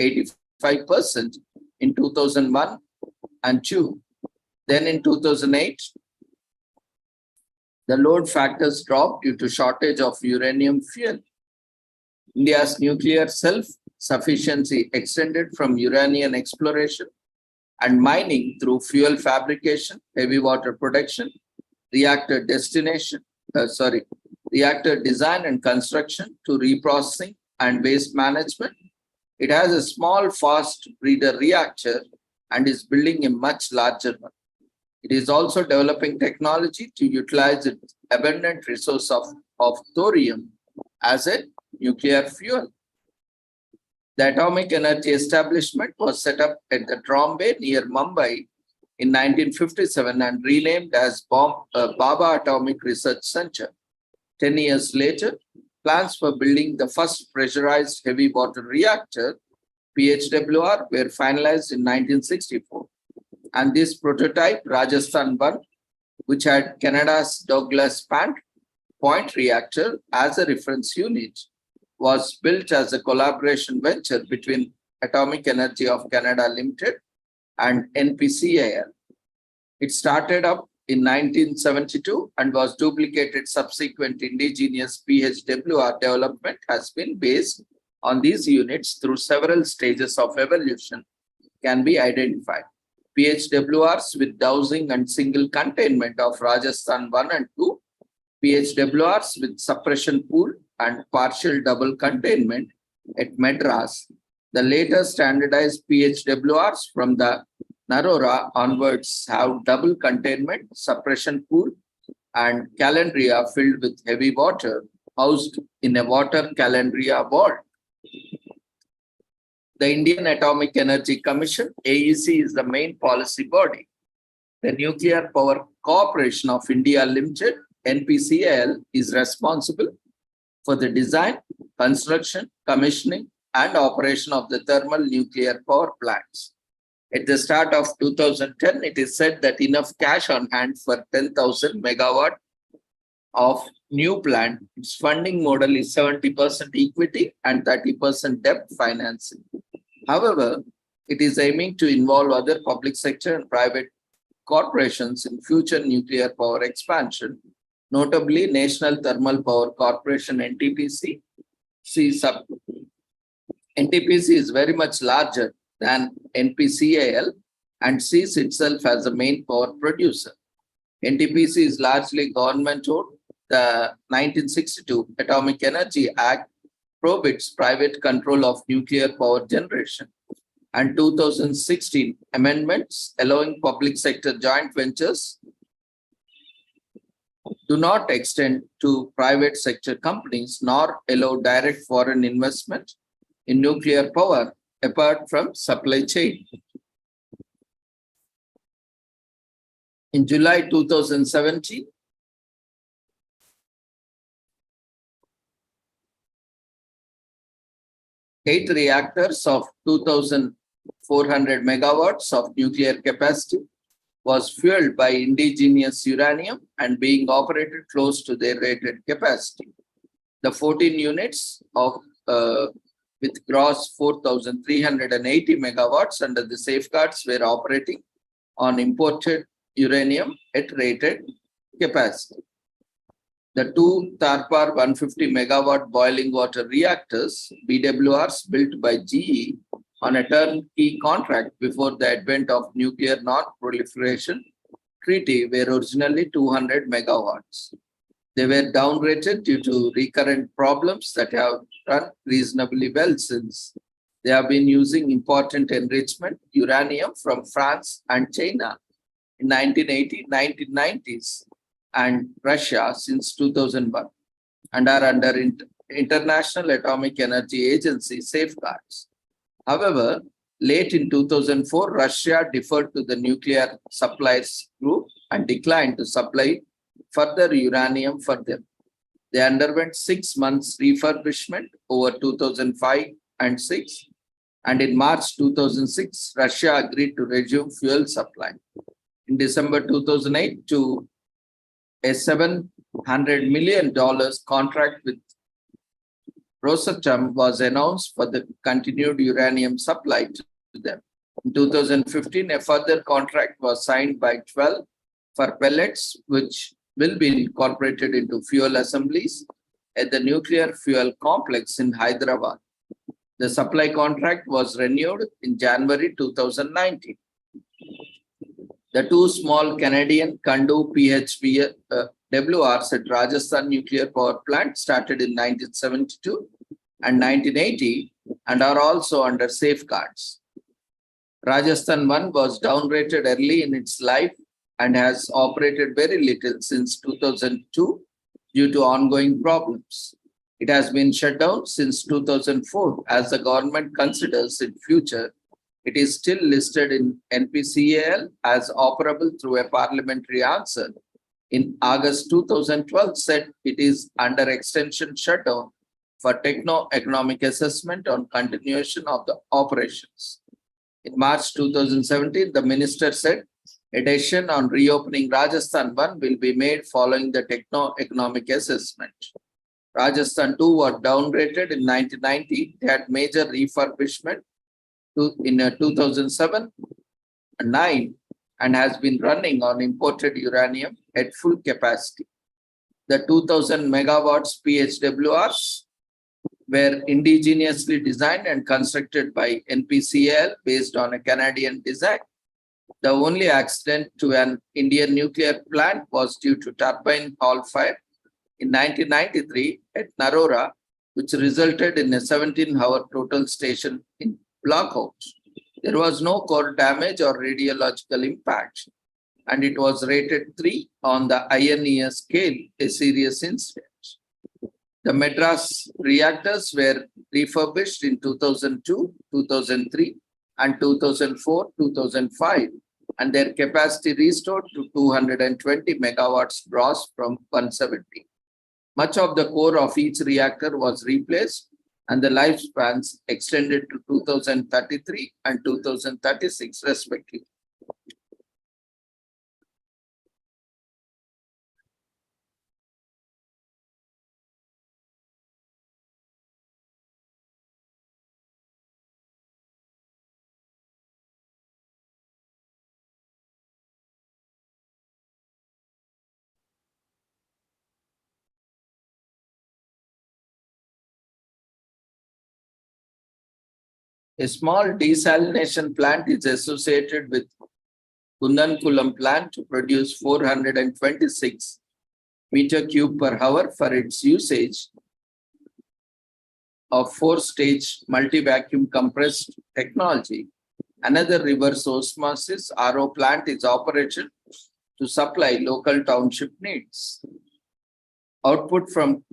85% in 2001 and 2. Then in 2008, the load factors dropped due to shortage of uranium fuel. India's nuclear self-sufficiency extended from uranium exploration and mining through fuel fabrication, heavy water production, reactor design and construction to reprocessing and waste management. It has a small fast breeder reactor and is building a much larger one. It is also developing technology to utilize its abundant resource of thorium as a nuclear fuel. The Atomic Energy Establishment was set up at the Trombay near Mumbai in 1957 and renamed as Baba Atomic Research Center. 10 years later, plans for building the first pressurized heavy water reactor, PHWR, were finalized in 1964. And this prototype, Rajasthan 1, which had Canada's Douglas Point reactor as a reference unit, was built as a collaboration venture between Atomic Energy of Canada Limited and NPCIL. It started up in 1972 and was duplicated. Subsequent indigenous PHWR development has been based on these units through several stages of evolution can be identified. PHWRs with dowsing and single containment of Rajasthan 1 and 2, PHWRs with suppression pool and partial double containment at Madras. The later standardized PHWRs from the Narora onwards have double containment, suppression pool, and calandria filled with heavy water housed in a water calandria vault. The Indian Atomic Energy Commission, AEC, is the main policy body. The Nuclear Power Corporation of India Limited, NPCIL, is responsible for the design, construction, commissioning, and operation of the thermal nuclear power plants. At the start of 2010, it is said that enough cash on hand for 10,000 megawatt of new plant. Its funding model is 70% equity and 30% debt financing. However, it is aiming to involve other public sector and private corporations in future nuclear power expansion, notably National Thermal Power Corporation, NTPC. NTPC is very much larger than NPCIL and sees itself as a main power producer. NTPC is largely government-owned. The 1962 Atomic Energy Act prohibits private control of nuclear power generation, and 2016 amendments allowing public sector joint ventures do not extend to private sector companies nor allow direct foreign investment in nuclear power apart from supply chain. In July 2017, eight reactors of 2,400 megawatts of nuclear capacity was fueled by indigenous uranium and being operated close to their rated capacity. The 14 units of with gross 4,380 megawatts under the safeguards were operating on imported uranium at rated capacity. The two Tarpar 150 megawatt boiling water reactors, BWRs, built by GE on a turnkey contract before the advent of Nuclear Non-Proliferation Treaty, were originally 200 megawatts. They were downrated due to recurrent problems that have run reasonably well since. They have been using important enrichment uranium from France and China in 1980s, 1990s, and Russia since 2001, and are under International Atomic Energy Agency safeguards. However, late in 2004, Russia deferred to the nuclear suppliers group and declined to supply further uranium for them. They underwent 6 months refurbishment over 2005 and 6, and in March 2006, Russia agreed to resume fuel supply. In December 2008, to a $700 million contract with Rosatom was announced for the continued uranium supply to them. In 2015, a further contract was signed by 12 for pellets, which will be incorporated into fuel assemblies at the nuclear fuel complex in Hyderabad. The supply contract was renewed in January 2019. The two small Canadian ISTENWPHEHWBSD at Rajasthan Nuclear Power Plant started in 1972 and 1980 and are also under safeguards. Rajasthan 1 was downrated early in its life and has operated very little since 2002 due to ongoing problems. It has been shut down since 2004 as the government considers its future. It is still listed in NPCAL as operable through a parliamentary answer. In August 2012, said it is under extension shutdown for techno-economic assessment on continuation of the operations. In March 2017, the minister said a decision on reopening Rajasthan 1 will be made following the techno-economic assessment. Rajasthan 2 was downrated in 1990. They had major refurbishment in 2007 and 9 and has been running on imported uranium at full capacity. The 2,000 megawatts PHWRs were indigenously designed and constructed by NPCAL based on a Canadian design. The only accident to an Indian nuclear plant was due to turbine hall fire in 1993 at Narora, which resulted in a 17-hour total station in blackout. There was no core damage or radiological impact, and it was rated 3 on the INEA scale, a serious incident. The Madras reactors were refurbished in 2002, 2003, and 2004, 2005, and their capacity restored to 220 megawatts gross from 170. Much of the core of each reactor was replaced, and the lifespans extended to 2033 and 2036 respectively. A small desalination plant is associated with Kundankulam plant to produce 426 meter cube per hour for its usage of 4-stage multi-vacuum compressed technology. Another reverse osmosis RO plant is operated to supply local township needs. Output from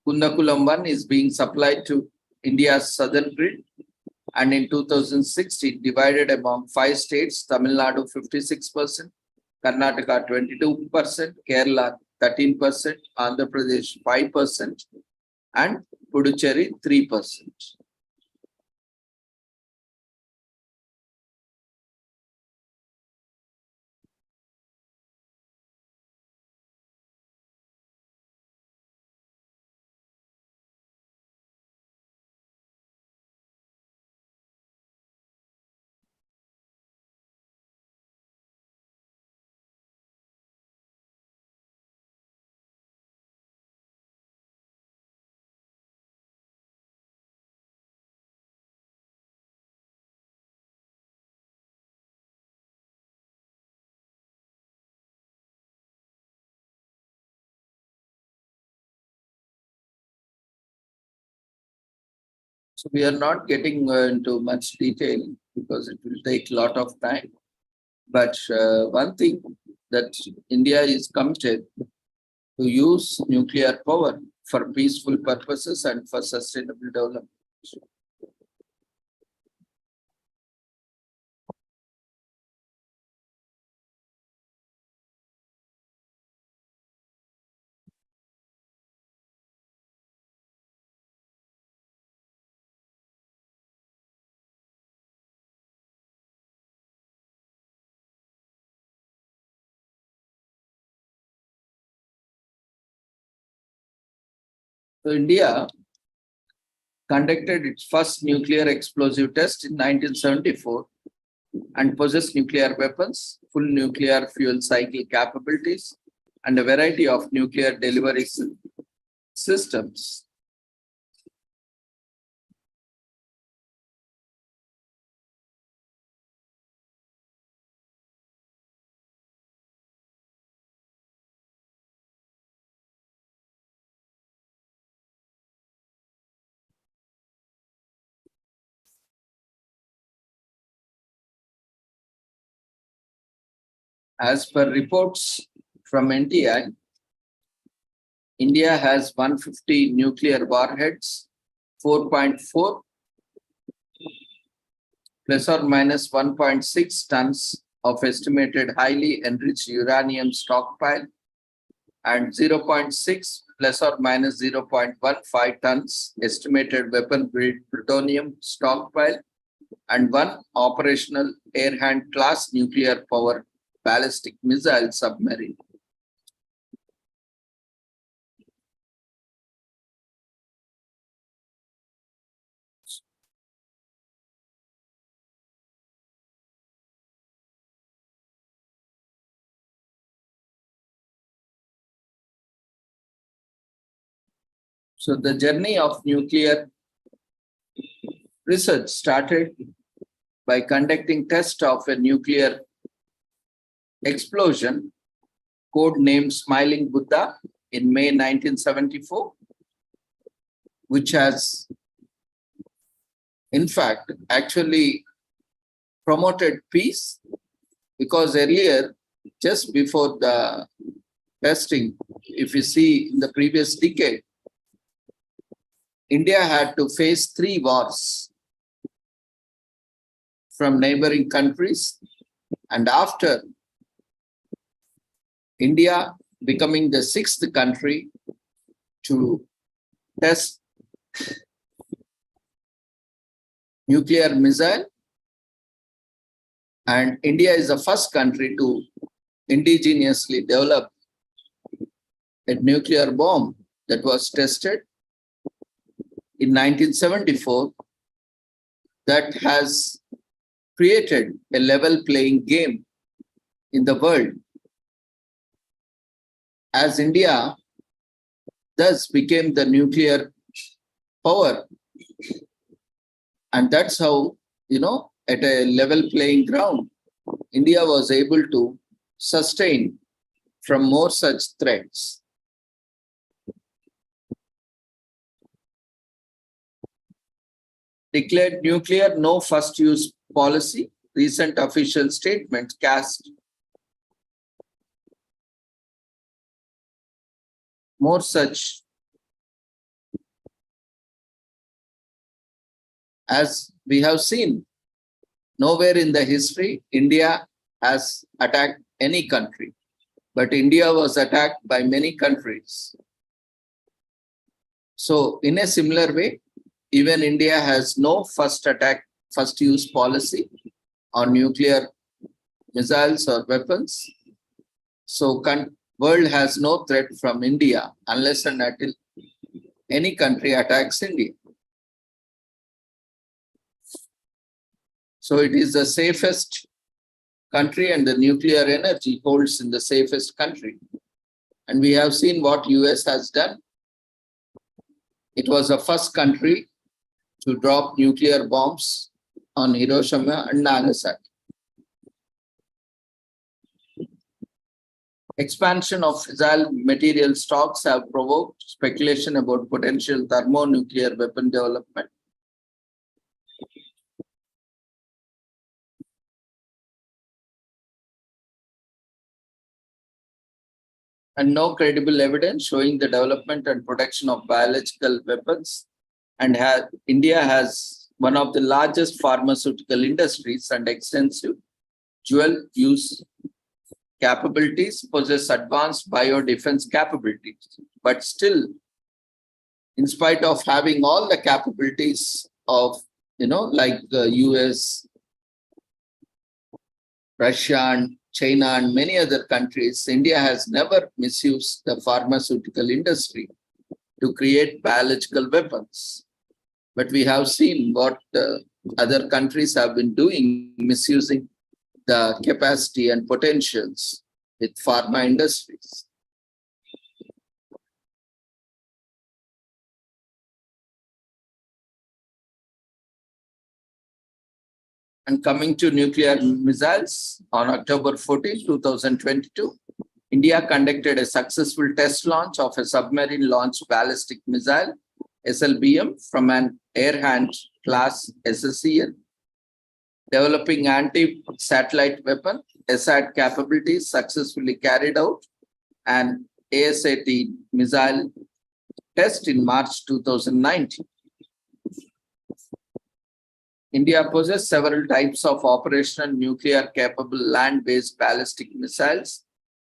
Kundankulam 1 is being supplied to India's southern grid, and in 2016 divided among 5 states: Tamil Nadu 56%, Karnataka 22%, Kerala 13%, Andhra Pradesh 5%, and Puducherry 3%. So we are not getting into much detail because it will take a lot of time. But one thing that India is committed to use nuclear power for peaceful purposes and for sustainable development. So India conducted its first nuclear explosive test in 1974 and possessed nuclear weapons, full nuclear fuel cycle capabilities, and a variety of nuclear delivery systems. As per reports from NTI, India has 150 nuclear warheads, 4.4 plus or minus 1.6 tons of estimated highly enriched uranium stockpile, and 0.6 plus or minus 0.15 tons estimated weapon-grade plutonium stockpile, and 1 operational air-hand class nuclear powered ballistic missile submarine. So the journey of nuclear research started by conducting tests of a nuclear explosion, codenamed Smiling Buddha, in May 1974, which has, in fact, actually promoted peace, because earlier, just before the testing, if you see in the previous decade, India had to face 3 wars from neighboring countries, and after India becoming the 6th country to test nuclear missile, and India is the first country to indigenously develop a nuclear bomb that was tested in 1974, that has created a level playing game in the world, as India thus became the nuclear power. And that's how, at a level playing ground, India was able to sustain from more such threats. Declared nuclear no first use policy. Recent official statement cast more such as we have seen. Nowhere in the history India has attacked any country, but India was attacked by many countries. So in a similar way, even India has no first use policy on nuclear missiles or weapons. So world has no threat from India unless and until any country attacks India. So it is the safest country, and the nuclear energy holds in the safest country. And we have seen what US has done. It was the first country to drop nuclear bombs on Hiroshima and Nagasaki. Expansion of fissile material stocks have provoked speculation about potential thermonuclear weapon development. And no credible evidence showing the development and production of biological weapons. And India has one of the largest pharmaceutical industries and extensive dual-use capabilities, possess advanced biodefense capabilities. But still, in spite of having all the capabilities of, like the US, Russia, and China, and many other countries, India has never misused the pharmaceutical industry to create biological weapons. But we have seen what other countries have been doing, misusing the capacity and potentials with pharma industries. And coming to nuclear missiles, on October 14, 2022, India conducted a successful test launch of a submarine-launched ballistic missile, SLBM, from an air-hand class SSCN, developing anti-satellite weapon. SAT capabilities successfully carried out an ASAT missile test in March 2019. India possesses several types of operational nuclear-capable land-based ballistic missiles,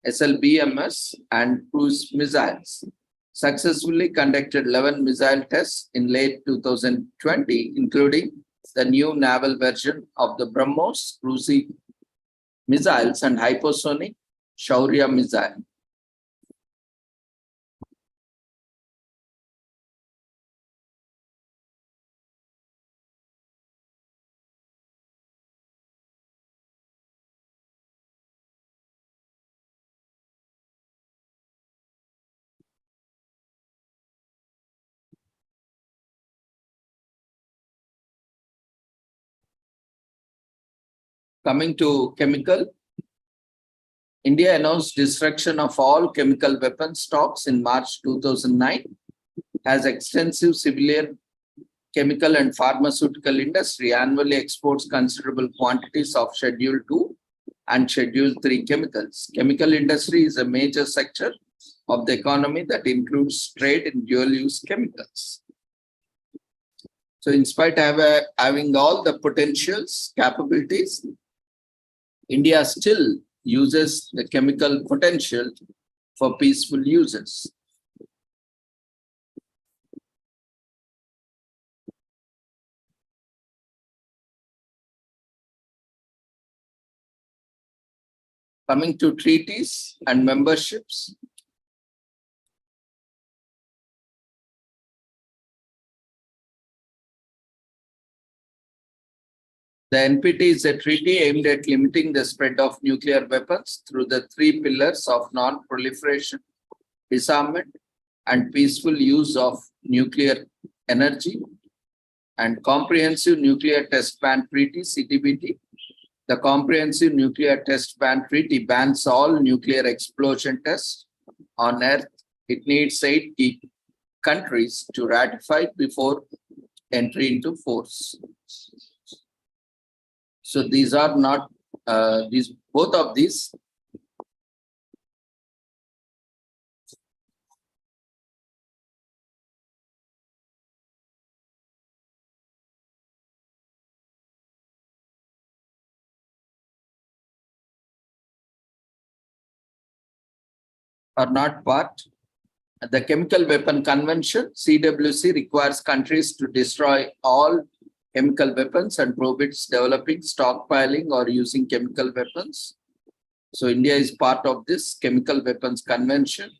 SLBMs, and cruise missiles. Successfully conducted 11 missile tests in late 2020, including the new naval version of the BrahMos cruise missiles and hypersonic Shaurya missile. Coming to chemical, India announced destruction of all chemical weapon stocks in March 2009, has extensive civilian chemical and pharmaceutical industry, annually exports considerable quantities of Schedule 2 and Schedule 3 chemicals. Chemical industry is a major sector of the economy that includes trade in dual-use chemicals. So in spite of having all the potentials, capabilities, India still uses the chemical potential for peaceful uses. Coming to treaties and memberships, the NPT is a treaty aimed at limiting the spread of nuclear weapons through the three pillars of non-proliferation, disarmament, and peaceful use of nuclear energy, and Comprehensive Nuclear Test Ban Treaty, CTBT, The Comprehensive Nuclear Test Ban Treaty bans all nuclear explosion tests on Earth. It needs 8 countries to ratify before entry into force. So these are not, both of these are not part. The Chemical Weapon Convention, CWC, requires countries to destroy all chemical weapons and prohibits developing, stockpiling, or using chemical weapons. So India is part of this Chemical Weapons Convention.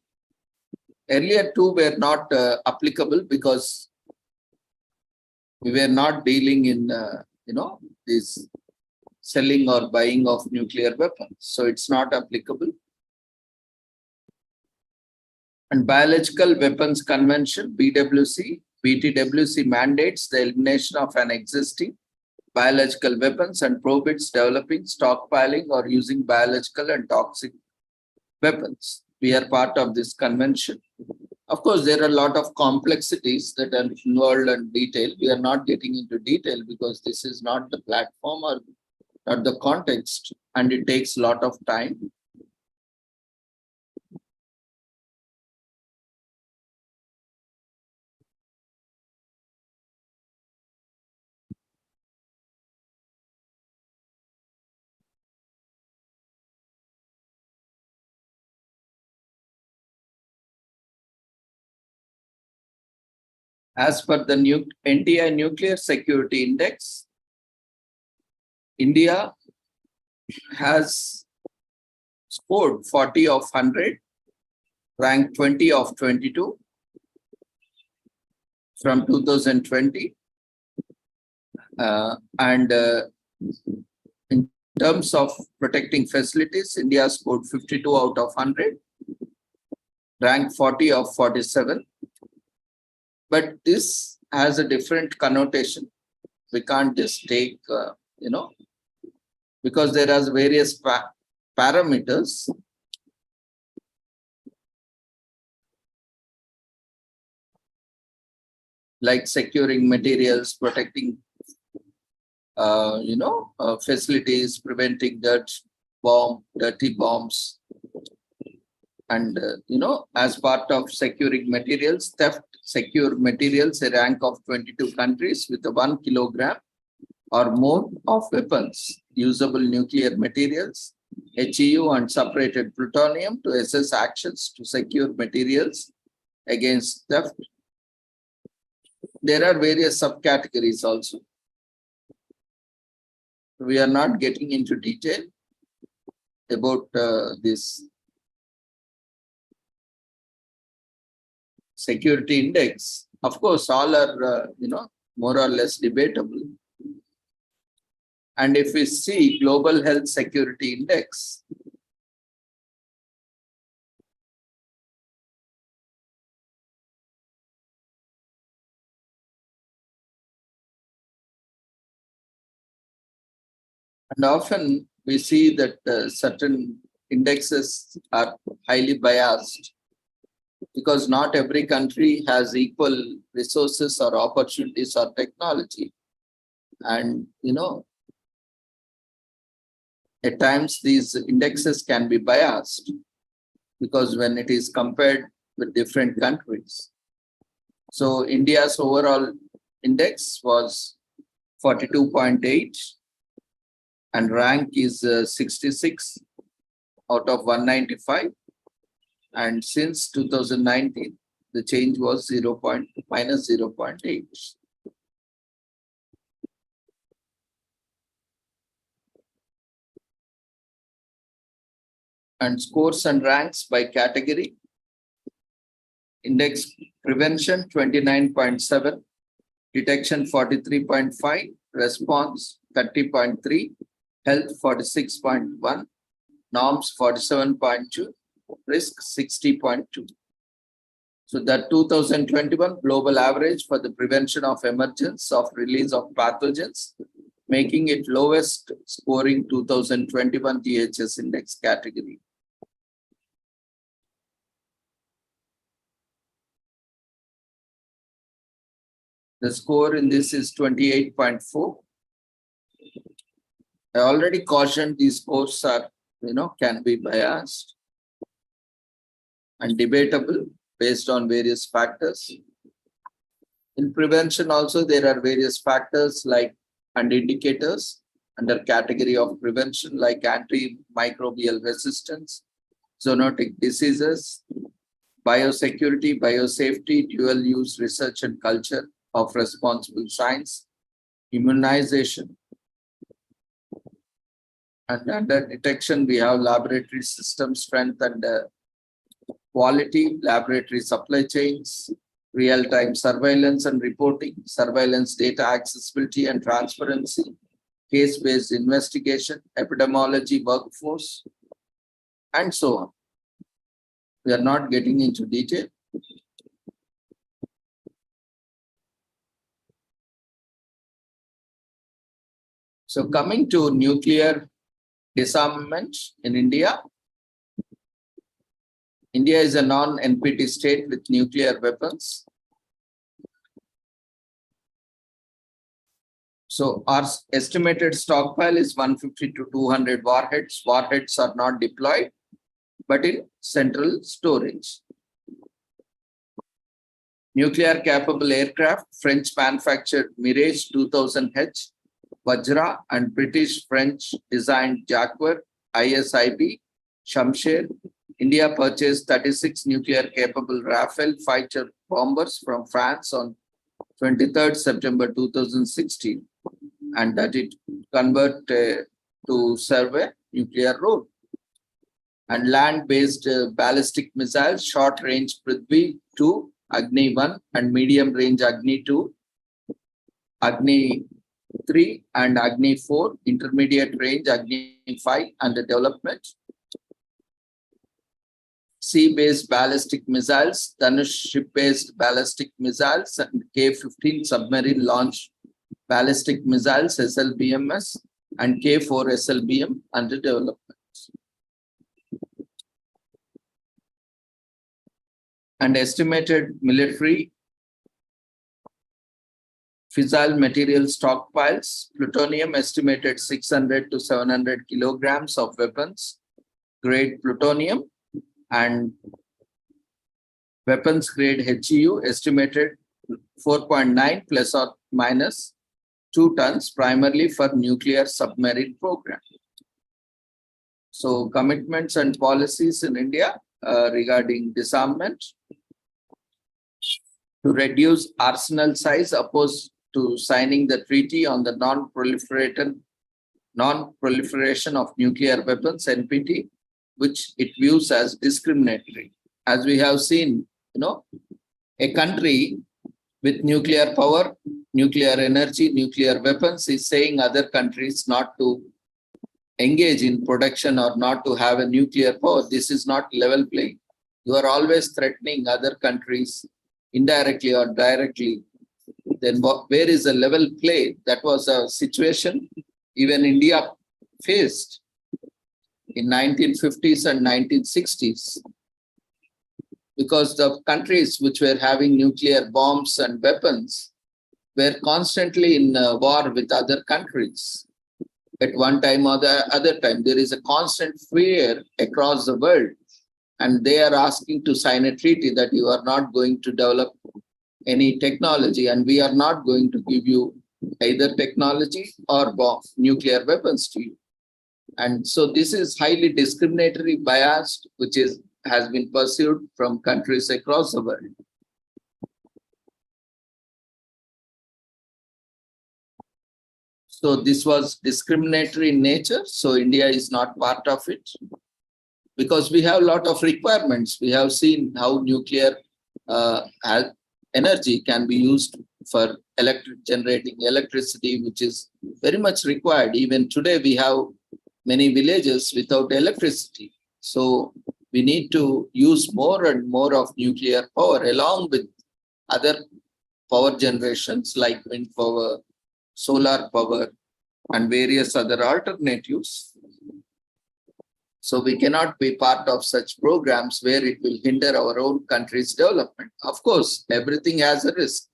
Earlier two were not applicable because we were not dealing in, this selling or buying of nuclear weapons. So it's not applicable. And Biological Weapons Convention, BTWC mandates the elimination of an existing biological weapons and prohibits developing, stockpiling, or using biological and toxic weapons. We are part of this convention. Of course, there are a lot of complexities that are involved in detail. We are not getting into detail because this is not the platform or not the context, and it takes a lot of time. As per the NTI Nuclear Security Index, India has scored 40 of 100, ranked 20 of 22 from 2020. In terms of protecting facilities, India scored 52 out of 100, ranked 40 of 47. But this has a different connotation. We can't just take, because there are various parameters. Like securing materials, protecting, facilities, preventing dirty bombs. And, as part of securing materials, theft, secure materials, a rank of 22 countries with 1 kilogram or more of weapons, usable nuclear materials, HEU and separated plutonium to assess actions to secure materials against theft. There are various subcategories also. We are not getting into detail about this security index. Of course, all are, more or less debatable. And if we see Global Health Security Index, and often we see that certain indexes are highly biased because not every country has equal resources or opportunities or technology. And, at times these indexes can be biased because when it is compared with different countries. So India's overall index was 42.8 and rank is 66 out of 195. And since 2019, the change was minus 0.8. And scores and ranks by category. Index prevention 29.7, detection 43.5, response 30.3, health 46.1, norms 47.2, risk 60.2. So the 2021 global average for the prevention of emergence of release of pathogens making it lowest scoring 2021 DHS index category. The score in this is 28.4. I already cautioned these scores are, can be biased and debatable based on various factors. In prevention also, there are various factors like and indicators under category of prevention like antimicrobial resistance, zoonotic diseases, biosecurity, biosafety, dual-use research and culture of responsible science, immunization. And under detection, we have laboratory system strength and quality, laboratory supply chains, real-time surveillance and reporting, surveillance data accessibility and transparency, case-based investigation, epidemiology workforce, and so on. We are not getting into detail. So coming to nuclear disarmament in India, India is a non-NPT state with nuclear weapons. So our estimated stockpile is 150 to 200 warheads. Warheads are not deployed, but in central storage. Nuclear capable aircraft, French manufactured Mirage 2000H, Vajra and British-French designed Jaguar, ISIB, Shamsher. India purchased 36 nuclear-capable Rafale fighter bombers from France on 23rd September 2016, and that it convert to serve a nuclear role. And land-based ballistic missiles, short-range Prithvi 2, Agni 1, and medium-range Agni 2, Agni 3, and Agni 4, intermediate-range Agni 5 under development. Sea-based ballistic missiles, Dhanush ship-based ballistic missiles, and K-15 submarine launch ballistic missiles, SLBMS, and K-4 SLBM under development. And estimated military fissile material stockpiles, plutonium estimated 600 to 700 kilograms of weapons grade plutonium, and weapons grade HEU estimated 4.9 plus or minus 2 tons, primarily for nuclear submarine program. So commitments and policies in India regarding disarmament: to reduce arsenal size, opposed to signing the treaty on the non-proliferation of nuclear weapons, NPT, which it views as discriminatory. As we have seen, a country with nuclear power, nuclear energy, nuclear weapons is saying other countries not to engage in production or not to have a nuclear power. This is not level playing. You are always threatening other countries indirectly or directly. Then where is the level play? That was a situation even India faced in 1950s and 1960s, because the countries which were having nuclear bombs and weapons were constantly in war with other countries. At one time or the other time, there is a constant fear across the world, and they are asking to sign a treaty that you are not going to develop any technology, and we are not going to give you either technology or nuclear weapons to you. And so this is highly discriminatory, biased, which has been pursued from countries across the world. So this was discriminatory in nature. So India is not part of it, because we have a lot of requirements. We have seen how nuclear energy can be used for generating electricity, which is very much required. Even today, we have many villages without electricity. So we need to use more and more of nuclear power along with other power generations like wind power, solar power, and various other alternatives. So we cannot be part of such programs where it will hinder our own country's development. Of course, everything has a risk.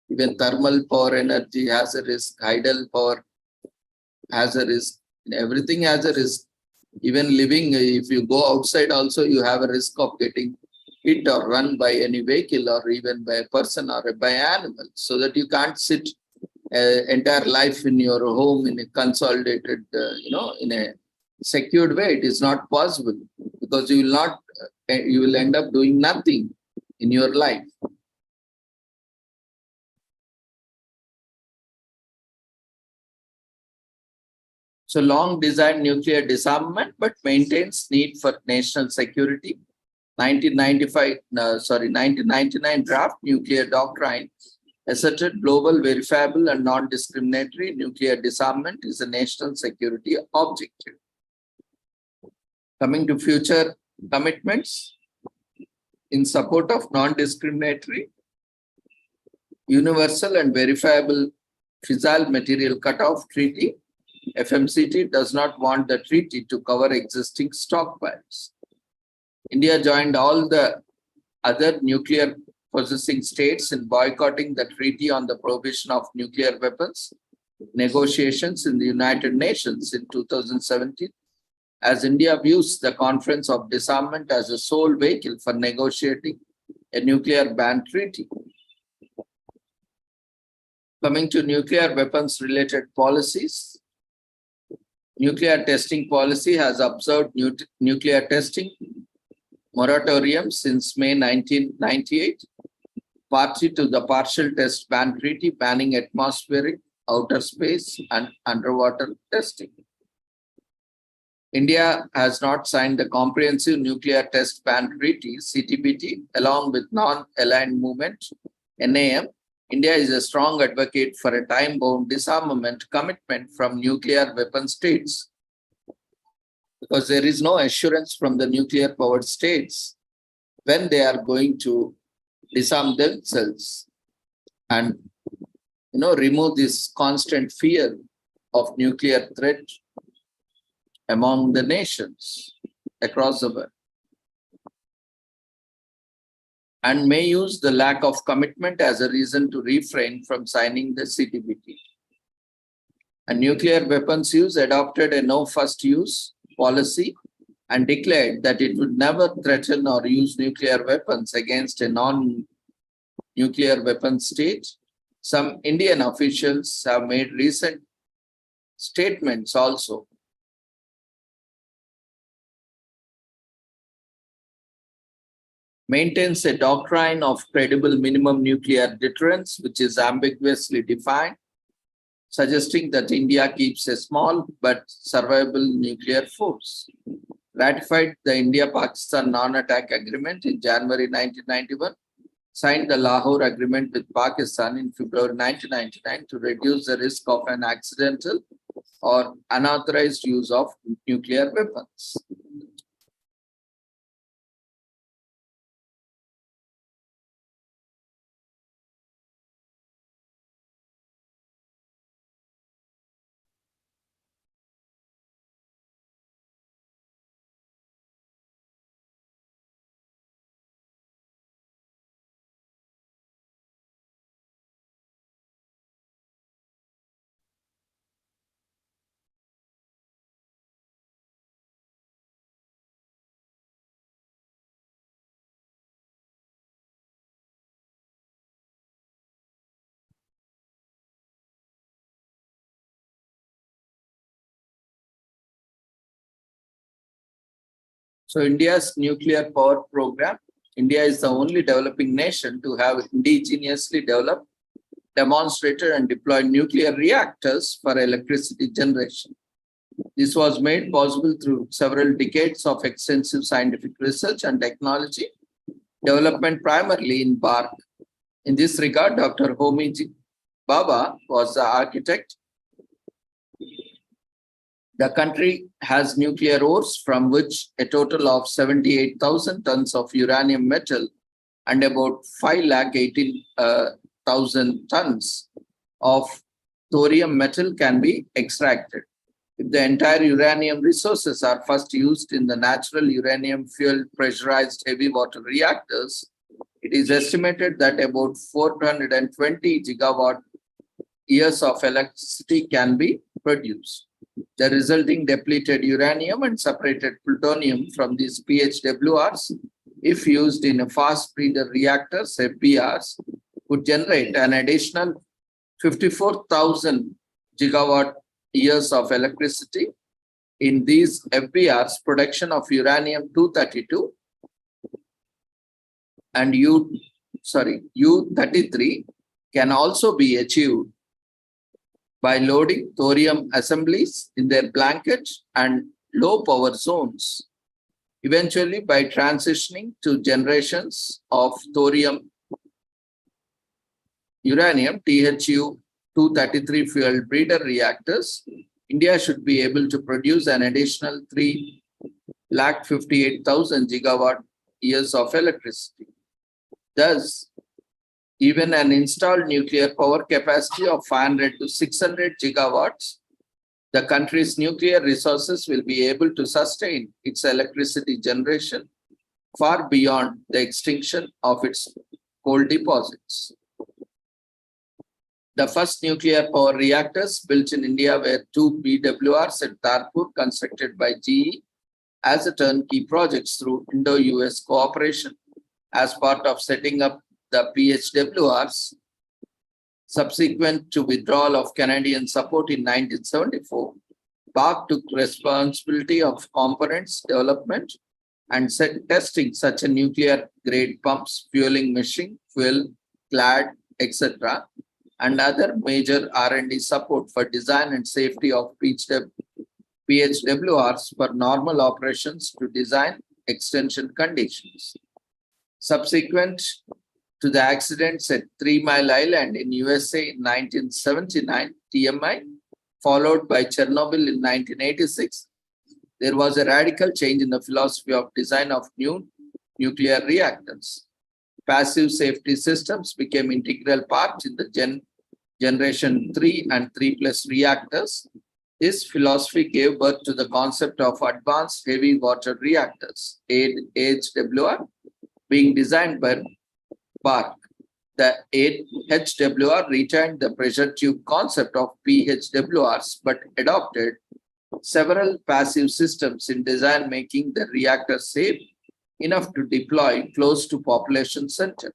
Even thermal power energy has a risk, tidal power has a risk, everything has a risk. Even living, if you go outside also, you have a risk of getting hit or run by any vehicle or even by a person or by an animal, so that you can't sit entire life in your home in a consolidated, in a secured way. It is not possible, because you will not, you will end up doing nothing in your life. So long designed nuclear disarmament, but maintains need for national security. 1999 draft nuclear doctrine asserted global, verifiable, and non-discriminatory nuclear disarmament is a national security objective. Coming to future commitments, in support of non-discriminatory, universal, and verifiable fissile material cutoff treaty, FMCT does not want the treaty to cover existing stockpiles. India joined all the other nuclear possessing states in boycotting the Treaty on the Prohibition of Nuclear Weapons negotiations in the United Nations in 2017, as India views the Conference of Disarmament as a sole vehicle for negotiating a nuclear ban treaty. Coming to nuclear weapons related policies, nuclear testing policy has observed nuclear testing moratorium since May 1998, party to the partial test ban treaty banning atmospheric, outer space, and underwater testing. India has not signed the Comprehensive Nuclear Test Ban Treaty, CTBT, along with Non-Aligned Movement, NAM. India is a strong advocate for a time-bound disarmament commitment from nuclear weapon states, because there is no assurance from the nuclear-powered states when they are going to disarm themselves and remove this constant fear of nuclear threat among the nations across the world, and may use the lack of commitment as a reason to refrain from signing the CTBT. And nuclear weapons use adopted a no first use policy and declared that it would never threaten or use nuclear weapons against a non-nuclear weapon state. Some Indian officials have made recent statements also. Maintains a doctrine of credible minimum nuclear deterrence, which is ambiguously defined, suggesting that India keeps a small but survivable nuclear force. Ratified the India-Pakistan non-attack agreement in January 1991, signed the Lahore Agreement with Pakistan in February 1999 to reduce the risk of an accidental or unauthorized use of nuclear weapons. So India's nuclear power program, India is the only developing nation to have indigenously developed, demonstrated, and deployed nuclear reactors for electricity generation. This was made possible through several decades of extensive scientific research and technology development, primarily in Bharat. In this regard, Dr. Homi Bhabha was the architect. The country has nuclear ores from which a total of 78,000 tons of uranium metal and about 518,000 tons of thorium metal can be extracted. If the entire uranium resources are first used in the natural uranium fuel pressurized heavy water reactors, it is estimated that about 420 gigawatt years of electricity can be produced. The resulting depleted uranium and separated plutonium from these PHWRs, if used in a fast breeder reactors, FBRs, would generate an additional 54,000 gigawatt years of electricity. In these FBRs, production of uranium-232 and U-33 can also be achieved by loading thorium assemblies in their blanket and low power zones, eventually by transitioning to generations of thorium uranium THU-233 fuel breeder reactors. India should be able to produce an additional 358,000 gigawatt years of electricity. Thus, even an installed nuclear power capacity of 500 to 600 gigawatts, the country's nuclear resources will be able to sustain its electricity generation far beyond the extinction of its coal deposits. The first nuclear power reactors built in India were two BWRs at Tarpur, constructed by GE as a turnkey projects through Indo-US cooperation as part of setting up the PHWRs. Subsequent to withdrawal of Canadian support in 1974, BARC took responsibility of components development and testing such a nuclear grade pumps, fueling machine, fuel, clad, etc., and other major R&D support for design and safety of PHWRs for normal operations to design extension conditions. Subsequent to the accidents at 3 Mile Island in USA in 1979, TMI, followed by Chernobyl in 1986, there was a radical change in the philosophy of design of new nuclear reactors. Passive safety systems became integral part in the Generation 3 and 3+ reactors. This philosophy gave birth to the concept of advanced heavy water reactors, AHWR, being designed by BARC. The HWR retained the pressure tube concept of PHWRs, but adopted several passive systems in design, making the reactor safe enough to deploy close to population center.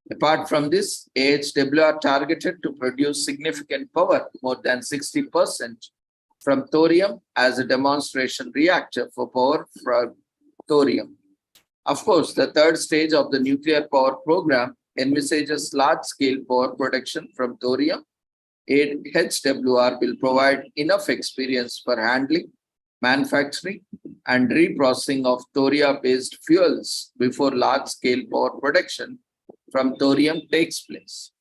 Apart from this, AHWR targeted to produce significant power, more than 60%, from thorium as a demonstration reactor for power from thorium. Of course, the third stage of the nuclear power program envisages large-scale power production from thorium. HWR will provide enough experience for handling, manufacturing, and reprocessing of thorium-based fuels before large-scale power production from thorium takes place.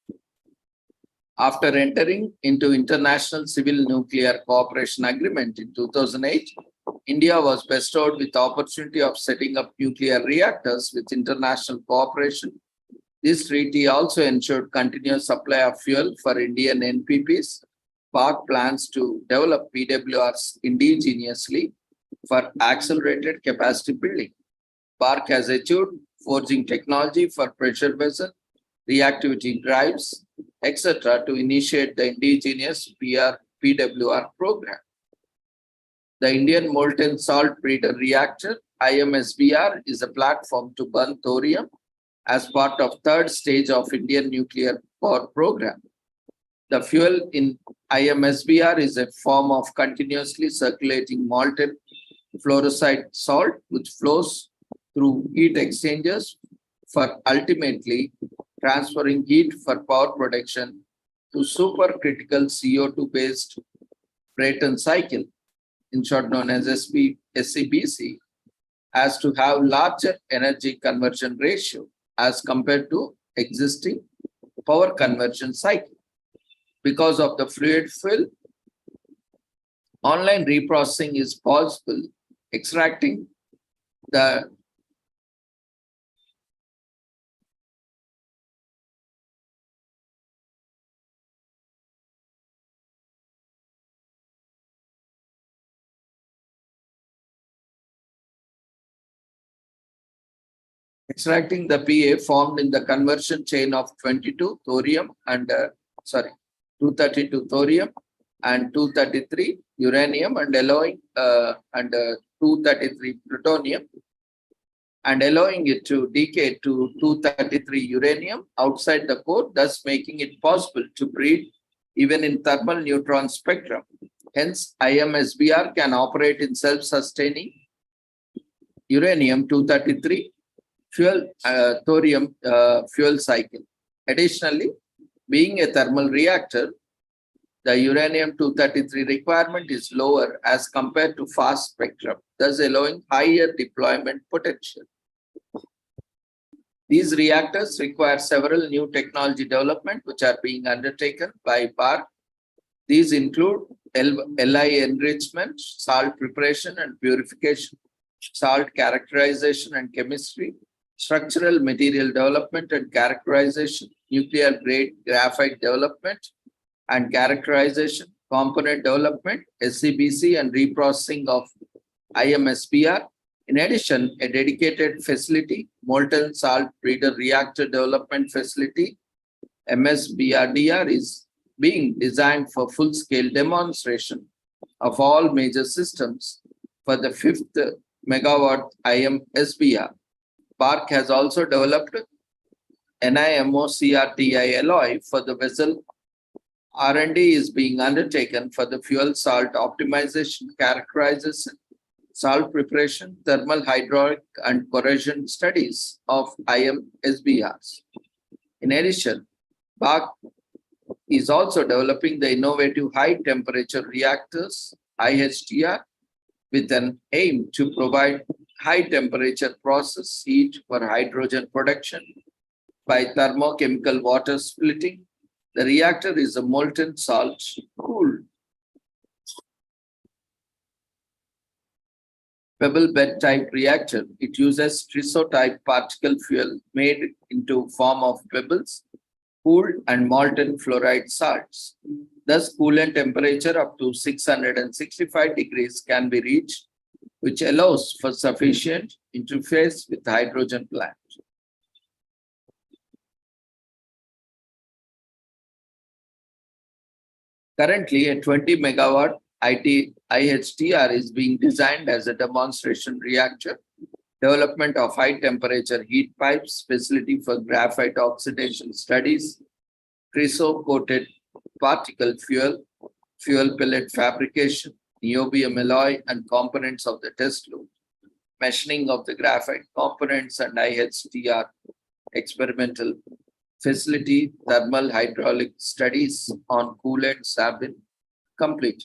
After entering into International Civil Nuclear Cooperation Agreement in 2008, India was bestowed with the opportunity of setting up nuclear reactors with international cooperation. This treaty also ensured continuous supply of fuel for Indian NPPs. BARC plans to develop PWRs indigenously for accelerated capacity building. BARC has achieved forging technology for pressure vessel, reactivity drives, etc. to initiate the indigenous PWR program. The Indian Molten Salt Breeder Reactor, IMSBR, is a platform to burn thorium as part of third stage of Indian nuclear power program. The fuel in IMSBR is a form of continuously circulating molten fluoroside salt, which flows through heat exchangers for ultimately transferring heat for power production to supercritical CO2-based Brayton cycle, in short known as SCBC, as to have larger energy conversion ratio as compared to existing power conversion cycle. Because of the fluid fill, online reprocessing is possible, extracting the Extracting the PA formed in the conversion chain of 22 thorium and 232 thorium and 233 uranium and allowing 233 plutonium and allowing it to decay to 233 uranium outside the core, thus making it possible to breed even in thermal neutron spectrum. Hence, IMSBR can operate in self-sustaining uranium-233 fuel thorium fuel cycle. Additionally, being a thermal reactor, the uranium-233 requirement is lower as compared to fast spectrum, thus allowing higher deployment potential. These reactors require several new technology development which are being undertaken by BARC. These include LI enrichment, salt preparation and purification, salt characterization and chemistry, structural material development and characterization, nuclear grade graphite development and characterization, component development, SCBC and reprocessing of IMSBR. In addition, a dedicated facility, molten salt breeder reactor development facility, MSBRDR, is being designed for full-scale demonstration of all major systems for the 5th megawatt IMSBR. BARC has also developed NIMO CRTI alloy for the vessel. R&D is being undertaken for the fuel salt optimization, characterization, salt preparation, thermal, hydraulic, and corrosion studies of IMSBRs. In addition, BARC is also developing the innovative high-temperature reactors, IHTR, with an aim to provide high-temperature process heat for hydrogen production by thermochemical water splitting. The reactor is a molten salt cooled pebble bed type reactor. It uses TRISO type particle fuel made into form of pebbles, cooled and molten fluoride salts. Thus, coolant temperature up to 665 degrees can be reached, which allows for sufficient interface with the hydrogen plant. Currently, a 20 megawatt IHTR is being designed as a demonstration reactor, development of high temperature heat pipes, facility for graphite oxidation studies, TRISO coated particle fuel, fuel pellet fabrication, niobium alloy and components of the test loop, machining of the graphite components and IHTR experimental facility, thermal hydraulic studies on coolants have been completed.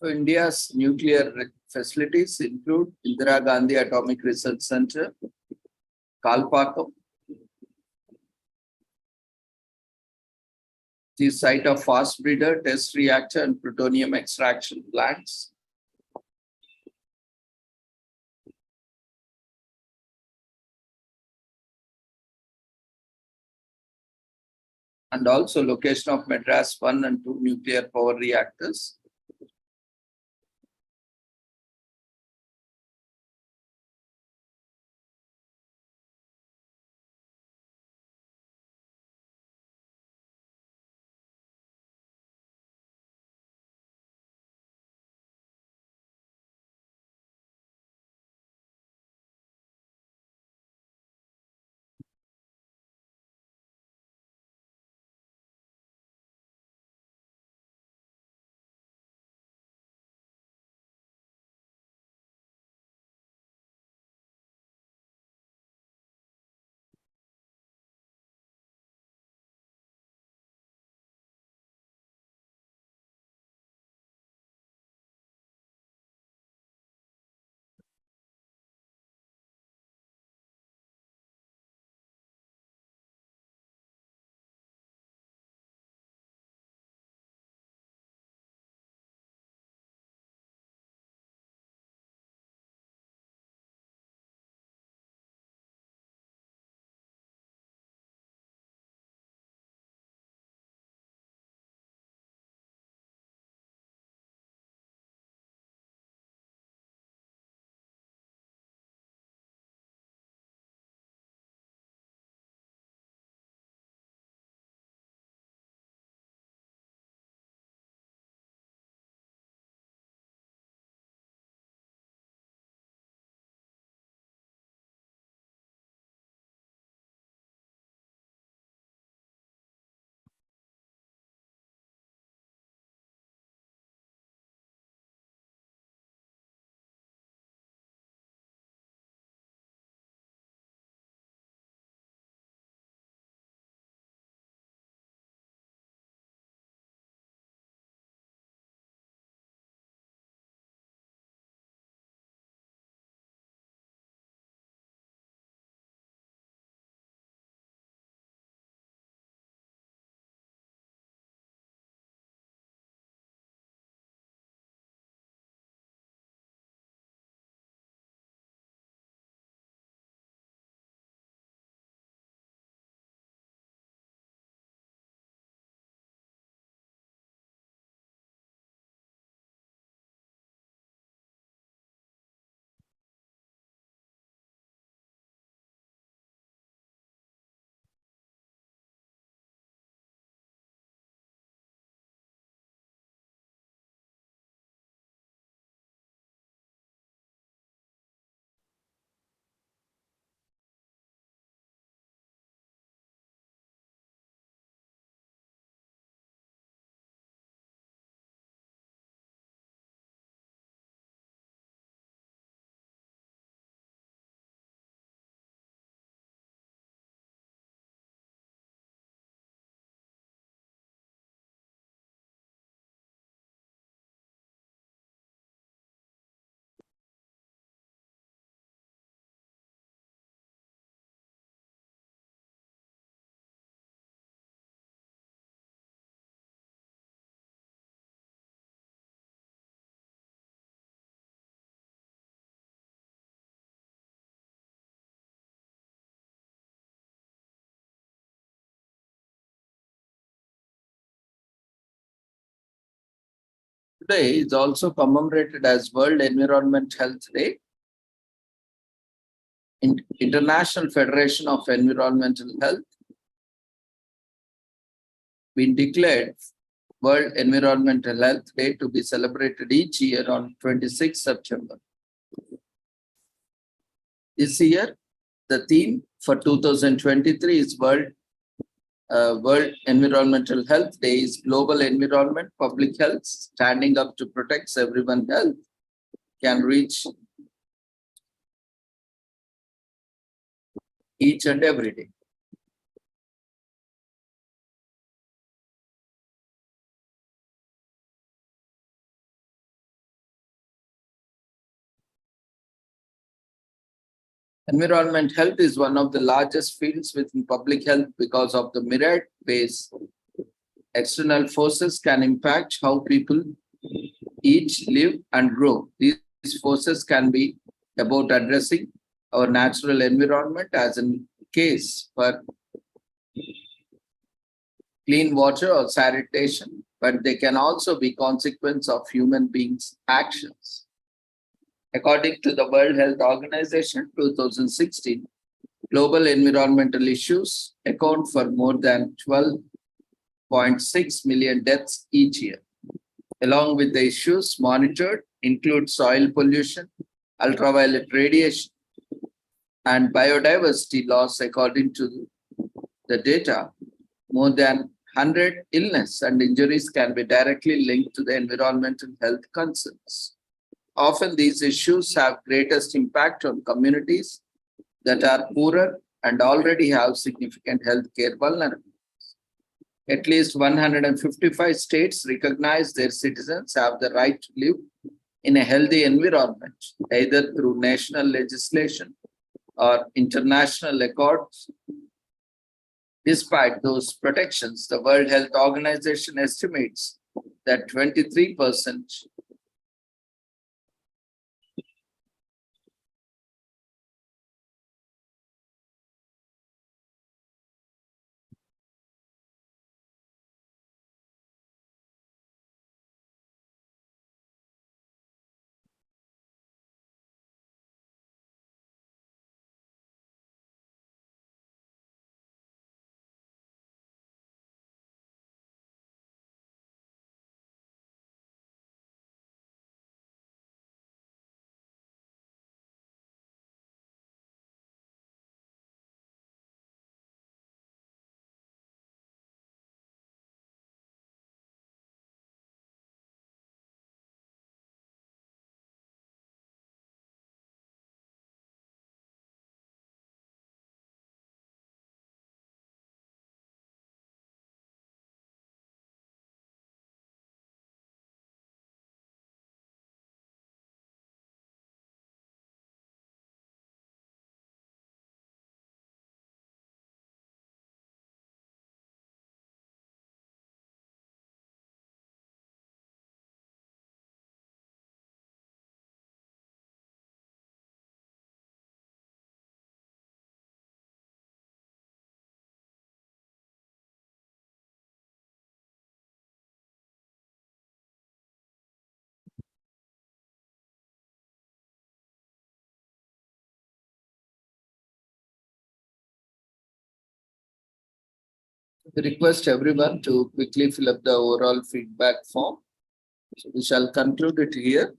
So India's nuclear facilities include Indira Gandhi Atomic Research Center, Kalpakkam, the site of fast breeder, test reactor, and plutonium extraction plants. And also location of Madras 1 and 2 nuclear power reactors. Today is also commemorated as World Environment Health Day. International Federation of Environmental Health been declared World Environmental Health Day to be celebrated each year on 26 September. This year, the theme for 2023 is World Environmental Health Day is Global Environment, Public Health, standing up to protect everyone's health can reach each and every day. Environment health is one of the largest fields within public health because of the myriad ways external forces can impact how people eat, live, and grow. These forces can be about addressing our natural environment, as in case for clean water or sanitation, but they can also be consequence of human beings' actions. According to the World Health Organization 2016, global environmental issues account for more than 12.6 million deaths each year. Along with the issues monitored include soil pollution, ultraviolet radiation, and biodiversity loss. According to the data, more than 100 illness and injuries can be directly linked to the environmental health concerns. Often these issues have greatest impact on communities that are poorer and already have significant healthcare vulnerabilities. At least 155 states recognize their citizens have the right to live in a healthy environment, either through national legislation or international accords. Despite those protections, the World Health Organization estimates that 23% request everyone to quickly fill up the overall feedback form. So we shall conclude it here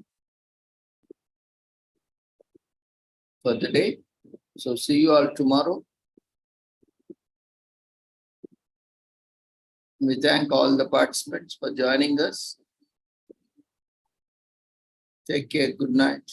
for the day. So see you all tomorrow. We thank all the participants for joining us. Take care. Good night.